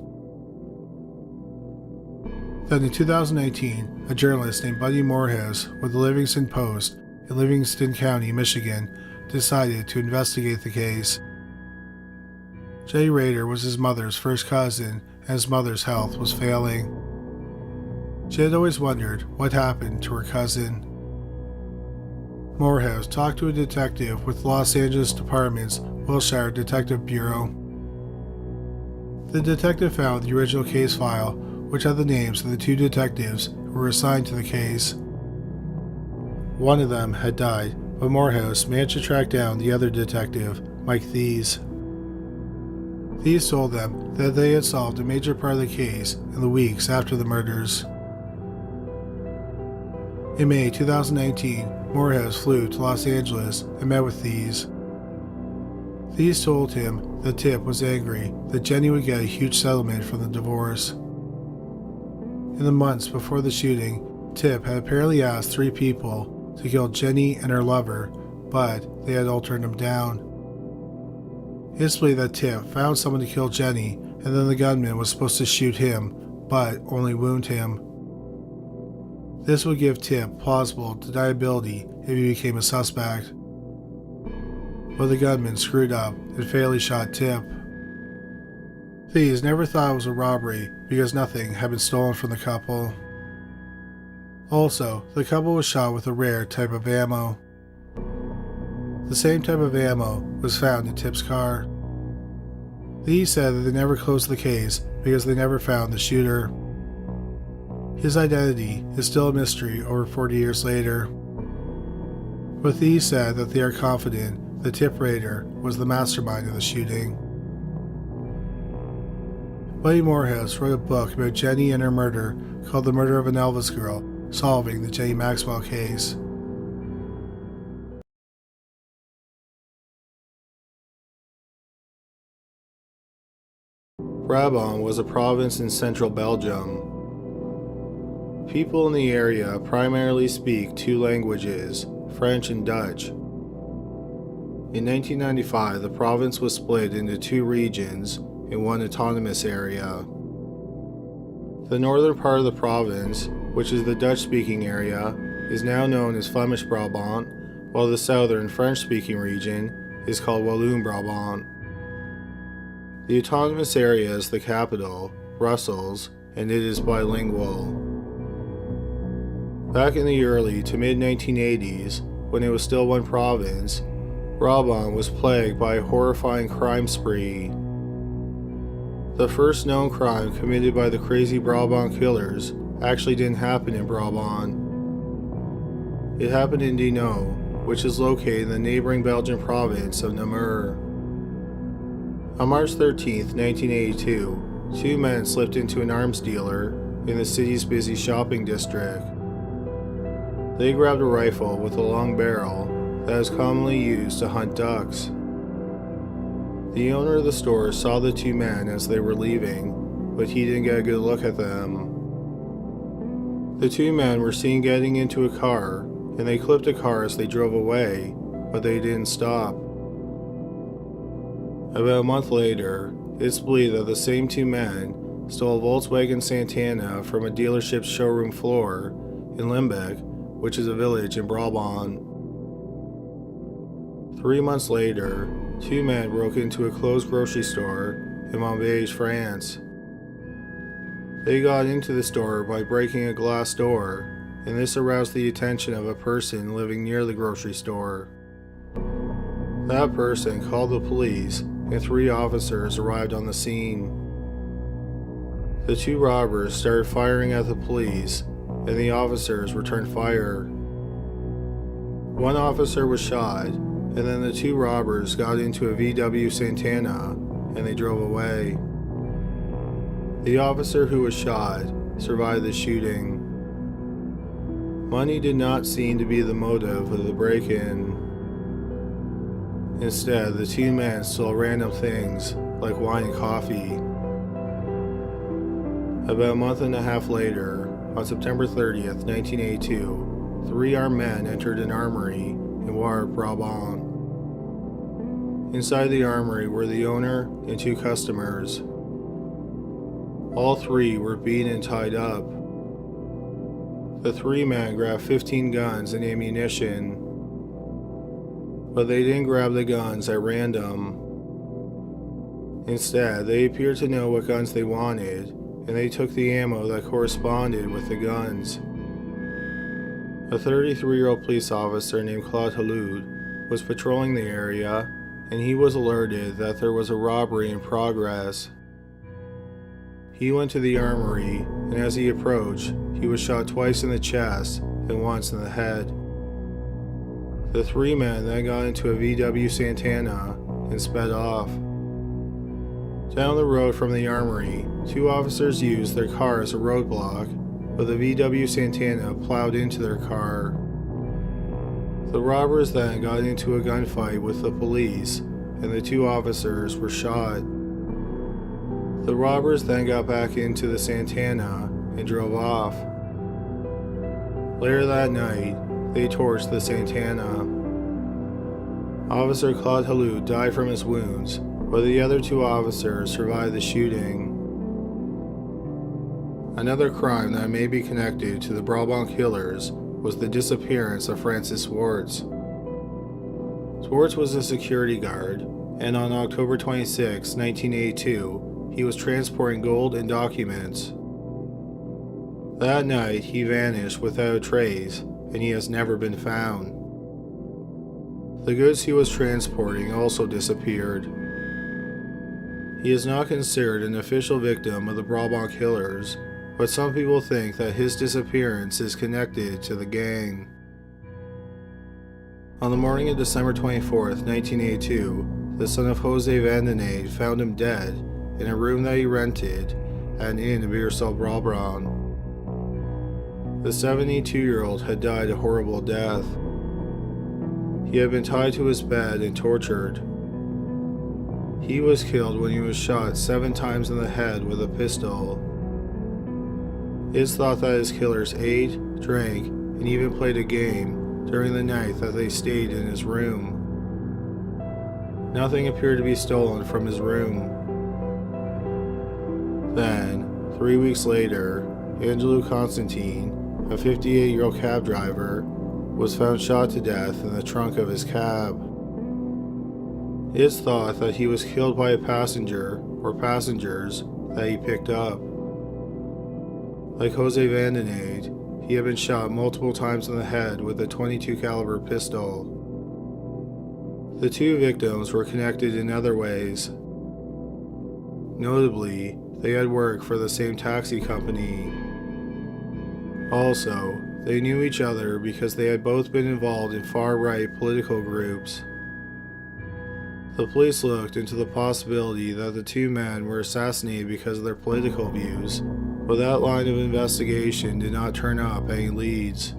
Then in 2018, a journalist named Buddy Morehouse with the Livingston Post in Livingston County, Michigan, decided to investigate the case. Jenny Rader was his mother's first cousin, and his mother's health was failing. She had always wondered what happened to her cousin. Morehouse talked to a detective with Los Angeles Department's Wilshire Detective Bureau. The detective found the original case file, which had the names of the two detectives who were assigned to the case. One of them had died, but Morehouse managed to track down the other detective, Mike Thies. Thies told them that they had solved a major part of the case in the weeks after the murders. In May 2019, Morehouse flew to Los Angeles and met with Thies. Thies told him that Tip was angry that Jenny would get a huge settlement from the divorce. In the months before the shooting, Tip had apparently asked 3 people to kill Jenny and her lover, but they had all turned him down. It's believed that Tip found someone to kill Jenny, and then the gunman was supposed to shoot him, but only wound him. This would give Tip plausible deniability if he became a suspect. But the gunman screwed up and fatally shot Tip. Thies never thought it was a robbery because nothing had been stolen from the couple. Also, the couple was shot with a rare type of ammo. The same type of ammo was found in Tip's car. Thies said that they never closed the case because they never found the shooter. His identity is still a mystery over 40 years later. But Thies said that they are confident that Tip Rader was the mastermind of the shooting. Buddy Morehouse wrote a book about Jenny and her murder called The Murder of an Elvis Girl, Solving the Jenny Maxwell Case. Brabant was a province in central Belgium. People in the area primarily speak 2 languages, French and Dutch. In 1995, the province was split into 2 regions and 1 autonomous area. The northern part of the province, which is the Dutch-speaking area, is now known as Flemish Brabant, while the southern French-speaking region is called Walloon Brabant. The autonomous area is the capital, Brussels, and it is bilingual. Back in the early to mid-1980s, when it was still one province, Brabant was plagued by a horrifying crime spree. The first known crime committed by the crazy Brabant killers actually didn't happen in Brabant. It happened in Dinant, which is located in the neighboring Belgian province of Namur. On March 13, 1982, two men slipped into an arms dealer in the city's busy shopping district. They grabbed a rifle with a long barrel that is commonly used to hunt ducks. The owner of the store saw the two men as they were leaving, but he didn't get a good look at them. The two men were seen getting into a car, and they clipped a car as they drove away, but they didn't stop. About a month later, it's believed that the same two men stole a Volkswagen Santana from a dealership's showroom floor in Limburg, which is a village in Brabant. 3 months later, two men broke into a closed grocery store in Montbéliard, France. They got into the store by breaking a glass door, and this aroused the attention of a person living near the grocery store. That person called the police, and 3 officers arrived on the scene. The two robbers started firing at the police, and the officers returned fire. One officer was shot, and then the two robbers got into a VW Santana, and they drove away. The officer who was shot survived the shooting. Money did not seem to be the motive of the break-in. Instead, the two men stole random things like wine and coffee. About a month and a half later, on September 30th, 1982, 3 armed men entered an armory in War, Brabant. Inside the armory were the owner and 2 customers. All 3 were beaten and tied up. The 3 men grabbed 15 guns and ammunition, but they didn't grab the guns at random. Instead, they appeared to know what guns they wanted, and they took the ammo that corresponded with the guns. A 33-year-old police officer named Claude Holloman was patrolling the area, and he was alerted that there was a robbery in progress. He went to the armory, and as he approached, he was shot twice in the chest and once in the head. The 3 men then got into a VW Santana and sped off. Down the road from the armory, 2 officers used their car as a roadblock, but the VW Santana plowed into their car. The robbers then got into a gunfight with the police, and the 2 officers were shot. The robbers then got back into the Santana and drove off. Later that night, they torched the Santana. Officer Claude Holloman died from his wounds, but the other 2 officers survived the shooting. Another crime that may be connected to the Brabant killers was the disappearance of Francis Swartz. Swartz was a security guard, and on October 26, 1982, he was transporting gold and documents. That night, he vanished without a trace, and he has never been found. The goods he was transporting also disappeared. He is not considered an official victim of the Brabant killers, but some people think that his disappearance is connected to the gang. On the morning of December 24, 1982, the son of Jose Vandenade found him dead in a room that he rented at an inn in Brabant. The 72-year-old had died a horrible death. He had been tied to his bed and tortured. He was killed when he was shot 7 times in the head with a pistol. It's thought that his killers ate, drank, and even played a game during the night that they stayed in his room. Nothing appeared to be stolen from his room. Then, 3 weeks later, Angelo Constantine, a 58-year-old cab driver, was found shot to death in the trunk of his cab. It's thought that he was killed by a passenger or passengers that he picked up. Like Jose Vandenade, he had been shot multiple times in the head with a .22 caliber pistol. The 2 victims were connected in other ways. Notably, they had worked for the same taxi company. Also, they knew each other because they had both been involved in far-right political groups. The police looked into the possibility that the two men were assassinated because of their political views, but that line of investigation did not turn up any leads.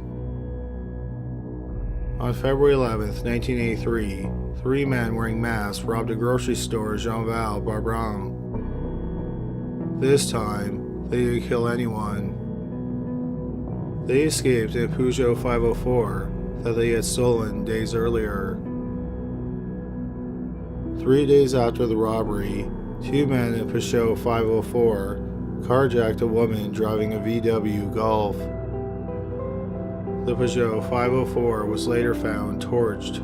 On February 11, 1983, 3 men wearing masks robbed a grocery store in Jannisina, Brabant. This time, they didn't kill anyone. They escaped in a Peugeot 504 that they had stolen days earlier. 3 days after the robbery, 2 men in a Peugeot 504 carjacked a woman driving a VW Golf. The Peugeot 504 was later found torched.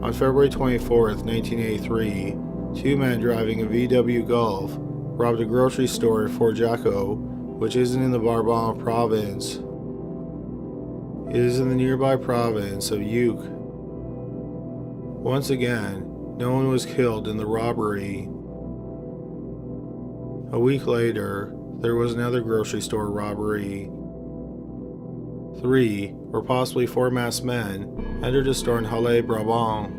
On February 24, 1983, 2 men driving a VW Golf robbed a grocery store in Fort Jacques, which isn't in the Brabant province. It is in the nearby province of Uke. Once again, no one was killed in the robbery. A week later, there was another grocery store robbery. 3, or possibly 4 masked men entered a store in Holloman, Brabant.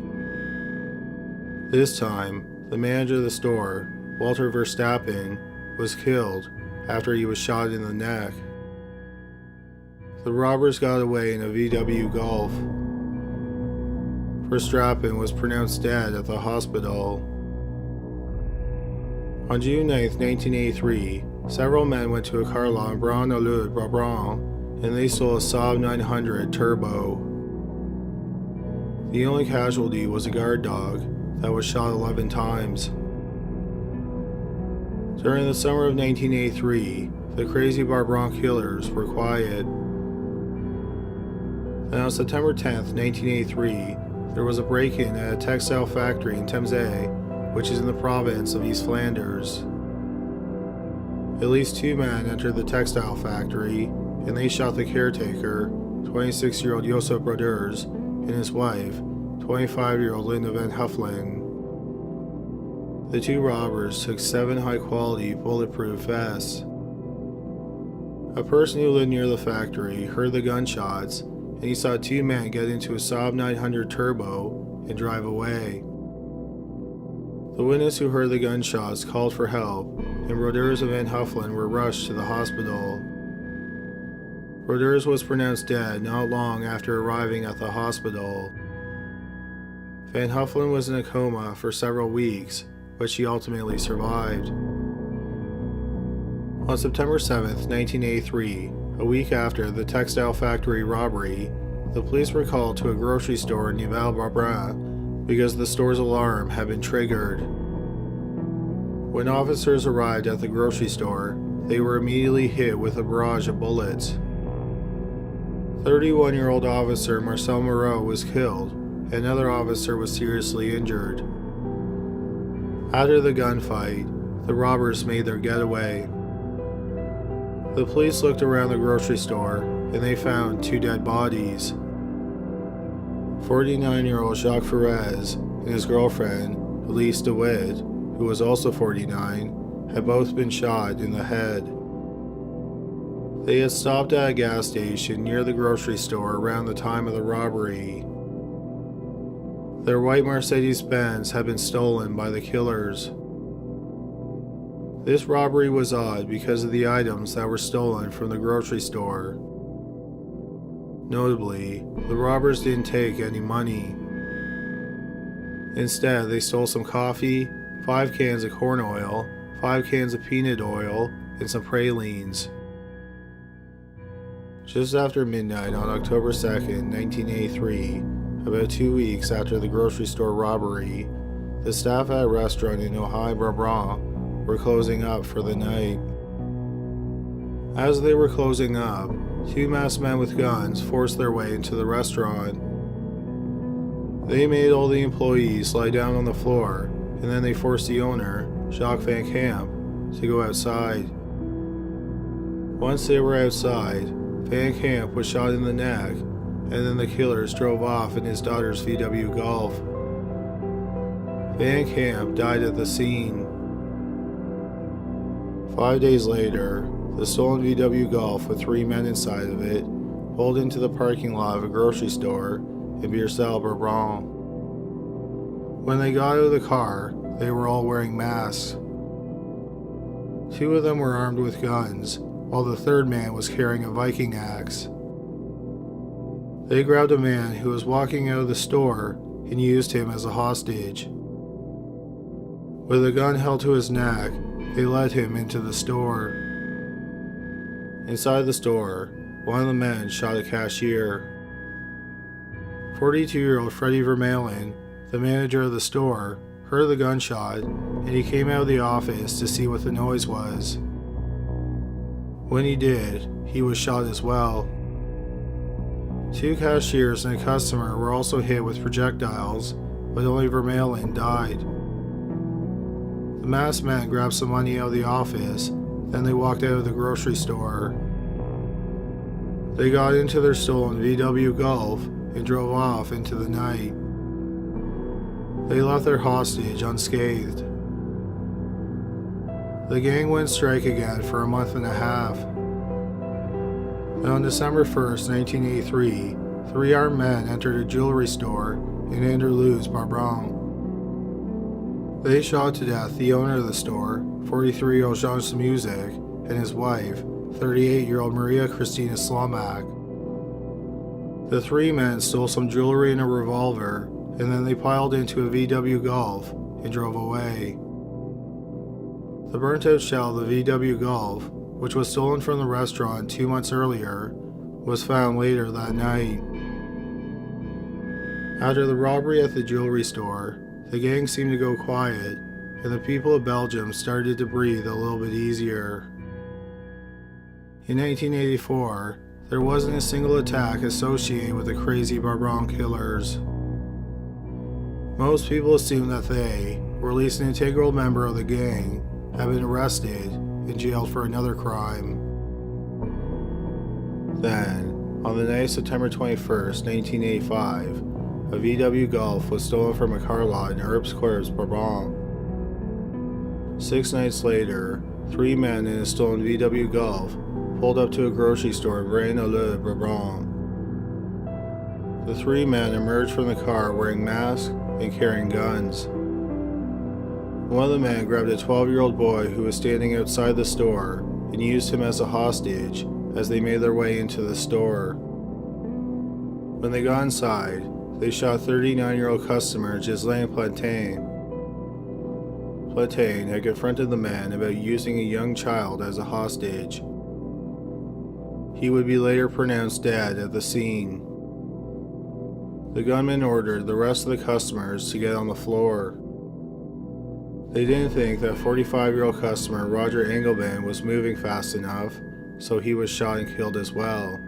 This time, the manager of the store, Walter Verstappen, was killed after he was shot in the neck. The robbers got away in a VW Golf. Verstappen was pronounced dead at the hospital. On June 9, 1983, several men went to a car lot in Brabant, Brabant, and they stole a Saab 900 Turbo. The only casualty was a guard dog that was shot 11 times. During the summer of 1983, the crazy Brabant killers were quiet. And on September 10, 1983, there was a break-in at a textile factory in Temse, which is in the province of East Flanders. At least 2 men entered the textile factory, and they shot the caretaker, 26-year-old Joseph Broders, and his wife, 25-year-old Lynne van Huffman. The 2 robbers took 7 high-quality bulletproof vests. A person who lived near the factory heard the gunshots, and he saw 2 men get into a Saab 900 Turbo and drive away. The witness who heard the gunshots called for help, and Broders and Van Huffman were rushed to the hospital. Broders was pronounced dead not long after arriving at the hospital. Van Huffman was in a coma for several weeks, but she ultimately survived. On September 7, 1983, a week after the textile factory robbery, the police were called to a grocery store in Brabant because the store's alarm had been triggered. When officers arrived at the grocery store, they were immediately hit with a barrage of bullets. 31-year-old officer Marcel Moreau was killed, and another officer was seriously injured. After the gunfight, the robbers made their getaway. The police looked around the grocery store, and they found 2 dead bodies. 49-year-old Jacques Ferrez and his girlfriend, Elise DeWitt, who was also 49, had both been shot in the head. They had stopped at a gas station near the grocery store around the time of the robbery. Their white Mercedes-Benz had been stolen by the killers. This robbery was odd because of the items that were stolen from the grocery store. Notably, the robbers didn't take any money. Instead, they stole some coffee, 5 cans of corn oil, 5 cans of peanut oil, and some pralines. Just after midnight on October 2, 1983, about 2 weeks after the grocery store robbery, the staff at a restaurant in Ohio, Brabant, were closing up for the night. As they were closing up, 2 masked men with guns forced their way into the restaurant. They made all the employees lie down on the floor, and then they forced the owner, Jacques Van Camp, to go outside. Once they were outside, Van Camp was shot in the neck, and then the killers drove off in his daughter's VW Golf. Van Camp died at the scene. 5 days later, the stolen VW Golf with 3 men inside of it pulled into the parking lot of a grocery store in Brabant. When they got out of the car, they were all wearing masks. 2 of them were armed with guns, while the third man was carrying a Viking axe. They grabbed a man who was walking out of the store and used him as a hostage. With a gun held to his neck, they led him into the store. Inside the store, one of the men shot a cashier. 42-year-old Freddie Vermeulen, the manager of the store, heard the gunshot, and he came out of the office to see what the noise was. When he did, he was shot as well. 2 cashiers and a customer were also hit with projectiles, but only Vermeulen died. The masked men grabbed some money out of the office, then they walked out of the grocery store. They got into their stolen VW Golf and drove off into the night. They left their hostage unscathed. The gang went strike again for a month and a half. And on December 1st, 1983, 3 armed men entered a jewelry store in Anderlecht, Brabant. They shot to death the owner of the store, 43-year-old Jannisina, and his wife, 38-year-old Maria Christina Slomak. The 3 men stole some jewelry and a revolver, and then they piled into a VW Golf and drove away. The burnt-out shell of the VW Golf, which was stolen from the restaurant 2 months earlier, was found later that night. After the robbery at the jewelry store, the gang seemed to go quiet, and the people of Belgium started to breathe a little bit easier. In 1984, there wasn't a single attack associated with the crazy Brabant killers. Most people assumed that they, or at least an integral member of the gang, had been arrested and jailed for another crime. Then, on the night of September 21st, 1985, a VW Golf was stolen from a car lot in Herbsquarts, Brabant. 6 nights later, 3 men in a stolen VW Golf pulled up to a grocery store in Braine-l'Alleud, Brabant. The 3 men emerged from the car wearing masks and carrying guns. One of the men grabbed a 12-year-old boy who was standing outside the store and used him as a hostage as they made their way into the store. When they got inside, they shot 39-year-old customer Ghislaine Plantain. Plantain had confronted the man about using a young child as a hostage. He would be later pronounced dead at the scene. The gunman ordered the rest of the customers to get on the floor. They didn't think that 45-year-old customer Roger Engelman was moving fast enough, so he was shot and killed as well.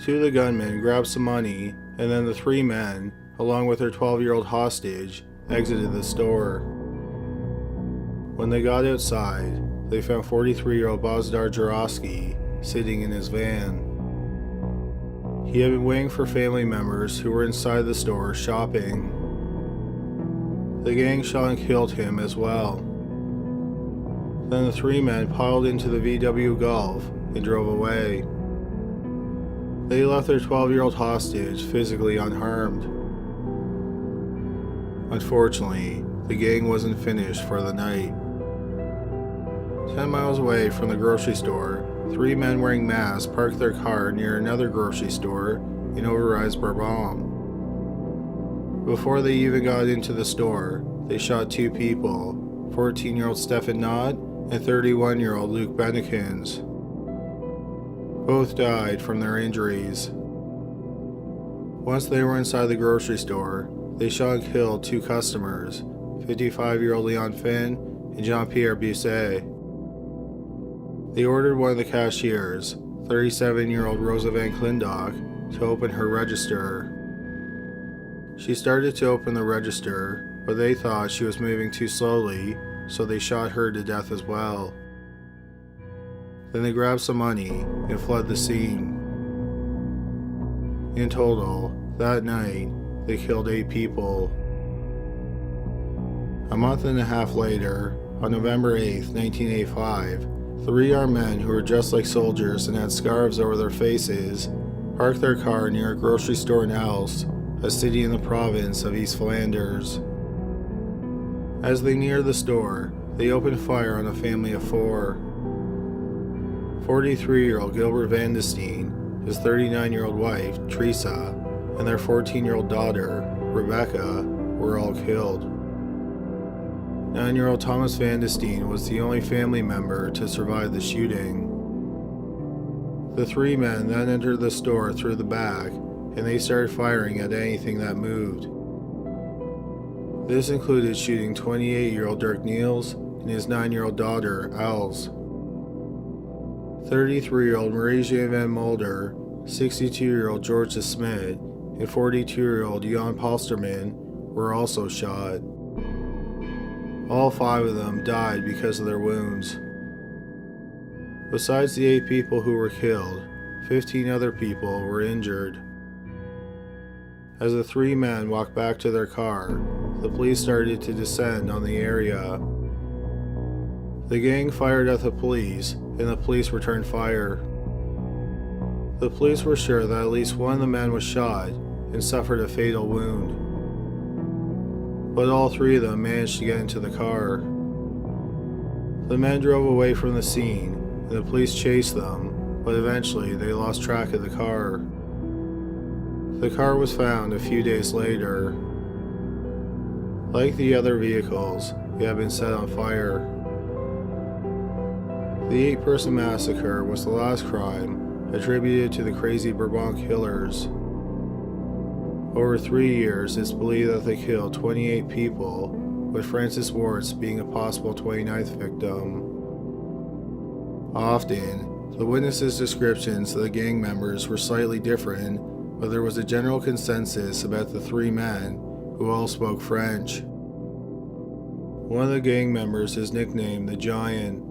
2 of the gunmen grabbed some money, and then the 3 men, along with their 12-year-old hostage, exited the store. When they got outside, they found 43-year-old Bozdar Jarosky sitting in his van. He had been waiting for family members who were inside the store shopping. The gang shot and killed him as well. Then the 3 men piled into the VW Golf and drove away. They left their 12-year-old hostage physically unharmed. Unfortunately, the gang wasn't finished for the night. 10 miles away from the grocery store, 3 men wearing masks parked their car near another grocery store in Overijse, Brabant. Before they even got into the store, they shot 2 people, 14-year-old Stefan Nod and 31-year-old Luc Bennekens. Both died from their injuries. Once they were inside the grocery store, they shot and killed 2 customers, 55-year-old Leon Finn and Jean-Pierre Busset. They ordered one of the cashiers, 37-year-old Rosa Van Klindock, to open her register. She started to open the register, but they thought she was moving too slowly, so they shot her to death as well. Then they grabbed some money and fled the scene. In total, that night, they killed 8 people. A month and a half later, on November 8, 1985, 3 armed men who were dressed like soldiers and had scarves over their faces parked their car near a grocery store in Aalst, a city in the province of East Flanders. As they neared the store, they opened fire on a family of four. 43-year-old Gilbert Van de Steen, his 39-year-old wife, Teresa, and their 14-year-old daughter, Rebecca, were all killed. 9-year-old Thomas Van de Steen was the only family member to survive the shooting. The three men then entered the store through the back, and they started firing at anything that moved. This included shooting 28-year-old Dirk Niels and his 9-year-old daughter, Els. 33-year-old Marie-Jeanne Van Mulder, 62-year-old George de Smet, and 42-year-old Jan Polsterman were also shot. All 5 of them died because of their wounds. Besides the 8 people who were killed, 15 other people were injured. As the 3 men walked back to their car, the police started to descend on the area. The gang fired at the police, and the police returned fire. The police were sure that at least one of the men was shot and suffered a fatal wound. But all 3 of them managed to get into the car. The men drove away from the scene, and the police chased them, but eventually they lost track of the car. The car was found a few days later. Like the other vehicles, it had been set on fire. The 8-person massacre was the last crime attributed to the crazy Brabant killers. Over 3 years, it's believed that they killed 28 people, with Francis Warts being a possible 29th victim. Often, the witnesses' descriptions of the gang members were slightly different, but there was a general consensus about the 3 men, who all spoke French. One of the gang members is nicknamed the Giant.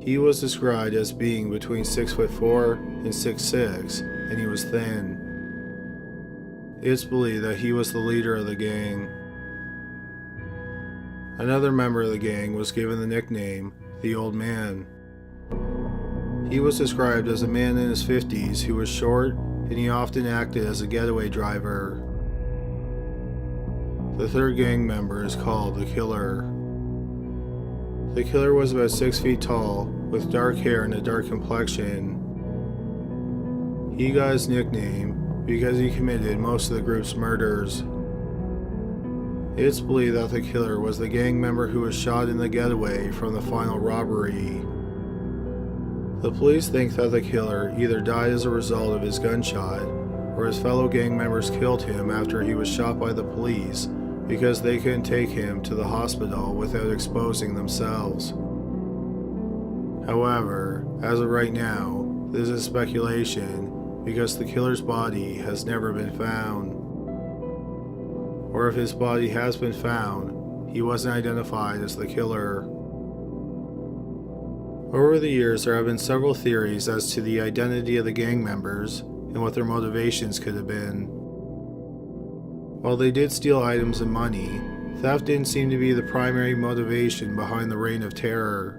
He was described as being between 6'4" and 6'6", and he was thin. It's believed that he was the leader of the gang. Another member of the gang was given the nickname the Old Man. He was described as a man in his 50s who was short, and he often acted as a getaway driver. The third gang member is called the Killer. The Killer was about 6 feet tall, with dark hair and a dark complexion. He got his nickname because he committed most of the group's murders. It's believed that the Killer was the gang member who was shot in the getaway from the final robbery. The police think that the Killer either died as a result of his gunshot, or his fellow gang members killed him after he was shot by the police because they couldn't take him to the hospital without exposing themselves. However, as of right now, this is speculation because the killer's body has never been found. Or if his body has been found, he wasn't identified as the killer. Over the years, there have been several theories as to the identity of the gang members and what their motivations could have been. While they did steal items and money, theft didn't seem to be the primary motivation behind the reign of terror.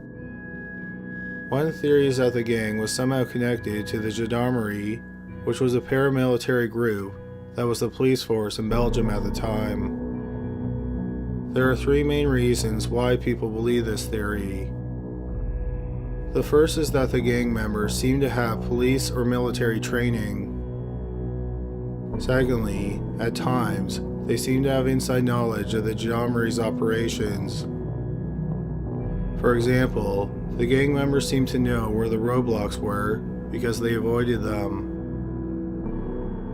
One theory is that the gang was somehow connected to the Gendarmerie, which was a paramilitary group that was the police force in Belgium at the time. There are 3 main reasons why people believe this theory. The first is that the gang members seem to have police or military training. Secondly, at times, they seem to have inside knowledge of the Gendarmerie's operations. For example, the gang members seem to know where the roadblocks were because they avoided them.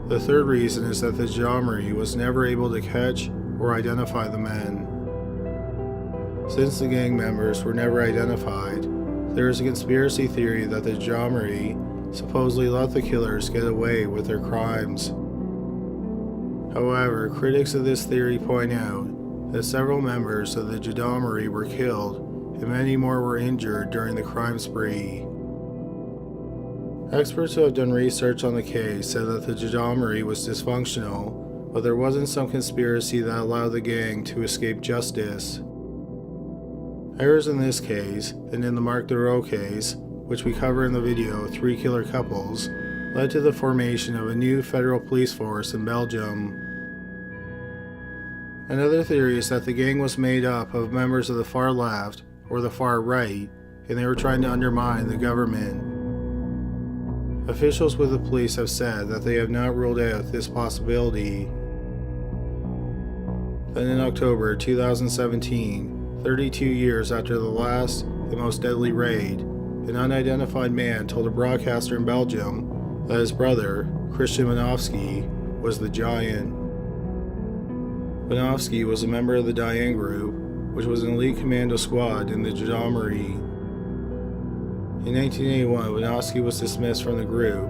The third reason is that the Gendarmerie was never able to catch or identify the men. Since the gang members were never identified, there is a conspiracy theory that the Gendarmerie supposedly let the killers get away with their crimes. However, critics of this theory point out that several members of the Gendarmerie were killed and many more were injured during the crime spree. Experts who have done research on the case said that the Gendarmerie was dysfunctional, but there wasn't some conspiracy that allowed the gang to escape justice. Errors in this case, and in the Marc Dureau case, which we cover in the video 3 Killer Couples, led to the formation of a new federal police force in Belgium. Another theory is that the gang was made up of members of the far left or the far right, and they were trying to undermine the government. Officials with the police have said that they have not ruled out this possibility. Then in October 2017, 32 years after the last and most deadly raid, an unidentified man told a broadcaster in Belgium that his brother, Christian Banofsky, was the Giant. Banofsky was a member of the Diane Group, which was an elite commando squad in the Gendarmerie. In 1981, Banofsky was dismissed from the group,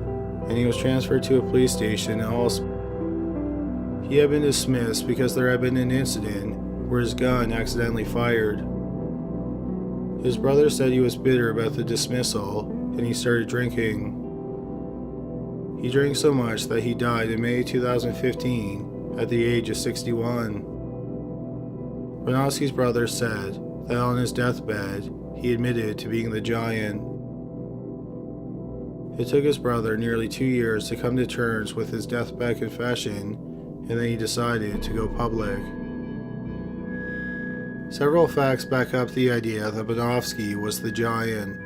and he was transferred to a police station in Holloman. He had been dismissed because there had been an incident where his gun accidentally fired. His brother said he was bitter about the dismissal, and he started drinking. He drank so much that he died in May 2015 at the age of 61. Banofsky's brother said that on his deathbed, he admitted to being the Giant. It took his brother nearly 2 years to come to terms with his deathbed confession, and then he decided to go public. Several facts back up the idea that Banofsky was the Giant.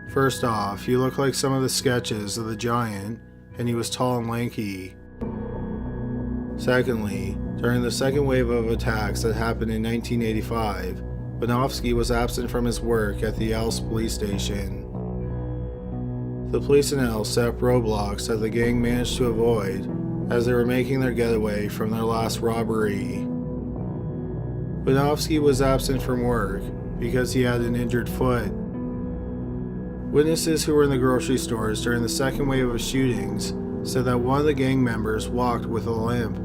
First off, he looked like some of the sketches of the Giant, and he was tall and lanky. Secondly, during the second wave of attacks that happened in 1985, Banofsky was absent from his work at the Elst police station. The police in Elst set up roadblocks that the gang managed to avoid as they were making their getaway from their last robbery. Banofsky was absent from work because he had an injured foot. Witnesses who were in the grocery stores during the second wave of shootings said that one of the gang members walked with a limp.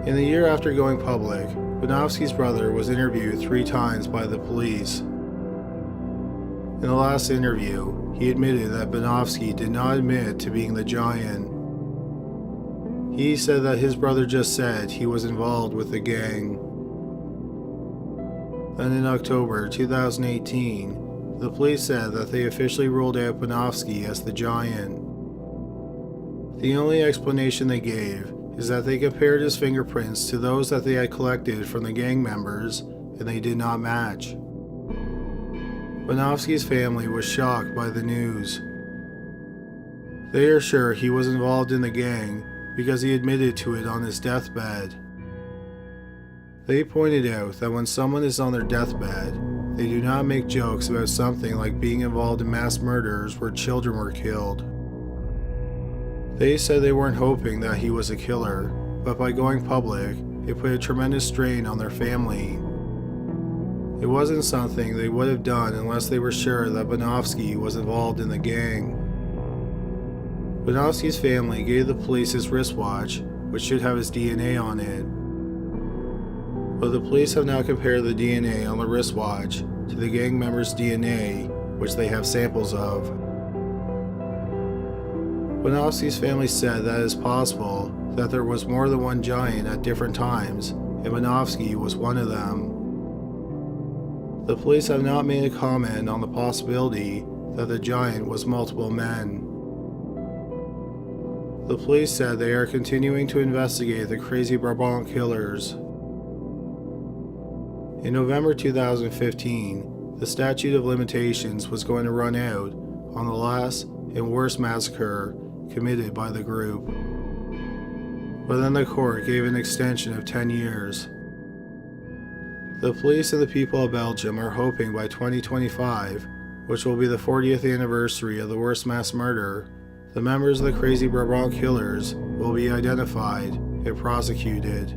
In the year after going public, Banofsky's brother was interviewed 3 times by the police. In the last interview, he admitted that Banofsky did not admit to being the Giant. He said that his brother just said he was involved with the gang. Then in October 2018, the police said that they officially ruled out Banofsky as the Giant. The only explanation they gave is that they compared his fingerprints to those that they had collected from the gang members, and they did not match. Banofsky's family was shocked by the news. They are sure he was involved in the gang because he admitted to it on his deathbed. They pointed out that when someone is on their deathbed, they do not make jokes about something like being involved in mass murders where children were killed. They said they weren't hoping that he was a killer, but by going public, it put a tremendous strain on their family. It wasn't something they would have done unless they were sure that Banofsky was involved in the gang. Banofsky's family gave the police his wristwatch, which should have his DNA on it. But the police have now compared the DNA on the wristwatch to the gang members' DNA, which they have samples of. Banofsky's family said that it is possible that there was more than one Giant at different times, and Banofsky was one of them. The police have not made a comment on the possibility that the Giant was multiple men. The police said they are continuing to investigate the crazy Brabant killers. In November 2015, the statute of limitations was going to run out on the last and worst massacre committed by the group. But then the court gave an extension of 10 years. The police and the people of Belgium are hoping by 2025, which will be the 40th anniversary of the worst mass murder, the members of the crazy Brabant killers will be identified and prosecuted.